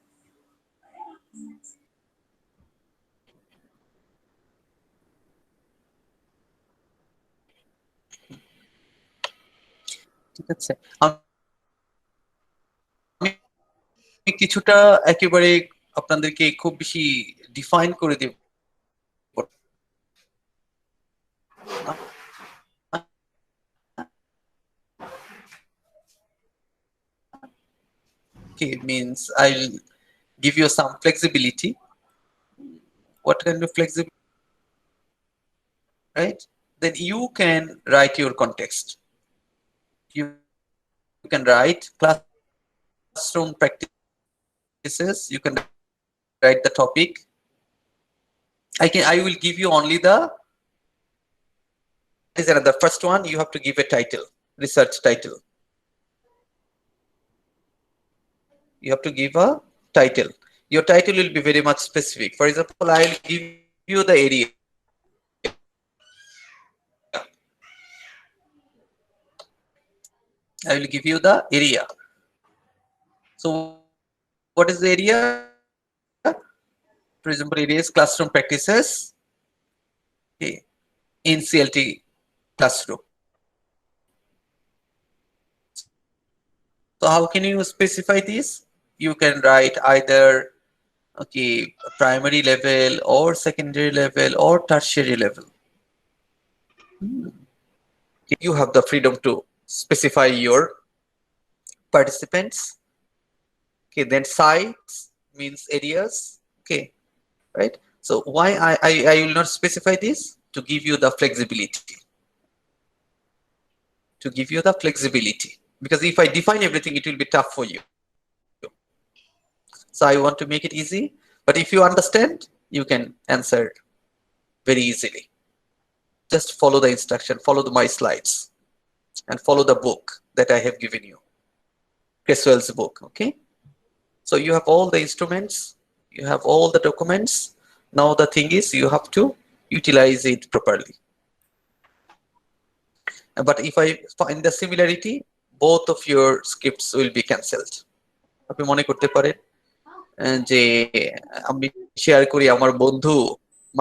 [SPEAKER 1] ঠিক আছে, আমি কিছুটা একেবারে আপনাদেরকে খুব বেশি ডিফাইন করে দেব। Okay, it means I'll give you some flexibility. What kind of flexibility? Right? Then you can write your context. You can write classroom practices. You can write the topic. I will give you only the first one. You have to give a title, research title. You have to give a title. Your title will be very much specific. For example, I will give you the area. I will give you the area. So what is the area? For example, it is classroom practices okay, in CLT classroom. So how can you specify this? You can write either okay primary level or secondary level or tertiary level. You have the freedom to specify your participants. Okay, then sites means areas. Okay, right? So why I will not specify this? To give you the flexibility. To give you the flexibility. Because if I define everything, it will be tough for you. So I want to make it easy. But if you understand, you can answer very easily. Just follow the instruction, follow my slides, and follow the book that I have given you. Creswell's book, okay? So you have all the instruments, you have all the documents. Now the thing is you have to utilize it properly. But if I find the similarity, both of your scripts will be cancelled. আপনি মনে করতে পারেন যে আমি share করি আমার বন্ধু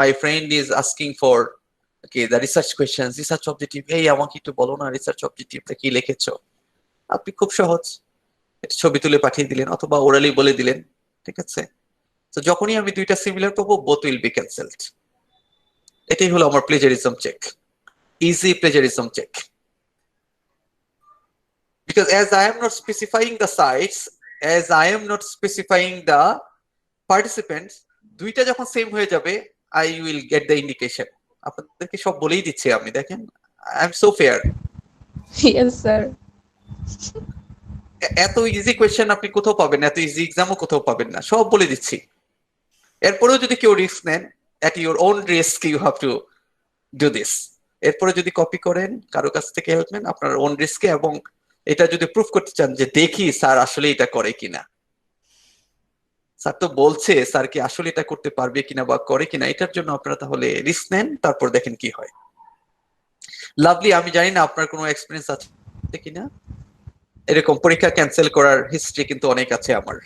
[SPEAKER 1] my friend is asking for okay the research questions, research objective, এই আমাকে একটু বলো না research objectiveটা কি লিখেছো। আপনি খুব সহজ ছবি তুলে পাঠিয়ে দিলেন অথবা ওরালি বলে দিলেন, ঠিক আছে। তো যখনই আমি দুইটা সিমিলার পাবো both will be cancelled. এটাই হলো আমার plagiarism check, easy plagiarism check. Because as I am not specifying the sites, as I am not specifying the participants, দুইটা যখন সেম হয়ে যাবে I will get the indication. আপনাদেরকে সব বলেই দিচ্ছি আমি, দেখেন I am so fair.
[SPEAKER 6] Yes, sir.
[SPEAKER 1] এত ইজি কোয়েশ্চেন আপনি কোথাও পাবেন না, এত ইজি এক্সামও কোথাও পাবেন না, সব বলে দিচ্ছি। এরপরেও যদি কেউ রিস্ক নেন, at your own risk you have to do this. এরপরে যদি কপি করেন কারো কাছ থেকে হেল্প নেন আপনার ওন রিস্কে, এবং এটা যদি প্রুফ করতে চান যে দেখি স্যার আসলে এটা করে কিনা, স্যার তো বলছে স্যার কি আসলে এটা করতে পারবে কিনা বা করে কিনা, এটার জন্য আপনারা তাহলে রিস্ক নেন, তারপর দেখেন কি হয়। লাভলি, আমি জানি না আপনার কোনো এক্সপেরিয়েন্স আছে কিনা, এরকম পরীক্ষা ক্যান্সেল করার হিস্ট্রি কিন্তু অনেক আছে আমার।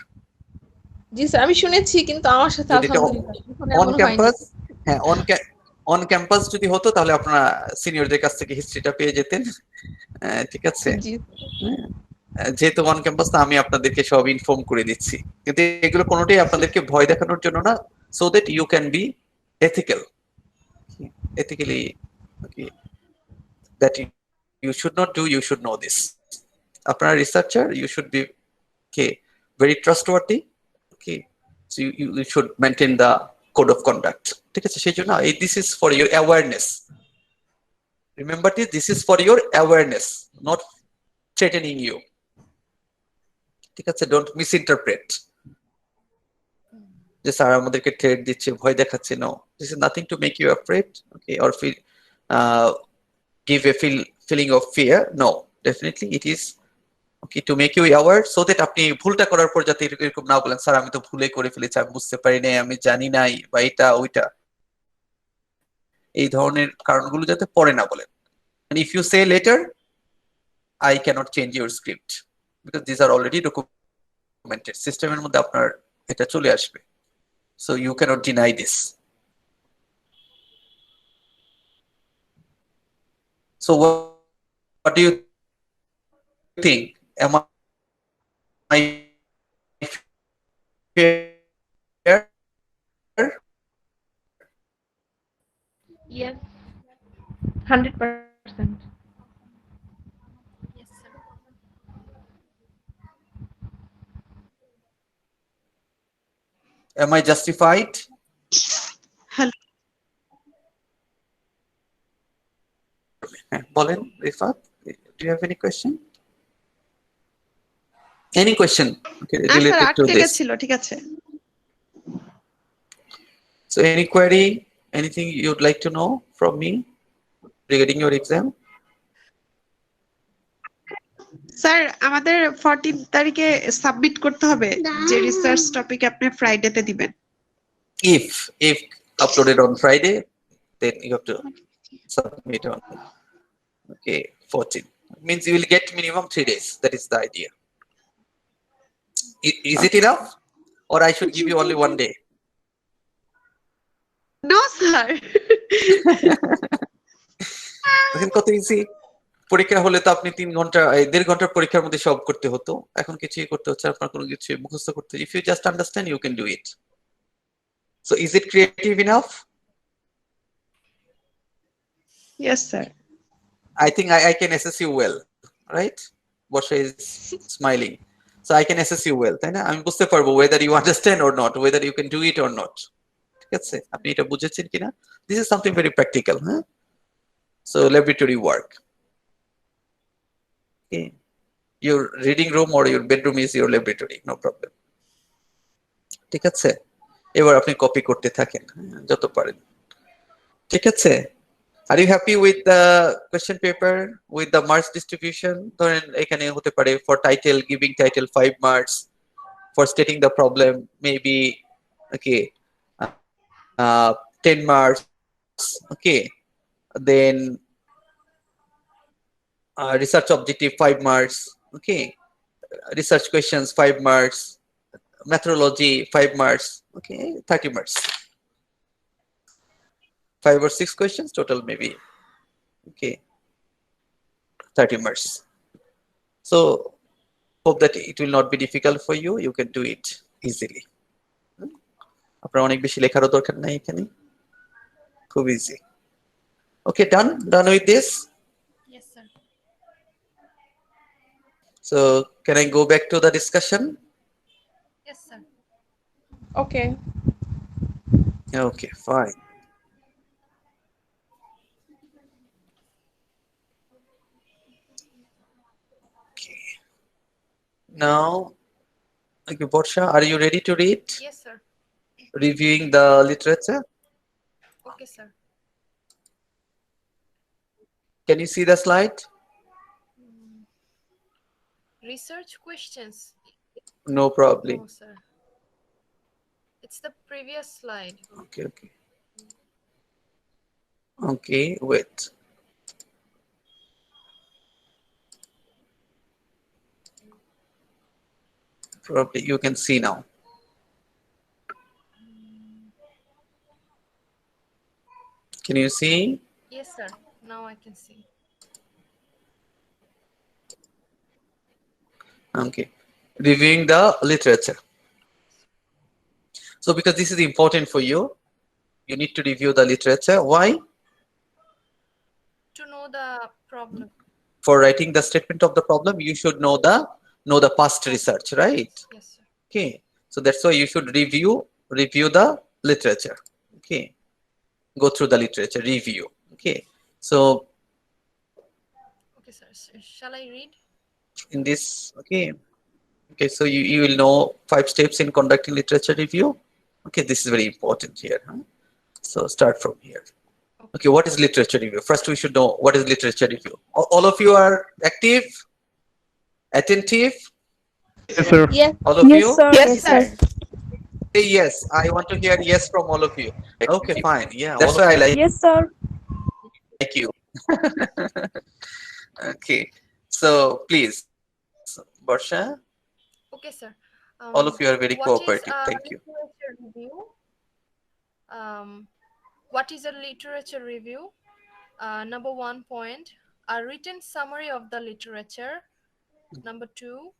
[SPEAKER 4] জি স্যার, আমি শুনেছি কিন্তু আমার সাথে আলহামদুলিল্লাহ
[SPEAKER 1] অন ক্যাম্পাস, হ্যাঁ অন ক্যাম্পাস যদি হতো তাহলে আপনারা সিনিয়রদের কাছ থেকে হিস্ট্রিটা পেয়ে যেতেন, ঠিক আছে। যেহেতু অন ক্যাম্পাস না, আমি আপনাদেরকে সব ইনফর্ম করে দিচ্ছি, কিন্তু এগুলো কোনোটাই আপনাদেরকে ভয় দেখানোর জন্য না, so that you can be ethically okay, that you should not do, you should know this. আপনারা researcher, you should be okay very trustworthy, okay, so you should maintain the code of conduct, ঠিক আছে। সেই জন্য this is for your awareness, remember this is for your awareness, not threatening you, ঠিক আছে। Don't misinterpret যে sir আমাদেরকে threat দিচ্ছে, ভয় দেখাচ্ছে। No, this is nothing to make you afraid, okay, or feel give a feeling of fear. No, definitely it is okay to make you aware, so that আপনি ভুলটা করার পর যাতে এরকম না বলেন স্যার আমি তো ভুলে করে ফেলেছি, আমি বুঝতে পারি নাই, আমি জানি নাই, বা এটা ওইটা, এই ধরনের কারণগুলো যাতে পরে না বলেন। and if you say later I cannot change your script because these are already documented, সিস্টেমের মধ্যে আপনার এটা চলে আসবে, so you cannot deny this. So what do you think? Am I fair?
[SPEAKER 4] Yes, 100%.
[SPEAKER 12] Yes, sir.
[SPEAKER 1] Am I justified?
[SPEAKER 8] Hello.
[SPEAKER 1] বলেন Rifat, do you have any question? Any question related to this?
[SPEAKER 8] ঠিক আছে।
[SPEAKER 1] So any query, anything you'd like to know from me regarding your exam?
[SPEAKER 8] Sir আমাদের 14 তারিখে submit করতে হবে যে research topic আপনি ফ্রাইডেতে দিবেন।
[SPEAKER 1] If uploaded on Friday, then you have to submit on okay 14. Means you will get minimum 3 days. That is the idea. Is it enough, or I should give you only 1 day?
[SPEAKER 8] No, sir.
[SPEAKER 1] দেখেন কত easy. পরীক্ষা হলে তো আপনি 3 ঘন্টা 1.5 ঘন্টার পরীক্ষার মধ্যে সব করতে হতো, এখন কিছুই করতে হচ্ছে আপনার কোনো কিছু মুখস্থ করতে। If you just understand you can do it. So is it creative enough?
[SPEAKER 8] Yes, sir.
[SPEAKER 1] I think I can assess you well, right? Bosha is smiling. So I can assess you well, তাই না? আমি বুঝতে পারবো whether you understand or not, whether you can do it or not. ঠিক আছে? আপনি এটা বুঝেছেন কিনা? This is something very practical, huh? So laboratory work. Okay. Your reading room or your bedroom is your laboratory, no problem. ঠিক আছে? এবার আপনি কপি করতে থাকেন যত পারেন। ঠিক আছে? Are you happy with the question paper with the marks distribution? ধরেন এখানে হতে পারে for title, giving title 5 marks, for stating the problem maybe okay 10 marks, okay, then research objective 5 marks, okay, research questions 5 marks, methodology 5 marks, okay, 30 marks. 5 or 6 questions total maybe, okay, 30 marks. So hope that it will not be difficult for you, you can do it easily. আপনার অনেক বেশি লেখারও দরকার নাই এখানে, খুব easy. Okay, done with this.
[SPEAKER 12] Yes, sir.
[SPEAKER 1] So can I go back to the discussion?
[SPEAKER 12] Yes, sir.
[SPEAKER 6] Okay.
[SPEAKER 1] Okay, fine. Okay. Now, okay, Borsha, are you ready to read?
[SPEAKER 12] Yes, sir.
[SPEAKER 1] Reviewing the literature.
[SPEAKER 12] Okay, sir.
[SPEAKER 1] Can you see the slide?
[SPEAKER 12] Research questions.
[SPEAKER 1] No problem.
[SPEAKER 12] No, sir. It's the previous slide.
[SPEAKER 1] Okay, okay. Okay, wait. Probably you can see now. Can you see?
[SPEAKER 12] Yes, sir. Now I can see.
[SPEAKER 1] Okay. Reviewing the literature. So because this is important for you, you need to review the literature. Why?
[SPEAKER 12] To know the problem.
[SPEAKER 1] For writing the statement of the problem, you should know the past research, right?
[SPEAKER 12] Yes, sir.
[SPEAKER 1] Okay. So that's why you should review the literature. Okay. Go through the literature, review. Okay. So
[SPEAKER 12] Okay, sir. Shall I read?
[SPEAKER 1] in this, okay. Okay, so you will know 5 steps in conducting literature review. Okay, this is very important here. Huh? So start from here. Okay, what is literature review? First, we should know what is literature review. All of you are active, attentive.
[SPEAKER 7] Yes, sir.
[SPEAKER 9] Yes.
[SPEAKER 1] All of you.
[SPEAKER 9] Sir.
[SPEAKER 11] Yes, sir.
[SPEAKER 1] Say yes. I want to hear yes from all of you. Okay, fine. Yeah, that's why I
[SPEAKER 3] Yes, sir.
[SPEAKER 1] like you. Okay, so please, Barsha.
[SPEAKER 12] Okay, sir.
[SPEAKER 1] All of you are very
[SPEAKER 12] What
[SPEAKER 1] cooperative.
[SPEAKER 12] is
[SPEAKER 1] Thank you.
[SPEAKER 12] literature review? What is a literature review? Number 1 point, a written summary of the literature. Number 2,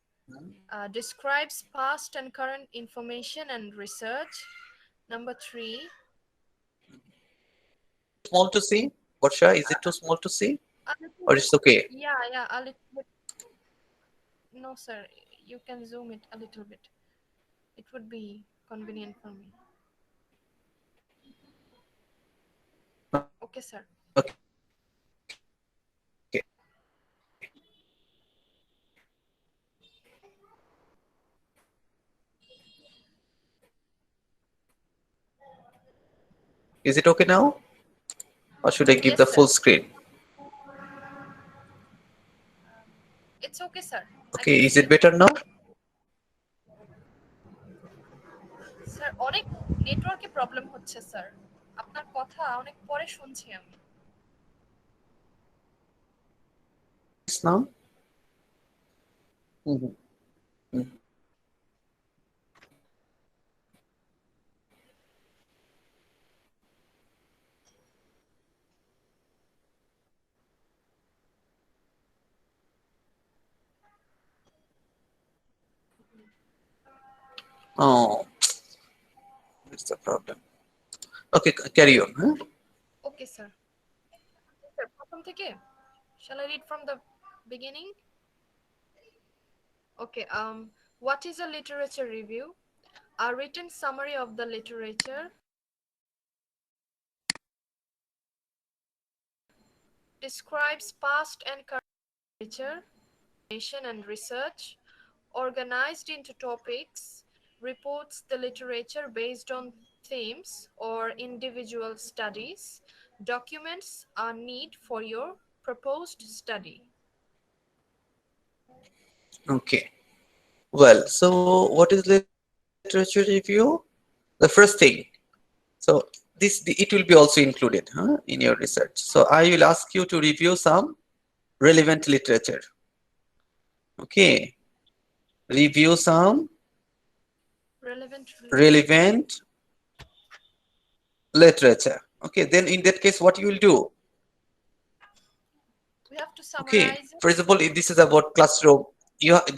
[SPEAKER 12] describes past and current information and research. Number 3,
[SPEAKER 1] Small to see, Barsha. Is it too small to see, or it's okay?
[SPEAKER 12] yeah, a little bit. No, sir, you can zoom it a little bit. It would be convenient for me. Okay, sir.
[SPEAKER 1] Okay. Is it okay now? Or should I give
[SPEAKER 12] Yes,
[SPEAKER 1] the
[SPEAKER 12] sir.
[SPEAKER 1] full screen?
[SPEAKER 12] It's okay, sir.
[SPEAKER 1] Okay, is it better now?
[SPEAKER 12] Sir অনেক নেটওয়ার্কে problem হচ্ছে sir, আপনার কথা অনেক পরে শুনছি আমি।
[SPEAKER 1] Yes, now? Mhm. Mhm. Oh, that's the problem. Okay, carry on. Huh?
[SPEAKER 12] Okay, sir. Sir, প্রথম থেকে? Shall I read from the beginning? Okay. What is a literature review? A written summary of the literature describes past and current literature, information and research, organized into topics, reports the literature based on themes or individual studies, documents a need for your proposed study.
[SPEAKER 1] Okay. Well, so what is literature review? The first thing. So it will be also included in your research. So I will ask you to review some relevant literature. Okay. Review some relevant literature. Okay. Then in that case, what you will do?
[SPEAKER 12] We have to
[SPEAKER 1] Okay.
[SPEAKER 12] summarize it.
[SPEAKER 1] For example, if this is about classroom,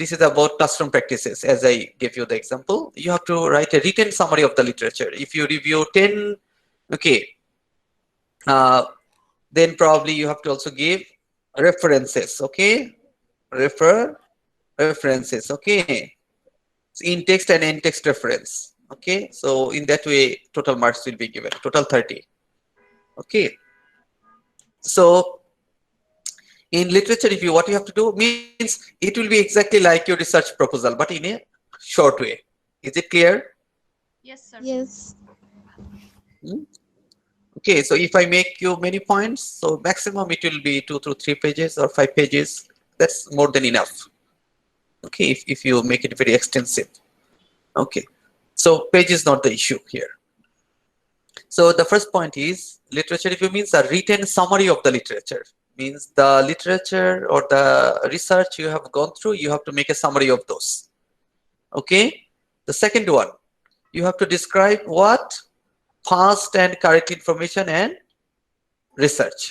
[SPEAKER 1] this is about classroom practices. As I gave you the example, you have to write a written summary of the literature. If you review 10, okay, then probably you have to also give references. Okay, references. Okay, in text and in text reference. Okay, so in that way, total marks will be given. Total 30. Okay, so in literature review, what you have to do means it will be exactly like your research proposal, but in a short way. Is it clear?
[SPEAKER 4] Yes, sir.
[SPEAKER 8] Yes.
[SPEAKER 1] Okay, so if I make you many points, so maximum it will be 2 to 3 pages or 5 pages. That's more than enough. Okay, if you make it very extensive. Okay, so page is not the issue here. So the first point is literature review means a written summary of the literature. Means the literature or the research you have gone through, you have to make a summary of those. Okay. The second one, you have to describe what past and current information and research.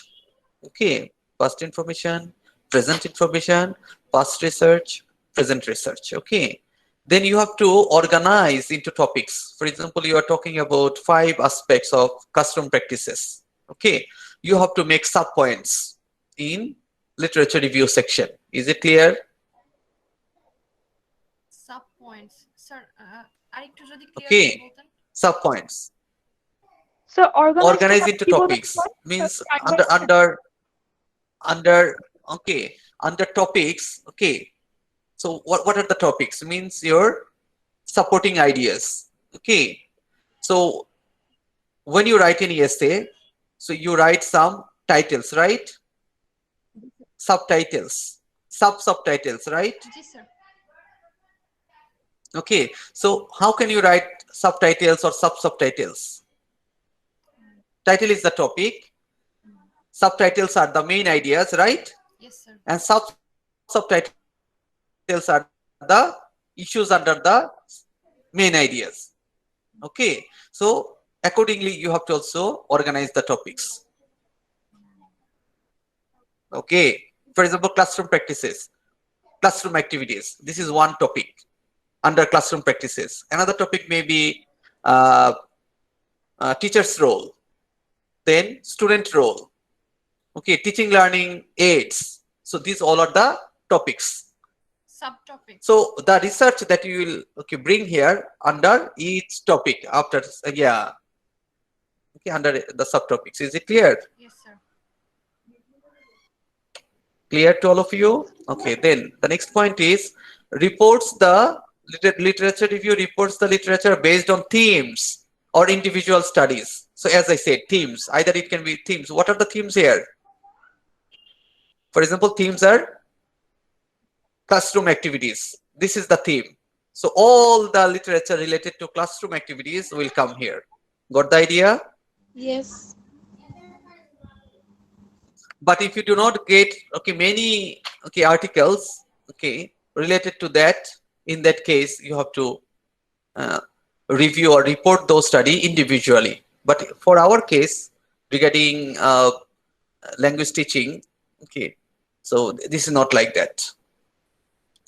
[SPEAKER 1] Okay. Past information, present information, past research, present research. Okay. Then you have to organize into topics. For example, you are talking about 5 aspects of custom practices. Okay. You have to make sub points in literature review section. Is it clear?
[SPEAKER 12] Sub points. Sir, আরেকটু যদি clear
[SPEAKER 1] Okay.
[SPEAKER 12] করে বলতেন?
[SPEAKER 1] Sub points.
[SPEAKER 3] So
[SPEAKER 1] Organize into topics means under topics. Okay. So what are the topics? Means your supporting ideas. Okay. So when you write any essay, so you write some titles, right? Subtitles, subtitles, right?
[SPEAKER 12] Yes, sir.
[SPEAKER 1] Okay. So how can you write subtitles or subtitles? Title is the topic. Subtitles are the main ideas, right?
[SPEAKER 12] Yes, sir.
[SPEAKER 1] And subtitles are the issues under the main ideas. Okay. So accordingly, you have to also organize the topics. Okay. For example, classroom practices, classroom activities. This is one topic under classroom practices. Another topic may be teacher's role, then student role. Okay, teaching learning aids. So these all are the topics.
[SPEAKER 12] Subtopics.
[SPEAKER 1] So the research that you will bring here under each topic after under the subtopics. Is it clear?
[SPEAKER 12] Yes, sir.
[SPEAKER 1] Clear to all of you? Okay, then the next point is reports the literature review reports the literature based on themes or individual studies. So as I said, themes, either it can be themes. What are the themes here? For example, themes are classroom activities. This is the theme. So all the literature related to classroom activities will come here. Got the idea?
[SPEAKER 8] Yes.
[SPEAKER 1] But if you do not get many articles related to that, in that case you have to review or report those study individually. But for our case regarding language teaching, so this is not like that.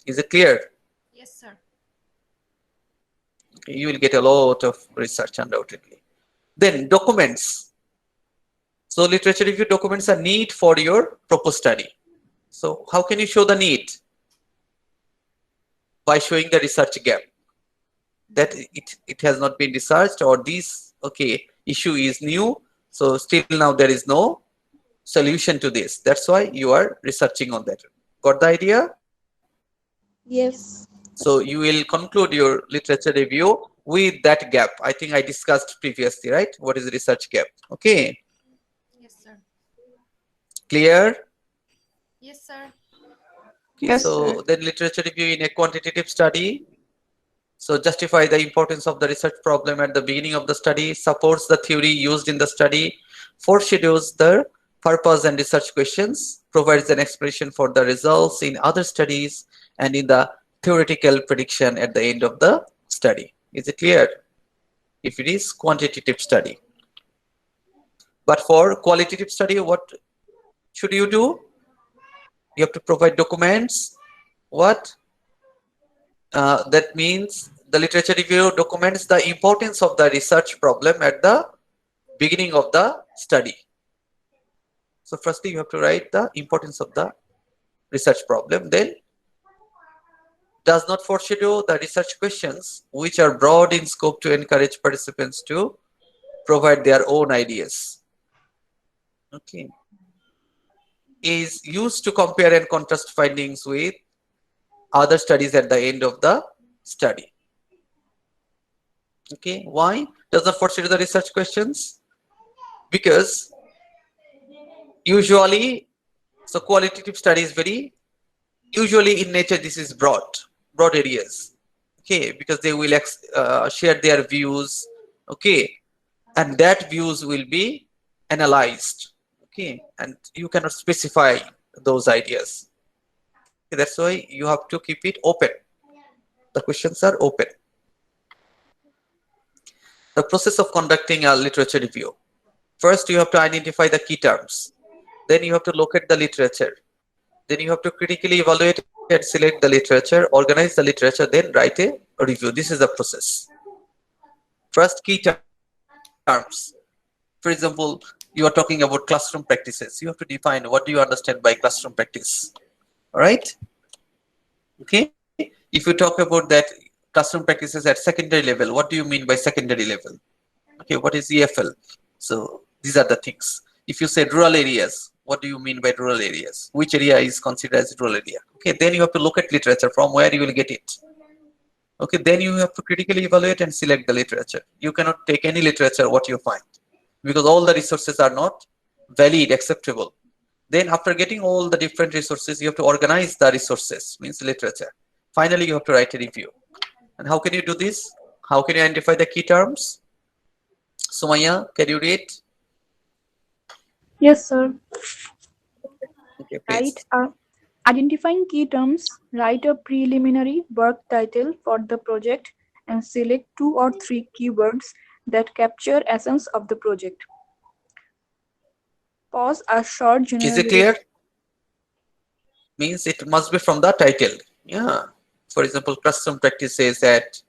[SPEAKER 1] Is it clear?
[SPEAKER 12] Yes, sir.
[SPEAKER 1] You will get a lot of research undoubtedly. Then documents. So literature review documents are need for your proposed study. So how can you show the need? By showing the research gap, that it has not been researched, or this issue is new, so still now there is no solution to this. That's why you are researching on that. Got the idea?
[SPEAKER 9] Yes.
[SPEAKER 1] So you will conclude your literature review with that gap. I think I discussed previously, right? What is research gap? Okay.
[SPEAKER 12] Yes, sir.
[SPEAKER 1] Clear?
[SPEAKER 12] Yes, sir.
[SPEAKER 1] Okay,
[SPEAKER 9] Yes,
[SPEAKER 1] so
[SPEAKER 9] sir.
[SPEAKER 1] then literature review in a quantitative study. So justify the importance of the research problem at the beginning of the study, supports the theory used in the study, foreshadows the purpose and research questions, provides an explanation for the results in other studies, and in the theoretical prediction at the end of the study. Is it clear? If it is quantitative study. But for qualitative study, what should you do? You have to provide documents. What? That means the literature review documents the importance of the research problem at the beginning of the study. So firstly, you have to write the importance of the research problem. Then does not foreshadow the research questions, which are broad in scope to encourage participants to provide their own ideas. Okay. Is used to compare and contrast findings with other studies at the end of the study. Okay. Why does not foreshadow the research questions? Because usually, so qualitative study is very, usually in nature this is broad areas. Okay, because they will share their views. Okay, and that views will be analyzed. Okay, and you cannot specify those ideas. Okay, that's why you have to keep it open. The questions are open. The process of conducting a literature review. First, you have to identify the key terms. Then you have to locate the literature. Then you have to critically evaluate and select the literature, organize the literature, then write a review. This is the process. First, key terms. For example, you are talking about classroom practices. You have to define what do you understand by classroom practice. All right? Okay? If you talk about that classroom practices at secondary level, what do you mean by secondary level? Okay, what is EFL? So these are the things. If you say rural areas, what do you mean by rural areas? Which area is considered as rural area? Okay, then you have to look at literature from where you will get it. Okay, then you have to critically evaluate and select the literature. You cannot take any literature what you find, because all the resources are not valid, acceptable. Then after getting all the different resources, you have to organize the resources, means literature. Finally, you have to write a review. And how can you do this? How can you identify the key terms? Sumaya, can you read?
[SPEAKER 3] Yes, sir.
[SPEAKER 1] Okay,
[SPEAKER 3] Right.
[SPEAKER 1] please.
[SPEAKER 3] Identifying key terms, write a preliminary work title for the project and select 2 or 3 keywords that capture essence of the project. Pause a short
[SPEAKER 1] Is
[SPEAKER 3] general
[SPEAKER 1] it clear? Means it must be from the title. Yeah. For example, classroom practices at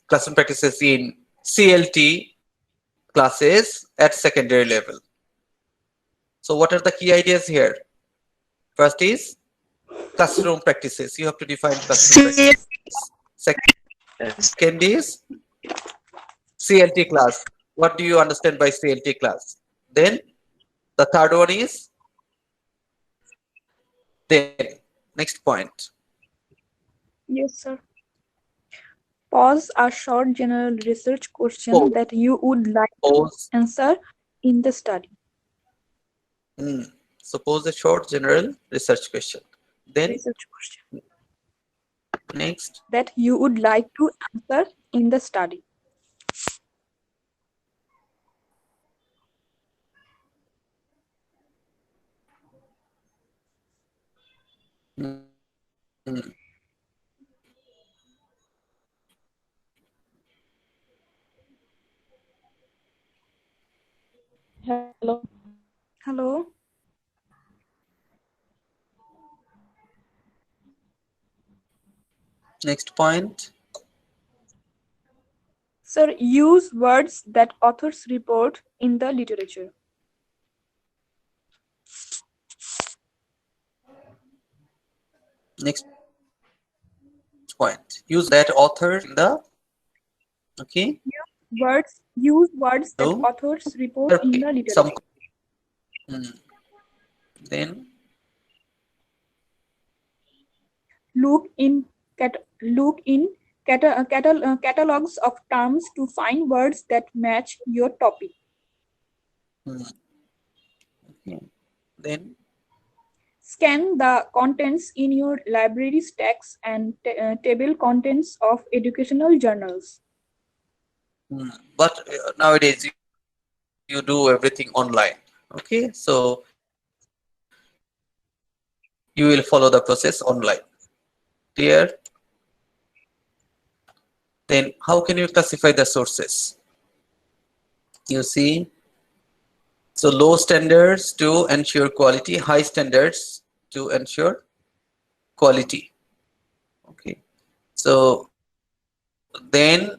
[SPEAKER 1] classroom practices in CLT classes at secondary level. So what are the key ideas here? First is classroom practices. You have to define classroom practices. Second is CLT class. What do you understand by CLT class? Then the third one is, then next point.
[SPEAKER 3] Yes, sir. Pause a short general research question
[SPEAKER 1] Pause.
[SPEAKER 3] that you would like to
[SPEAKER 1] Pause.
[SPEAKER 3] answer in the study.
[SPEAKER 1] Suppose a short general research question. Then
[SPEAKER 3] Research question
[SPEAKER 1] next.
[SPEAKER 3] that you would like to answer in the study.
[SPEAKER 1] Hmm.
[SPEAKER 6] Hello.
[SPEAKER 3] Hello.
[SPEAKER 1] Next point.
[SPEAKER 3] Sir, use words that authors report in the literature.
[SPEAKER 1] Next point. Use that author in the okay.
[SPEAKER 3] Use words that
[SPEAKER 1] So
[SPEAKER 3] authors report in the
[SPEAKER 1] some
[SPEAKER 3] literature.
[SPEAKER 1] then
[SPEAKER 3] Look in catalogs of terms to find words that match your topic.
[SPEAKER 1] okay. Then
[SPEAKER 3] Scan the contents in your library's text and table contents of educational journals.
[SPEAKER 1] but nowadays you do everything online. Okay, so you will follow the process online. Clear? Then how can you classify the sources? You see, so low standards to ensure quality, high standards to ensure quality. Okay, so then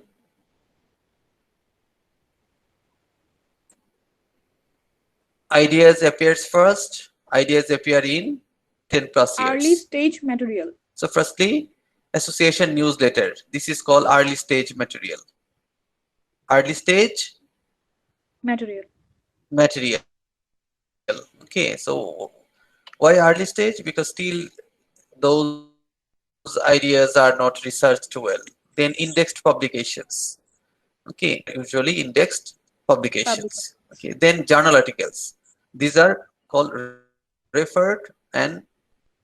[SPEAKER 1] ideas appears first. Ideas appear in 10 plus
[SPEAKER 3] Early
[SPEAKER 1] years.
[SPEAKER 3] stage material.
[SPEAKER 1] So firstly, association newsletter. This is called early stage material. Early stage
[SPEAKER 3] Material.
[SPEAKER 1] Okay, so why early stage? Because still those ideas are not researched well. Then indexed publications. Okay, usually indexed publications. Okay, then journal articles. These are called referred, and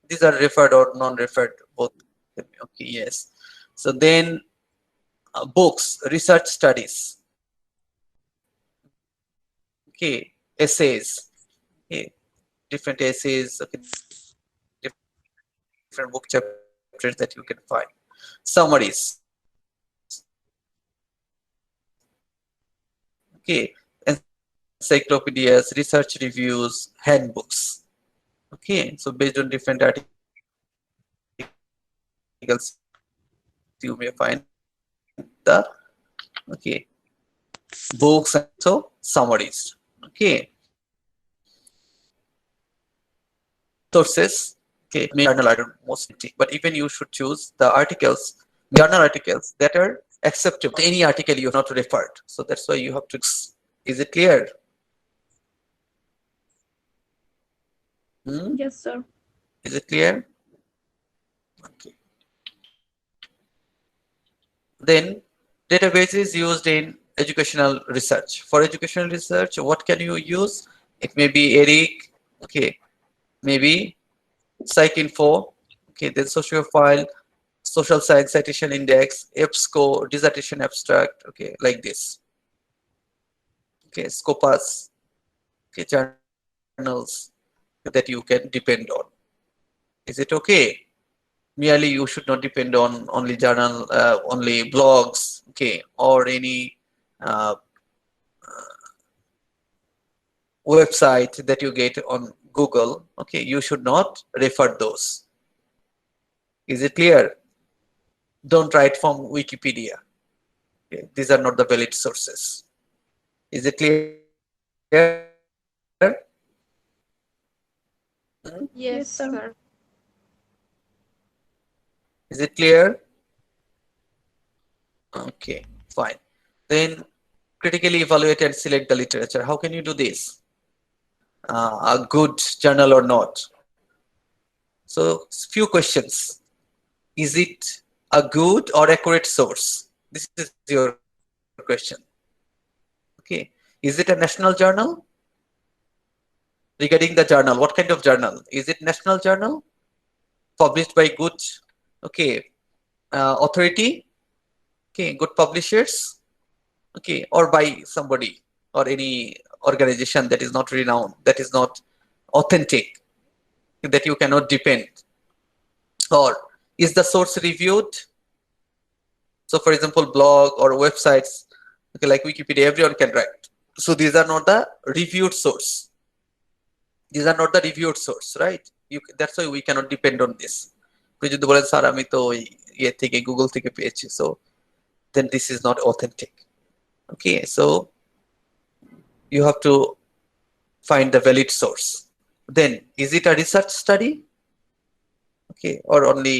[SPEAKER 1] these are referred or non-referred both. Okay, yes. So then books, research studies. Okay, essays. Okay, different essays. Okay, different book chapters that you can find. Summaries. Okay, encyclopedias, research reviews, handbooks. Okay, so based on different articles you may find the okay books and also summaries. Okay, sources. Okay, main journal are most, but even you should choose the articles, journal articles that are acceptable. Any article you have not referred, so that's why you have to. Is it clear?
[SPEAKER 3] Yes, sir.
[SPEAKER 1] Is it clear? Okay. Then databases used in educational research. For educational research, what can you use? It may be ERIC, okay, maybe PsycInfo, okay, then Sociophile, Social Science Citation Index, EBSCO, Dissertation Abstract, okay, like this. Okay, Scopus, okay, journals that you can depend on. Is it okay? Merely you should not depend on only journal, only blogs, okay, or any uh, website that you get on Google. Okay, you should not refer those. Is it clear? Don't write from Wikipedia. Okay, these are not the valid sources. Is it clear?
[SPEAKER 4] Yes,
[SPEAKER 3] Yes, sir.
[SPEAKER 4] sir.
[SPEAKER 1] Is it clear? Okay, fine. Then critically evaluate and select the literature. How can you do this? A good journal or not? So few questions. Is it a good or accurate source? This is your question. Okay. Is it a national journal? Regarding the journal, what kind of journal? Is it national journal? Published by good, okay, authority? Okay, good publishers? Okay, or by somebody or any organization that is not renowned, that is not authentic, that you cannot depend? Or is the source reviewed? So for example, blog or websites, okay, like Wikipedia, everyone can write. So these are not the reviewed source. These are not the reviewed source, right? That's why we cannot depend on this. আপনি যদি বলেন sir আমি তো ওই ইয়ে থেকে Google থেকে পেয়েছি, so then this is not authentic. Okay, so you have to find the valid source. Then is it a research study? Okay, or only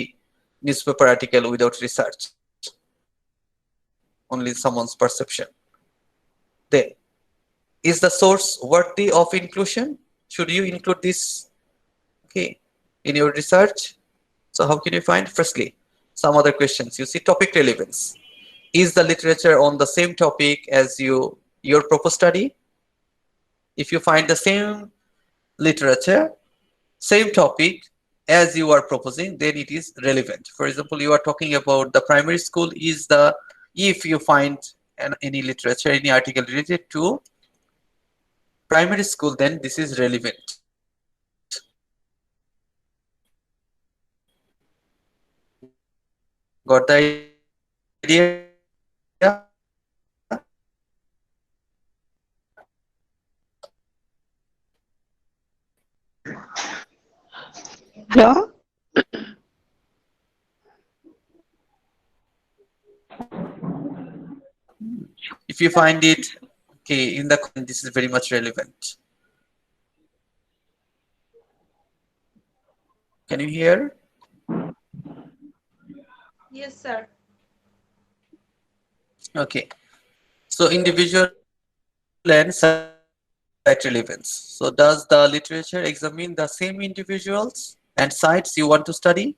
[SPEAKER 1] newspaper article without research, only someone's perception? Then is the source worthy of inclusion? Should you include this, okay, in your research? So how can you find? Firstly, some other questions. You see topic relevance. Is the literature on the same topic as your proposed study? If you find the same literature, same topic as you are proposing, then it is relevant. For example, you are talking about the primary school. If you find any literature, any article related to primary school, then this is relevant. Got the idea?
[SPEAKER 8] Hello?
[SPEAKER 1] If you find it, okay, in the comment, this is very much relevant. Can you hear?
[SPEAKER 4] Yes, sir.
[SPEAKER 1] Okay. So individual and site relevance. So does the literature examine the same individuals and sites you want to study?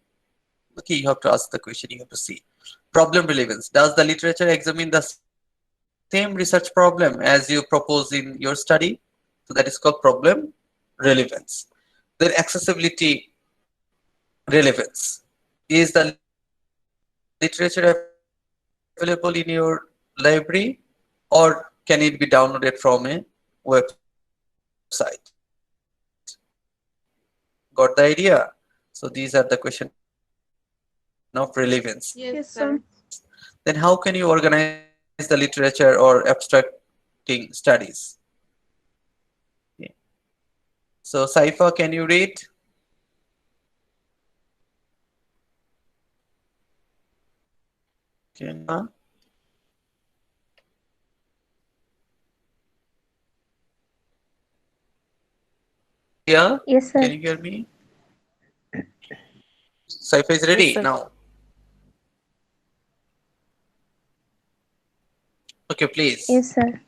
[SPEAKER 1] Okay, you have to ask the question, you have to see. Problem relevance. Does the literature examine the same research problem as you propose in your study? So that is called problem relevance. Then accessibility relevance. Is the literature available in your library, or can it be downloaded from a website? Got the idea? So these are the question of relevance. Then how can you organize the literature or abstracting
[SPEAKER 4] Yes,
[SPEAKER 1] studies?
[SPEAKER 4] sir.
[SPEAKER 1] Okay. So Saifa, can you read? Can yeah,
[SPEAKER 11] Yes, sir.
[SPEAKER 1] can you hear me? Saifa is ready
[SPEAKER 6] Yes, sir.
[SPEAKER 1] now. Okay, please.
[SPEAKER 11] Yes, sir.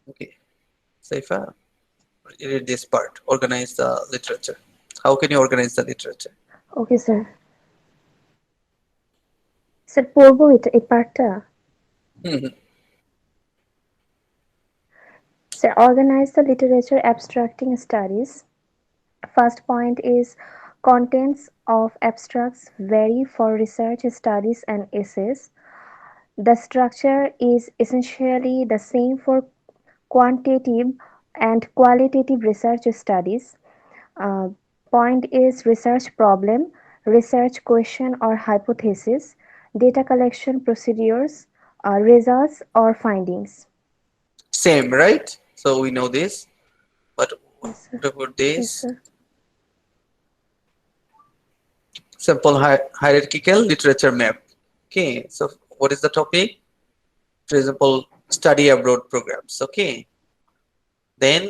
[SPEAKER 1] Okay, Saifa, read this part. Organize the literature. How can you organize the literature?
[SPEAKER 11] Okay, sir. Sir পড়বো এই পার্টটা
[SPEAKER 1] Mhm.
[SPEAKER 11] Sir, organize the literature abstracting studies. First point is contents of abstracts vary for research studies and essays. The structure is essentially the same for quantitative and qualitative research studies. Uh, Point is research problem, research question or hypothesis, data collection procedures, results or findings.
[SPEAKER 1] Same, right? So we know this, but
[SPEAKER 11] Yes, sir.
[SPEAKER 1] what about
[SPEAKER 11] Yes,
[SPEAKER 1] this?
[SPEAKER 11] sir.
[SPEAKER 1] Simple hierarchical literature map. Okay, so what is the topic? For example, study abroad programs. Okay, then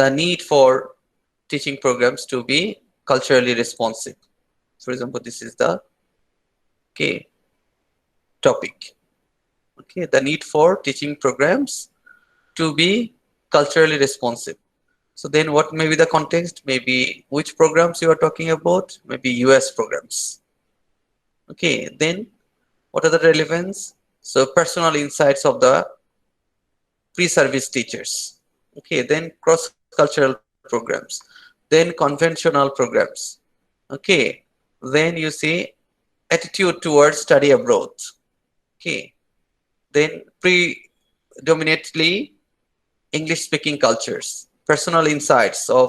[SPEAKER 1] the need for teaching programs to be culturally responsive. For example, this is the okay topic. Okay, the need for teaching programs to be culturally responsive. So then what may be the context? Maybe which programs you are talking about? Maybe US programs. Okay, then what are the relevance? So personal insights of the pre-service teachers. Okay, then cross-cultural programs, then conventional programs. Okay, then you see attitude towards study abroad. Okay, then predominantly English-speaking cultures, personal insights of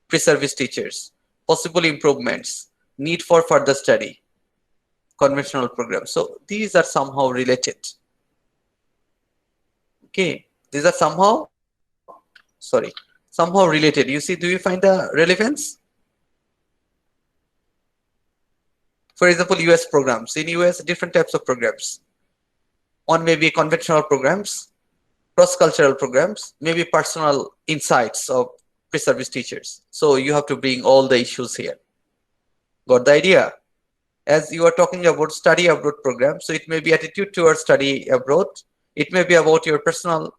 [SPEAKER 1] pre-service teachers, possible improvements, need for further study, conventional programs. So these are somehow related. Okay, these are somehow related. You see, do you find the relevance? For example, US programs. In US, different types of programs. One may be conventional programs, cross-cultural programs, maybe personal insights of pre-service teachers. So you have to bring all the issues here. Got the idea? As you are talking about study abroad program, so it may be attitude towards study abroad. It may be about your personal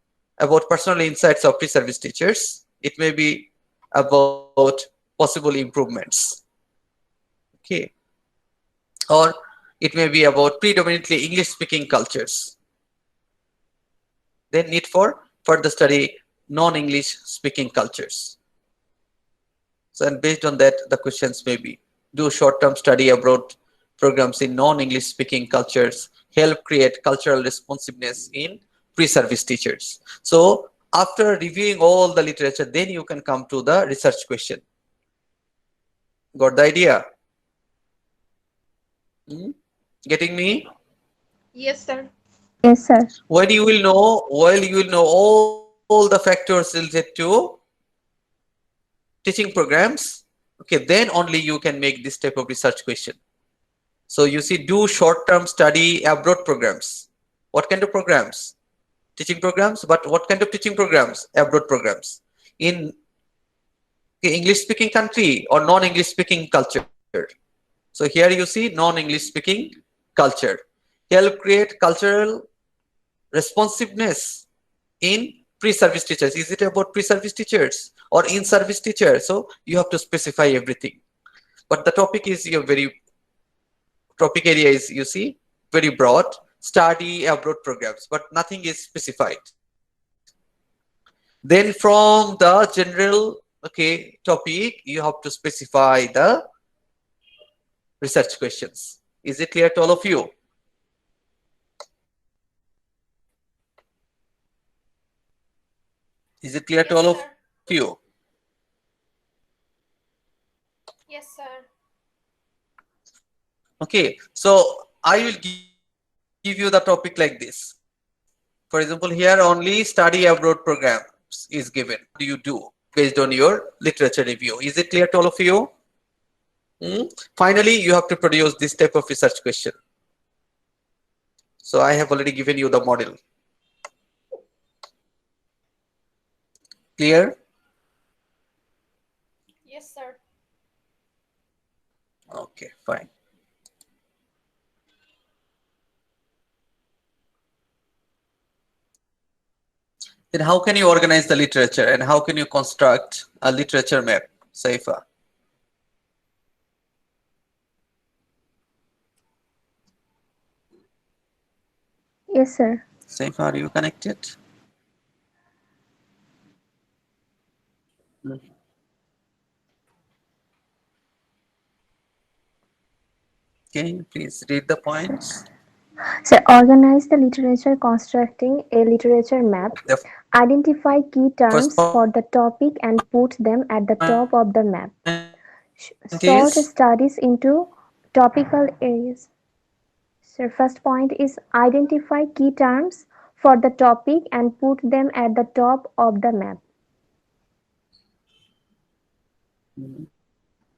[SPEAKER 1] insights of pre-service teachers. It may be about possible improvements. Okay. Or it may be about predominantly English speaking cultures. Then need for further study non-English speaking cultures. So and based on that, the questions may be: do short-term study abroad programs in non-English speaking cultures help create cultural responsiveness in pre-service teachers? So after reviewing all the literature, then you can come to the research question. Got the idea? Getting me?
[SPEAKER 4] Yes, sir.
[SPEAKER 11] Yes, sir.
[SPEAKER 1] When you will know all the factors related to teaching programs, okay, then only you can make this type of research question. So you see, do short-term study abroad programs. What kind of programs? Teaching programs, but what kind of teaching programs? Abroad programs. In English speaking country or non-English speaking culture. So here you see non-English speaking culture. Help create cultural responsiveness in pre-service teachers. Is it about pre-service teachers or in-service teachers? So you have to specify everything. But the topic is topic area is, you see, very broad. Study abroad programs, but nothing is specified. Then from the general topic, you have to specify the research questions. Is it clear to all of you? Is it clear to all of you?
[SPEAKER 12] Yes, sir.
[SPEAKER 1] Okay, so I will give you the topic like this. For example, here only study abroad programs is given. What do you do based on your literature review? Is it clear to all of you? Finally, you have to produce this type of research question. So I have already given you the model. Clear?
[SPEAKER 12] Yes, sir.
[SPEAKER 1] Okay, fine. Then how can you organize the literature and how can you construct a literature map, Saifa?
[SPEAKER 11] Yes, sir.
[SPEAKER 1] Saifa, are you connected? Can you please read the points?
[SPEAKER 11] So organize the literature constructing a literature map. Identify key terms for the topic and put them at the top of the map. Sort studies into topical areas. So first point is identify key terms for the topic and put them at the top of the map.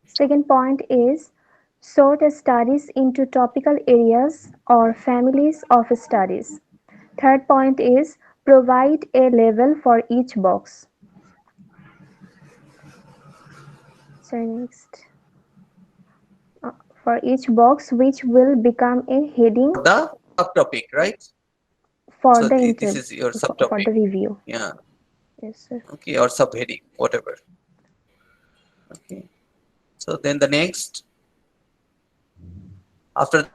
[SPEAKER 11] Second point is sort studies into topical areas or families of studies. Third point is provide a label for each box. So next, for each box which will become a heading.
[SPEAKER 1] The subtopic, right?
[SPEAKER 11] For
[SPEAKER 1] so
[SPEAKER 11] the
[SPEAKER 1] this is your
[SPEAKER 11] for
[SPEAKER 1] subtopic.
[SPEAKER 11] the review.
[SPEAKER 1] Yeah.
[SPEAKER 11] Yes, sir.
[SPEAKER 1] Okay, or subheading, whatever. Okay. So then the next, after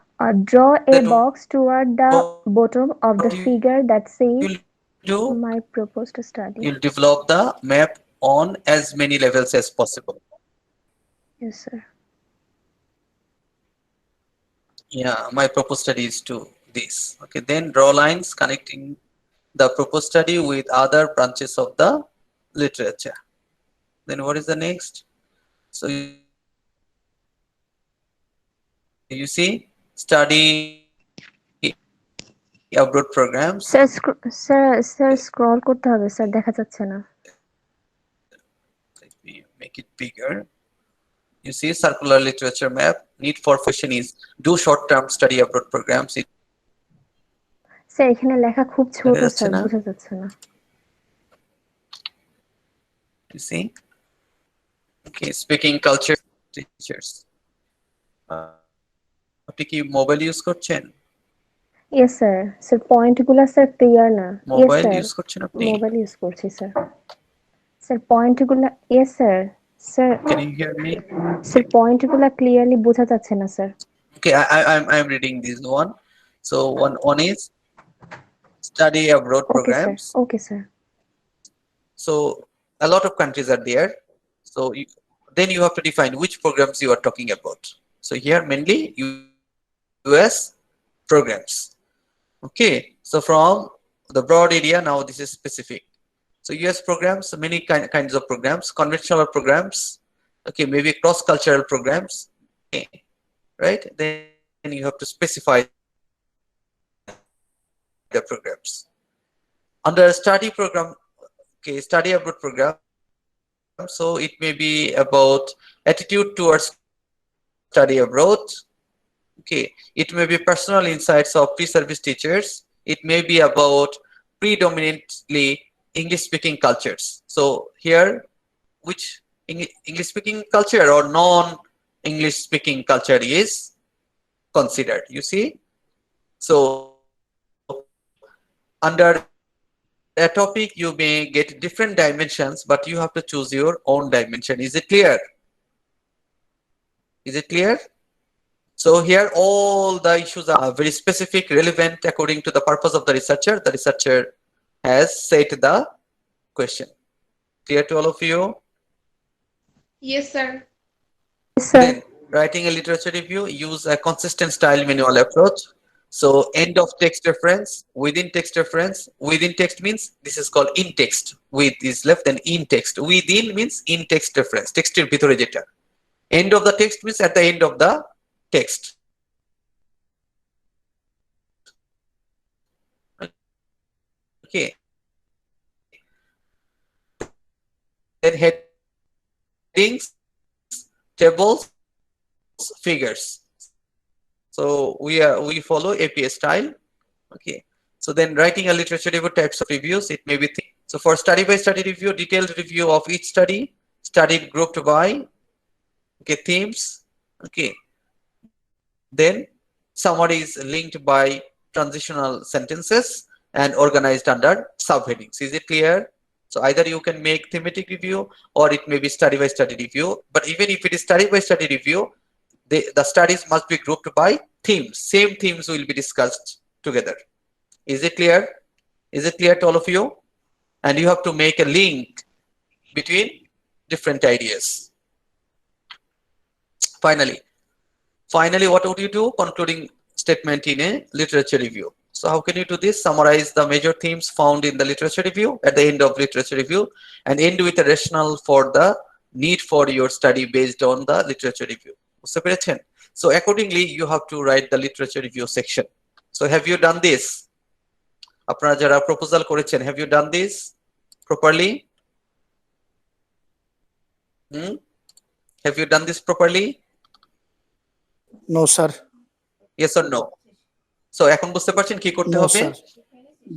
[SPEAKER 11] draw a
[SPEAKER 1] that,
[SPEAKER 11] box toward the bottom of the figure that says my proposed study.
[SPEAKER 1] you'll develop the map on as many levels as possible.
[SPEAKER 11] Yes, sir.
[SPEAKER 1] Yeah, my proposed study is to this. Okay, then draw lines connecting the proposed study with other branches of the literature. Then what is the next? So you see, study abroad programs.
[SPEAKER 11] Sir scroll করতে হবে sir দেখা যাচ্ছে না
[SPEAKER 1] Let me make it bigger. You see circular literature map. Need for question is do short-term study abroad programs.
[SPEAKER 11] Sir এখানে লেখা খুব ছোট
[SPEAKER 1] যাচ্ছে
[SPEAKER 11] স্যার,
[SPEAKER 1] না?
[SPEAKER 11] বোঝা যাচ্ছে না।
[SPEAKER 1] You see? Okay, speaking culture teachers. আপনি কি মোবাইল ইউজ করছেন?
[SPEAKER 11] Yes sir. স্যার পয়েন্টগুলো স্যার ক্লিয়ার না। ইয়েস
[SPEAKER 1] মোবাইল
[SPEAKER 11] স্যার,
[SPEAKER 1] ইউজ করছেন আপনি?
[SPEAKER 11] মোবাইল ইউজ করছি স্যার। স্যার পয়েন্টগুলো, yes sir. Sir
[SPEAKER 1] Can you hear me?
[SPEAKER 11] Sir পয়েন্টগুলো ক্লিয়ারলি বোঝা যাচ্ছে না sir.
[SPEAKER 1] Okay, I'm reading this one. So one is study abroad
[SPEAKER 11] okay sir,
[SPEAKER 1] programs.
[SPEAKER 11] Okay sir.
[SPEAKER 1] So a lot of countries are there. So then you have to define which programs you are talking about. So here mainly US programs. Okay, so from the broad area, now this is specific. So US programs, many kinds of programs, conventional programs, okay, maybe cross-cultural programs, okay, right? Then you have to specify the programs. Under study program, okay, study abroad program, so it may be about attitude towards study abroad. Okay, it may be personal insights of pre-service teachers. It may be about predominantly English-speaking cultures. So here, which English-speaking culture or non-English-speaking culture is considered, you see? So under a topic, you may get different dimensions, but you have to choose your own dimension. Is it clear? Is it clear? So here all the issues are very specific, relevant according to the purpose of the researcher. The researcher has set the question. Clear to all of you?
[SPEAKER 4] Yes, sir.
[SPEAKER 11] Yes, sir.
[SPEAKER 1] Then writing a literature review, use a consistent style manual approach. So end of text reference, within text reference, within text means this is called in text. With is left and in text. Within means in text reference. Text er bhitore jeta. End of the text means at the end of the text. Okay. Then headings, tables, figures. So we follow APA style. Okay. So then writing a literature review, types of reviews, it may be so for study by study review, detailed review of each study, studied grouped by okay themes. Okay. Then summary is linked by transitional sentences and organized under subheadings. Is it clear? So either you can make thematic review or it may be study by study review. But even if it is study by study review, the studies must be grouped by themes. Same themes will be discussed together. Is it clear? Is it clear to all of you? And you have to make a link between different ideas. Finally, what would you do? Concluding statement in a literature review. So how can you do this? Summarize the major themes found in the literature review at the end of literature review and end with a rationale for the need for your study based on the literature review. So accordingly, you have to write the literature review section. So have you done this? আপনারা যারা proposal করেছেন, have you done this properly? Have you done this properly?
[SPEAKER 5] No, sir.
[SPEAKER 1] Yes or no? So এখন বুঝতে পারছেন কি করতে
[SPEAKER 5] No,
[SPEAKER 1] হবে?
[SPEAKER 5] sir.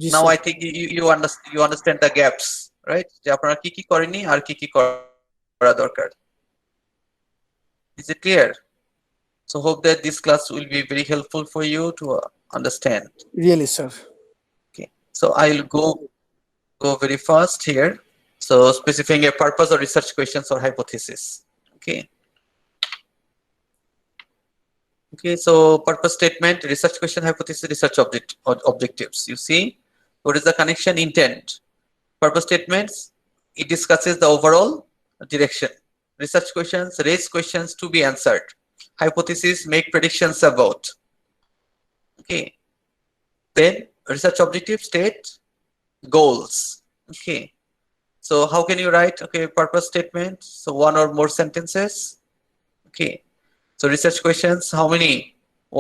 [SPEAKER 5] G,
[SPEAKER 1] Now
[SPEAKER 5] sir.
[SPEAKER 1] I think you understand the gaps, right? যে আপনারা কি কি করেননি আর কি কি করা দরকার. Is it clear? So hope that this class will be very helpful for you to understand.
[SPEAKER 5] Really, sir.
[SPEAKER 1] Okay. So I'll go very fast here. So specifying a purpose or research questions or hypothesis. Okay. Okay, so purpose statement, research question, hypothesis, research objectives. You see, what is the connection? Intent. Purpose statements, it discusses the overall direction. Research questions, raise questions to be answered. Hypothesis, make predictions about. Okay. Then research objective, state goals. Okay. So how can you write? Okay, purpose statement. So one or more sentences. Okay. So research questions, how many?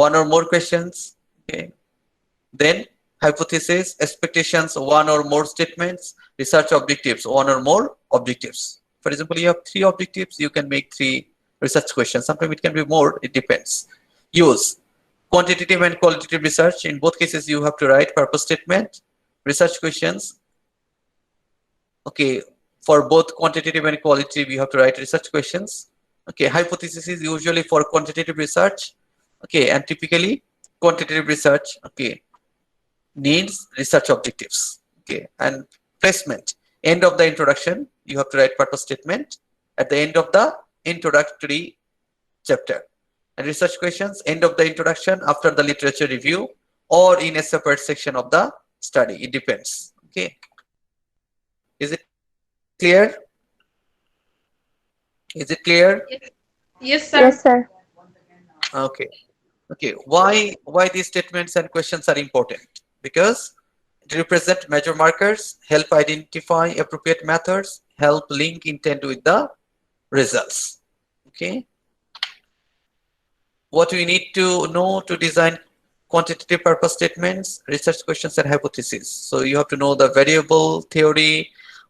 [SPEAKER 1] One or more questions. Okay. Then hypothesis, expectations, one or more statements. Research objectives, one or more objectives. For example, you have 3 objectives, you can make 3 research question. Sometimes it can be more, it depends. Use quantitative and qualitative research. In both cases you have to write purpose statement, research questions. Okay, for both quantitative and qualitative you have to write research questions. Okay, hypothesis is usually for quantitative research. Okay, and typically quantitative research, okay, needs research objectives. Okay, and placement, end of the introduction you have to write purpose statement at the end of the introductory chapter, and research questions end of the introduction, after the literature review, or in a separate section of the study. It depends. Okay, is it clear? Is it clear?
[SPEAKER 9] Yes, sir.
[SPEAKER 11] Yes, sir.
[SPEAKER 1] Okay. Okay, why these statements and questions are important? Because it represent major markers, help identify appropriate methods, help link intent with the results. Okay, what we need to know to design quantitative purpose statements, research questions, and hypotheses. So you have to know the variable theory,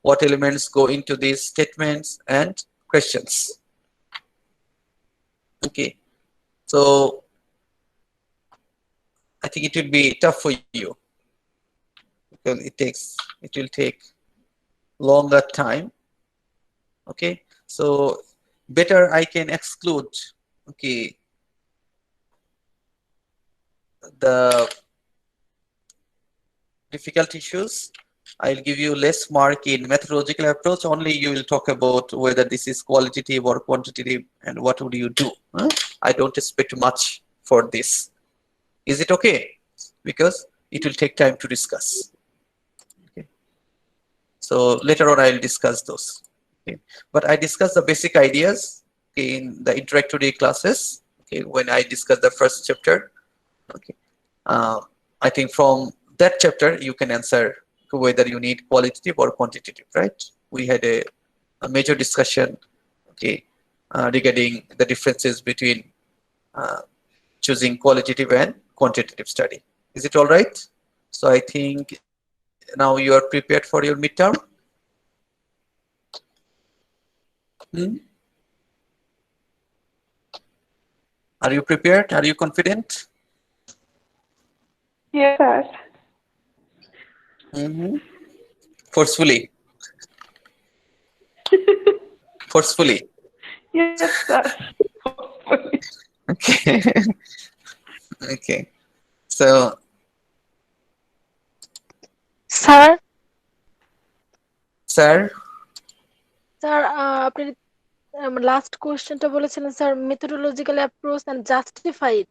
[SPEAKER 1] what elements go into these statements and questions. Okay, so I think it will be tough for you because it will take longer time. Okay, so better I can exclude, okay, the difficult issues. I'll give you less mark in methodological approach. Only you will talk about whether this is qualitative or quantitative and what would you do. I don't expect much for this. Is it okay? Because it will take time to discuss. Okay, so later on I'll discuss those. Okay, but I discussed the basic ideas in the introductory classes. Okay, when I discussed the first chapter. Okay, I think from that chapter you can answer whether you need qualitative or quantitative, right? We had a major discussion, okay, regarding the differences between choosing qualitative and quantitative study. Is it all right? So I think now you are prepared for your midterm. Are you prepared? Are you confident?
[SPEAKER 9] Yes, sir.
[SPEAKER 1] Forcefully. Forcefully.
[SPEAKER 9] Yes, sir.
[SPEAKER 1] Okay. Okay. So,
[SPEAKER 9] sir
[SPEAKER 1] sir,
[SPEAKER 9] sir আপনি last কোশ্চেনটা বলেছিলেন sir methodological approach and justified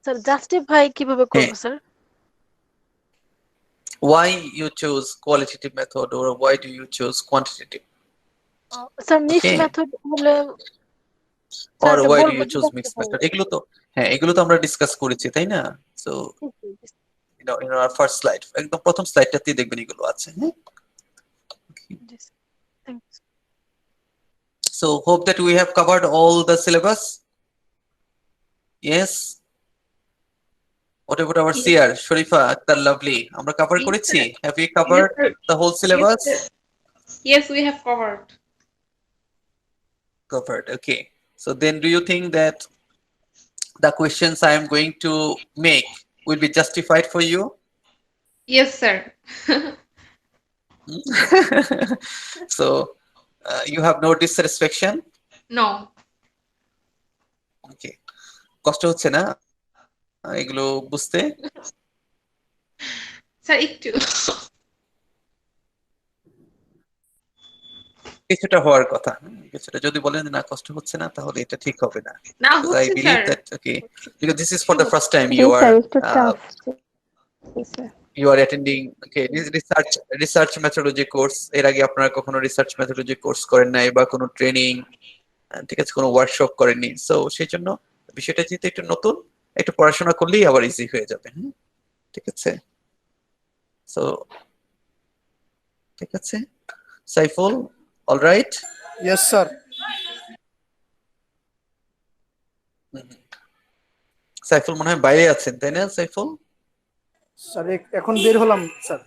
[SPEAKER 9] sir justify কিভাবে করব sir
[SPEAKER 1] why you choose qualitative method or why do you choose quantitative?
[SPEAKER 9] Sir mixed
[SPEAKER 1] Okay.
[SPEAKER 9] Method হলে
[SPEAKER 1] Or
[SPEAKER 9] sir
[SPEAKER 1] why do
[SPEAKER 9] বলবো
[SPEAKER 1] you choose mixed method? এগুলো তো আমরা discuss করেছি, তাই না? So, in our first slide, একদম প্রথম স্লাইডটাতেই দেখবেন এগুলো আছে, হ্যাঁ? So, hope that we have covered all the syllabus. Yes. What about our CR, Sharifa Akhtar Lovely? আমরা কভার করেছি? Have we covered the whole syllabus?
[SPEAKER 13] Yes, we have covered.
[SPEAKER 1] Covered. Okay. So then do you think that the questions I am going to make will be justified for you?
[SPEAKER 13] Yes, sir.
[SPEAKER 1] So you have no dissatisfaction?
[SPEAKER 13] No.
[SPEAKER 1] Okay. কষ্ট হচ্ছে না এগুলো বুঝতে?
[SPEAKER 13] Sir একটু
[SPEAKER 1] কিছুটা হওয়ার কথা, কিছুটা যদি বলেন না কষ্ট হচ্ছে না তাহলে এটা ঠিক হবে না।
[SPEAKER 13] না
[SPEAKER 1] Because I
[SPEAKER 13] হচ্ছে
[SPEAKER 1] believe
[SPEAKER 13] sir
[SPEAKER 1] that, okay, because this is for the first time
[SPEAKER 11] Yes, sir. It's too tough. Yes, sir.
[SPEAKER 1] you are attending, okay, this research methodology course. এর আগে আপনারা কখনো রিসার্চ মেথোডোলজি কোর্স করেন নাই বা কোনো training, ঠিক আছে, কোনো ওয়ার্কশপ করেননি। সো সেই জন্য বিষয়টা যেহেতু একটু নতুন, একটু পড়াশোনা করলেই আবার ইজি হয়ে যাবে। হ্যাঁ, ঠিক আছে। সো ঠিক আছে, Saiful, all right?
[SPEAKER 5] Yes sir.
[SPEAKER 1] Saiful মনে হয় বাইরে আছেন, তাই না সাইফুল?
[SPEAKER 5] স্যার এখন বের হলাম স্যার।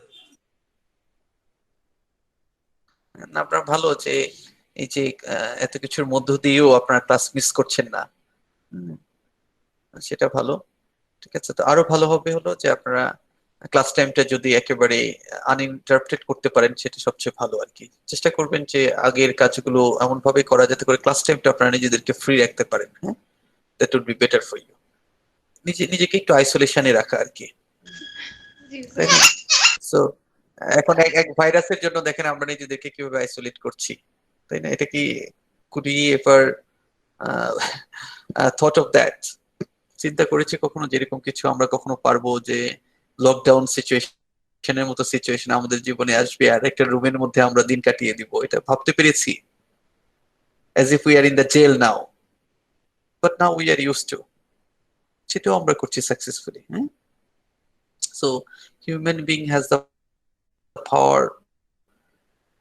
[SPEAKER 1] আপনার ভালো যে এই যে এত কিছুর মধ্য দিয়েও আপনারা ক্লাস মিস করছেন না, সেটা ভালো। ঠিক আছে, তো আরো ভালো হবে হলো যে আপনারা ক্লাস টাইমটা যদি একেবারে আনইন্টারাপ্টেড করতে পারেন সেটা সবচেয়ে ভালো আর কি। চেষ্টা করবেন যে আগের কাজগুলো এমন ভাবে করা যাতে করে ক্লাস টাইমটা আপনারা নিজেদেরকে ফ্রি রাখতে পারেন। হ্যাঁ, that would be better for you. নিজেকে একটু আইসোলেশনে রাখা আর কি, তাই না? সো এখন এক ভাইরাসের জন্য দেখেন আমরা নিজেদেরকে কিভাবে আইসোলেট করছি, তাই না? এটা কি could you ever thought of that? চিন্তা করেছি কখনো যেরকম কিছু আমরা কখনো পারবো যে লকডাউন সিচুয়েশনের মতো সিচুয়েশন আমাদের জীবনে আসবে আর একটা রুমের মধ্যে আমরা দিন কাটিয়ে দিব, এটা ভাবতে পেরেছি? as if we are in the jail now, but now we are used to, সেটাও আমরা করছি successfully. So human being has the power,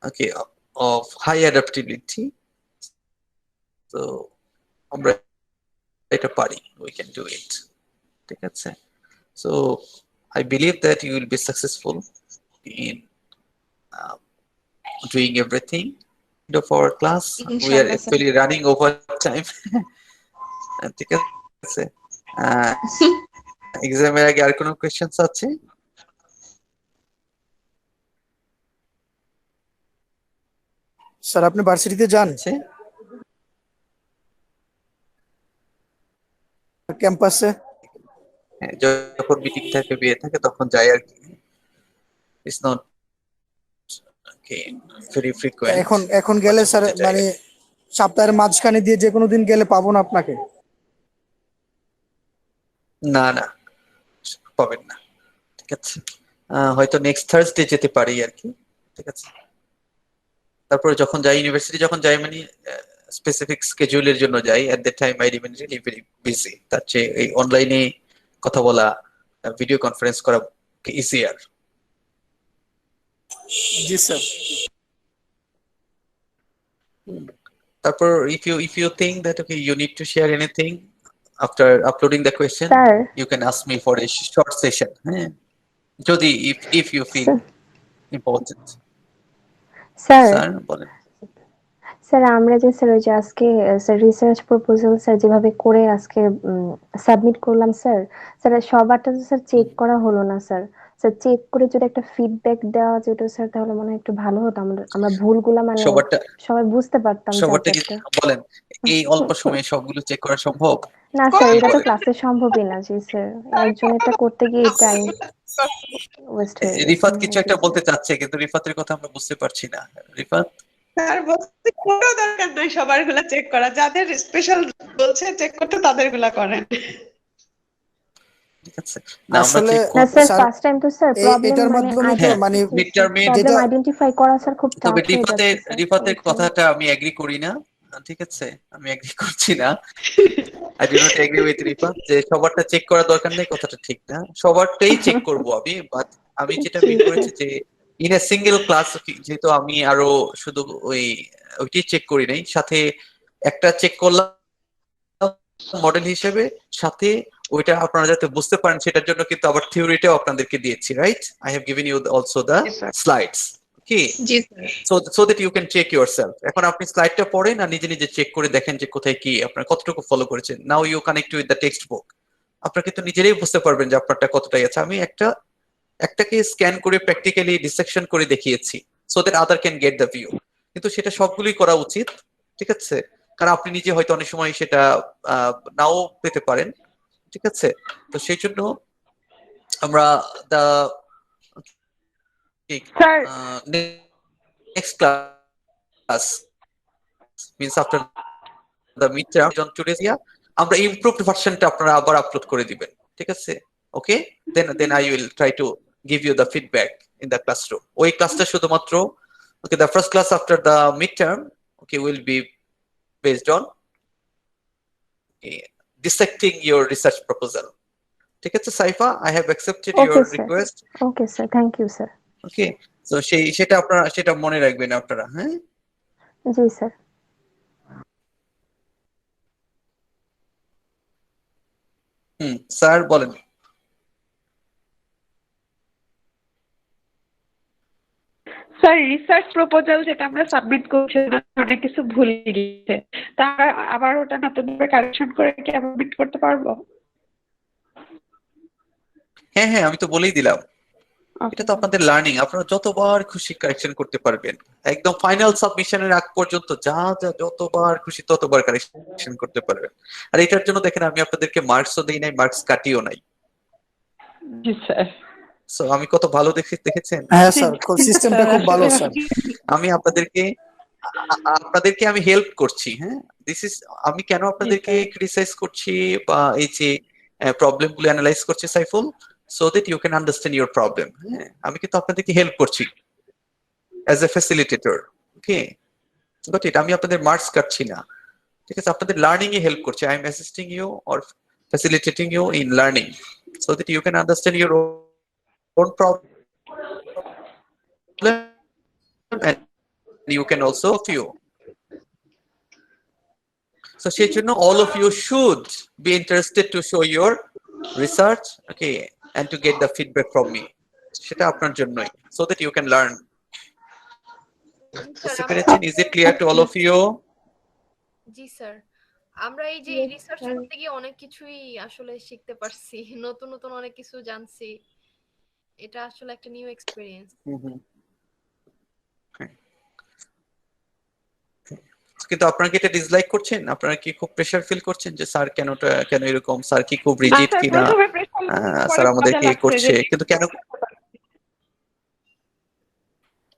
[SPEAKER 1] okay, of high adaptability. So আমরা এটা পারি, we can do it, ঠিক আছে? So I believe that you will be successful in doing everything of our class. We are
[SPEAKER 13] ইনশাআল্লাহ sir.
[SPEAKER 1] actually running over time. ঠিক আছে, এক্সামের আগে আর কোনো কোশ্চেনস আছে?
[SPEAKER 5] স্যার আপনি ভার্সিটিতে যান? ক্যাম্পাসে
[SPEAKER 1] যখন মিটিং থাকে বিয়ে থাকে তখন যাই আর কি। It's not very frequent.
[SPEAKER 5] এখন গেলে স্যার মানে সপ্তাহের মাঝখানে দিয়ে যে কোনো দিন গেলে পাবো না আপনাকে?
[SPEAKER 1] না না, পাবেন না। ঠিক আছে, হয়তো নেক্সট থার্সডে যেতে পারি আর কি। ঠিক আছে, তারপরে যখন যাই ইউনিভার্সিটি যখন যাই মানে স্পেসিফিক স্কেডিউলের জন্য যাই, at that time I remain really very busy. তার চেয়ে এই অনলাইনে কথা বলা, ভিডিও কনফারেন্স করা ইজিয়ার।
[SPEAKER 5] জি স্যার।
[SPEAKER 1] তারপর if you think that okay you need to share anything after uploading the question,
[SPEAKER 11] Sir.
[SPEAKER 1] you can ask me for a short session. যদি if you feel important.
[SPEAKER 11] Sir
[SPEAKER 1] বলেন।
[SPEAKER 11] Sir আমরা যে sir ওই যে আজকে sir research proposal sir যেভাবে করে আজকে সাবমিট করলাম স্যার, স্যার সবারটা তো স্যার চেক করা হলো না স্যার। স্যার চেক করে যদি একটা ফিডব্যাক দেওয়া যেত স্যার তাহলে মনে হয় একটু ভালো হতো, আমরা ভুলগুলা মানে সবাই বুঝতে পারতাম যে
[SPEAKER 1] সবারটা কি
[SPEAKER 11] একটা।
[SPEAKER 1] বলেন এই অল্প সময়ে সবগুলো চেক করা সম্ভব?
[SPEAKER 11] না স্যার এটা তো ক্লাসে সম্ভবই না। জি স্যার, একজনেরটা করতে গিয়ে টাইম ওয়েস্ট হয়ে গেছে।
[SPEAKER 1] রিফাত কিছু একটা বলতে চাচ্ছে কিন্তু রিফাতের কথা আমরা বুঝতে পারছি না। রিফাত
[SPEAKER 8] স্যার বলতে কোনো দরকার নাই সবার গুলা চেক করা, যাদের স্পেশাল বলছে চেক করতে তাদের গুলা করেন।
[SPEAKER 1] ঠিক আছে, না আমরা
[SPEAKER 5] আসলে
[SPEAKER 1] চেক করব
[SPEAKER 11] স্যার ফার্স্ট টাইম তো স্যার প্রবলেম
[SPEAKER 5] এটার
[SPEAKER 11] মানে
[SPEAKER 5] মাধ্যমে তো মানে
[SPEAKER 1] মিড টার্মে
[SPEAKER 11] প্রবলেম আইডেন্টিফাই করা স্যার খুব টাফ
[SPEAKER 1] তবে
[SPEAKER 11] হয়ে যাচ্ছে স্যার।
[SPEAKER 1] রিফাতের কথাটা আমি এগ্রি করি না। ঠিক আছে, আমি এগ্রি করছি না। I do not agree with Rifat যে সবারটা চেক করা দরকার নেই, কথাটা ঠিক না। সবারটাই চেক করব আমি, বাট আমি যেটা মিন করেছি যে ইন এ সিঙ্গেল ক্লাস, যেহেতু আমি আরো শুধু ওইটি চেক করি নাই, সাথে একটা চেক করলাম মডেল হিসেবে, সাথে ওইটা আপনারা যাতে বুঝতে পারেন সেটার জন্য কিন্তু আবার থিওরিটাও আপনাদেরকে দিয়েছি, right? I have given you also the slides, okay, so that you can check yourself. এখন আপনি স্লাইডটা পড়েন আর নিজে নিজে চেক করে দেখেন যে কোথায় কি আপনার কতটুকু ফলো করেছেন। Now you connect with the textbook, আপনারা কিন্তু নিজেরাই বুঝতে পারবেন যে আপনারটা কতটাই আছে। আমি একটাকে স্ক্যান করে প্র্যাকটিক্যালি ডিসেকশন করে দেখিয়েছি so that other can get the view, কিন্তু সেটা সবগুলোই করা উচিত। ঠিক আছে, কারণ আপনি নিজে হয়তো অনেক সময় সেটা নাও পেতে পারেন। ঠিক আছে, তো সেই জন্য আমরা the next class means after the mid term জন টুডে আমরা ইমপ্রুভড ভার্সনটা আপনারা আবার আপলোড করে দিবেন। ঠিক আছে, okay, then I will try to give you the feedback in the classroom. ওই ক্লাসটা শুধুমাত্র okay, the first class after the mid term okay will be based on dissecting your research proposal. ঠিক আছে Saifa, I have accepted your request.
[SPEAKER 11] Okay sir, thank you sir.
[SPEAKER 1] Okay, so সেটা আপনারা সেটা মনে রাখবেন আপনারা। হ্যাঁ
[SPEAKER 11] জি স্যার।
[SPEAKER 1] স্যার বলেন।
[SPEAKER 14] স্যার রিসার্চ প্রপোজাল যেটা আমরা সাবমিট করছি অনেক কিছু ভুল গিয়েছে, তা আবার ওটা নতুন করে কারেকশন করে কি সাবমিট করতে পারবো?
[SPEAKER 1] হ্যাঁ হ্যাঁ, আমি তো বলেই দিলাম, এটা তো আপনাদের লার্নিং, আপনারা যতবার খুশি কারেকশন করতে পারবেন, একদম ফাইনাল সাবমিশনের আগ পর্যন্ত যা যা যতবার খুশি ততবার কারেকশন করতে পারবেন। আর এটার জন্য দেখেন আমি আপনাদেরকে মার্কসও দেই নাই, মার্কস কাটিও নাই।
[SPEAKER 14] জি স্যার।
[SPEAKER 1] সো আমি কত ভালো দেখেছেন?
[SPEAKER 5] হ্যাঁ স্যার, সিস্টেমটা খুব ভালো স্যার।
[SPEAKER 1] আমি আপনাদেরকে আমি হেল্প করছি। হ্যাঁ, দিস ইজ, আমি কেন আপনাদেরকে ক্রিটিসাইজ করছি বা এই যে প্রবলেম গুলো অ্যানালাইজ করছি Saiful, so that you can understand your problem. হ্যাঁ, আমি কিন্তু আপনাদেরকে হেল্প করছি as a facilitator. Okay, got it. আমি আপনাদের মার্কস কাটছি না, ঠিক আছে? আপনাদের লার্নিং এ হেল্প করছি। I am assisting you or facilitating you in learning so that you can understand your own problem and you can also view. So সেই জন্য all of you should be interested to show your research, okay, and to get the feedback from me. সেটা আপনার জন্যই, so that you can learn. বুঝতে পেরেছেন? Is it clear to all of you?
[SPEAKER 12] G sir, আমরা এই যে research করতে গিয়ে অনেক কিছুই আসলে শিখতে পারছি, নতুন নতুন অনেক কিছু জানছি। এটা আসলে একটা নিউ এক্সপেরিয়েন্স।
[SPEAKER 1] কিন্তু আপনারা কি এটা ডিসলাইক করছেন? আপনারা কি খুব প্রেসার ফিল করছেন যে স্যার কেন এরকম, স্যার কি খুব রিজিড কিনা, স্যার আমাদেরকে করছে, কিন্তু কেন?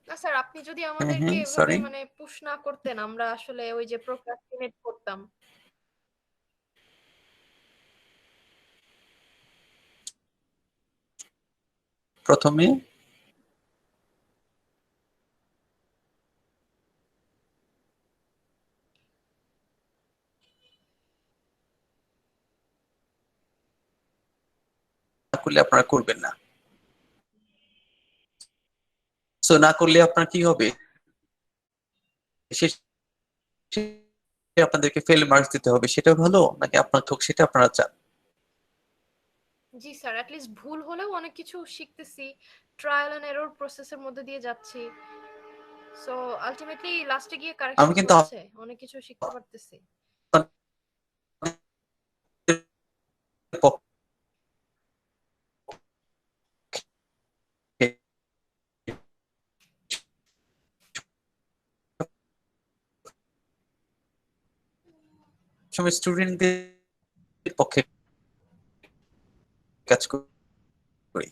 [SPEAKER 12] না স্যার, আপনি যদি আমাদেরকে এভাবে
[SPEAKER 1] সরি,
[SPEAKER 12] মানে পুশ না করতেন, আমরা আসলে ওই যে প্রোক্রাস্টিনেট করতাম।
[SPEAKER 1] প্রথমে করলে আপনারা করবেন না। সো না করলে আপনার কি হবে? আপনাদেরকে ফেল মার্কস দিতে হবে, সেটা ভালো নাকি আপনার থোক সেটা আপনারা চান?
[SPEAKER 12] জি স্যার, অ্যাট লিস্ট ভুল হলেও অনেক কিছু শিখতেছি, ট্রায়াল এন্ড এরর প্রসেসের মধ্যে দিয়ে যাচ্ছি। সো আলটিমেটলি লাস্টে গিয়ে কারেকশন
[SPEAKER 1] কিন্তু
[SPEAKER 12] হচ্ছে, অনেক কিছু শিখতে পারতেছি।
[SPEAKER 1] সময় স্টুডেন্টদের পক্ষে কাজ করি,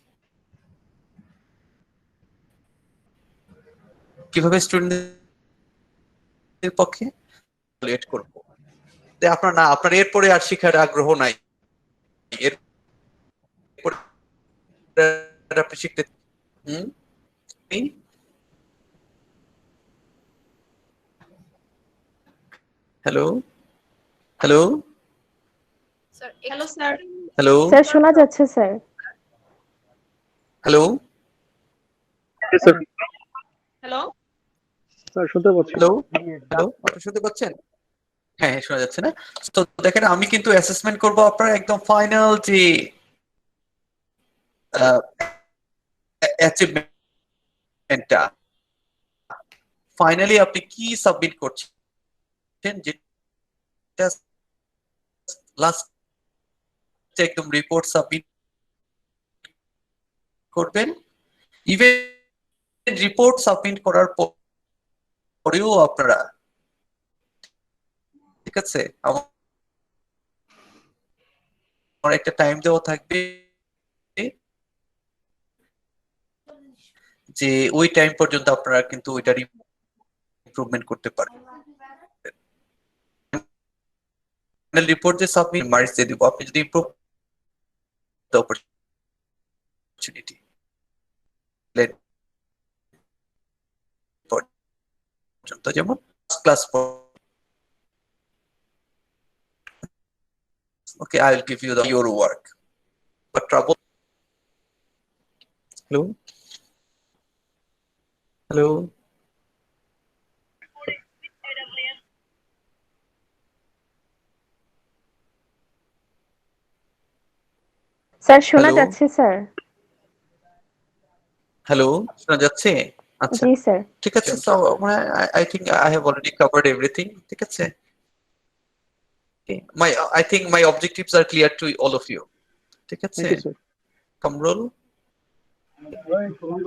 [SPEAKER 1] কিভাবে স্টুডেন্টদের পক্ষে লেট করব, আপনার এরপরে আর শিখার আগ্রহ নাই, এরপরে আপনি শিখতে hello hello
[SPEAKER 12] sir, hello sir,
[SPEAKER 1] hello
[SPEAKER 11] sir শোনা যাচ্ছে স্যার।
[SPEAKER 1] হ্যালো
[SPEAKER 13] হ্যালো
[SPEAKER 7] স্যার শুনতে পাচ্ছি।
[SPEAKER 1] হ্যালো হ্যালো, আপনি শুনতে পাচ্ছেন? হ্যাঁ শোনা যাচ্ছে না? তো দেখেন, আমি কিন্তু অ্যাসেসমেন্ট করব আপনার একদম ফাইনাল যে অ্যাচিভমেন্টটা, ফাইনালি আপনি কি সাবমিট করছেন, যেটা লাস্ট একদম রিপোর্ট সাবমিট করবেন। ইভেন রিপোর্ট সাবমিট করার পরেও আপনারা, ঠিক আছে, আমার একটা টাইম দেওয়া থাকবে যে ওই টাইম পর্যন্ত আপনারা কিন্তু ওইটার ইমপ্রুভমেন্ট করতে পারবেন। রিপোর্ট যে সাবমিট মার্কস দিয়ে দিব, আপনি যদি ইমপ্রুভ অপরচুনিটি পর্যন্ত, যেমন class, okay, I'll give you your work, but trouble. Hello hello
[SPEAKER 11] sir শোনা যাচ্ছে স্যার।
[SPEAKER 1] হ্যালো, শোনা যাচ্ছে? আচ্ছা
[SPEAKER 11] জি স্যার।
[SPEAKER 1] ঠিক আছে so I think I have already covered everything ঠিক আছে okay I think my objectives are clear to all of you ঠিক আছে
[SPEAKER 7] Thank you, sir.
[SPEAKER 1] Kamrul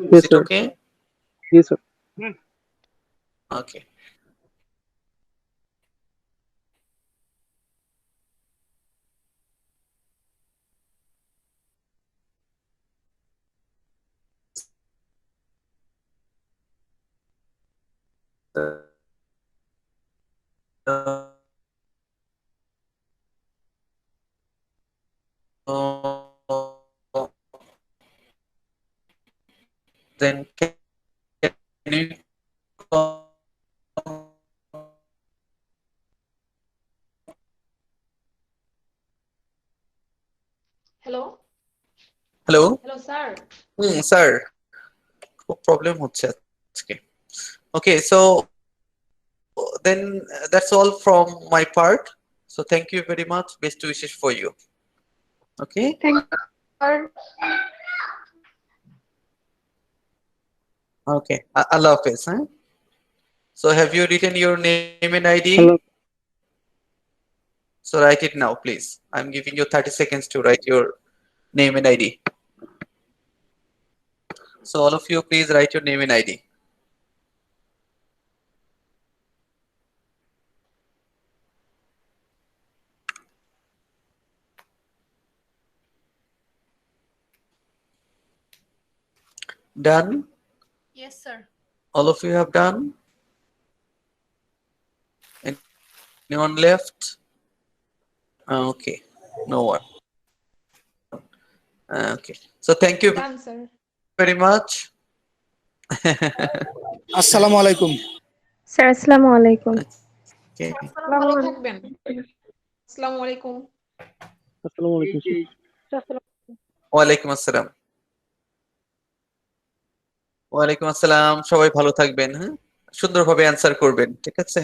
[SPEAKER 1] is
[SPEAKER 7] Yes,
[SPEAKER 1] it
[SPEAKER 7] sir.
[SPEAKER 1] okay
[SPEAKER 7] Yes, sir.
[SPEAKER 1] okay then can you
[SPEAKER 13] Hello?
[SPEAKER 1] hello
[SPEAKER 13] Hello, sir.
[SPEAKER 1] sir খুব problem হচ্ছে আজকে okay so then that's all from my part so thank you very much best wishes for you okay
[SPEAKER 14] Thank you, sir.
[SPEAKER 1] okay Allah Hafiz huh? So have you written your name and ID
[SPEAKER 7] Hello.
[SPEAKER 1] so write it now please I'm giving you 30 seconds to write your name and ID so all of you please write your name and ID done
[SPEAKER 12] Yes, sir.
[SPEAKER 1] all of you have done anyone left okay no one okay so thank you
[SPEAKER 13] Done, sir.
[SPEAKER 1] very much
[SPEAKER 5] আসসালামু আলাইকুম
[SPEAKER 11] sir আসসালামু আলাইকুম।
[SPEAKER 1] okay.
[SPEAKER 13] ভালো থাকবেন। আসসালামু আলাইকুম।
[SPEAKER 7] Assalamu alaikum, sir.
[SPEAKER 1] ওয়ালাইকুম আসসালাম ওয়ালাইকুম আসসালাম সবাই ভালো থাকবেন হ্যাঁ সুন্দরভাবে অ্যানসার করবেন ঠিক আছে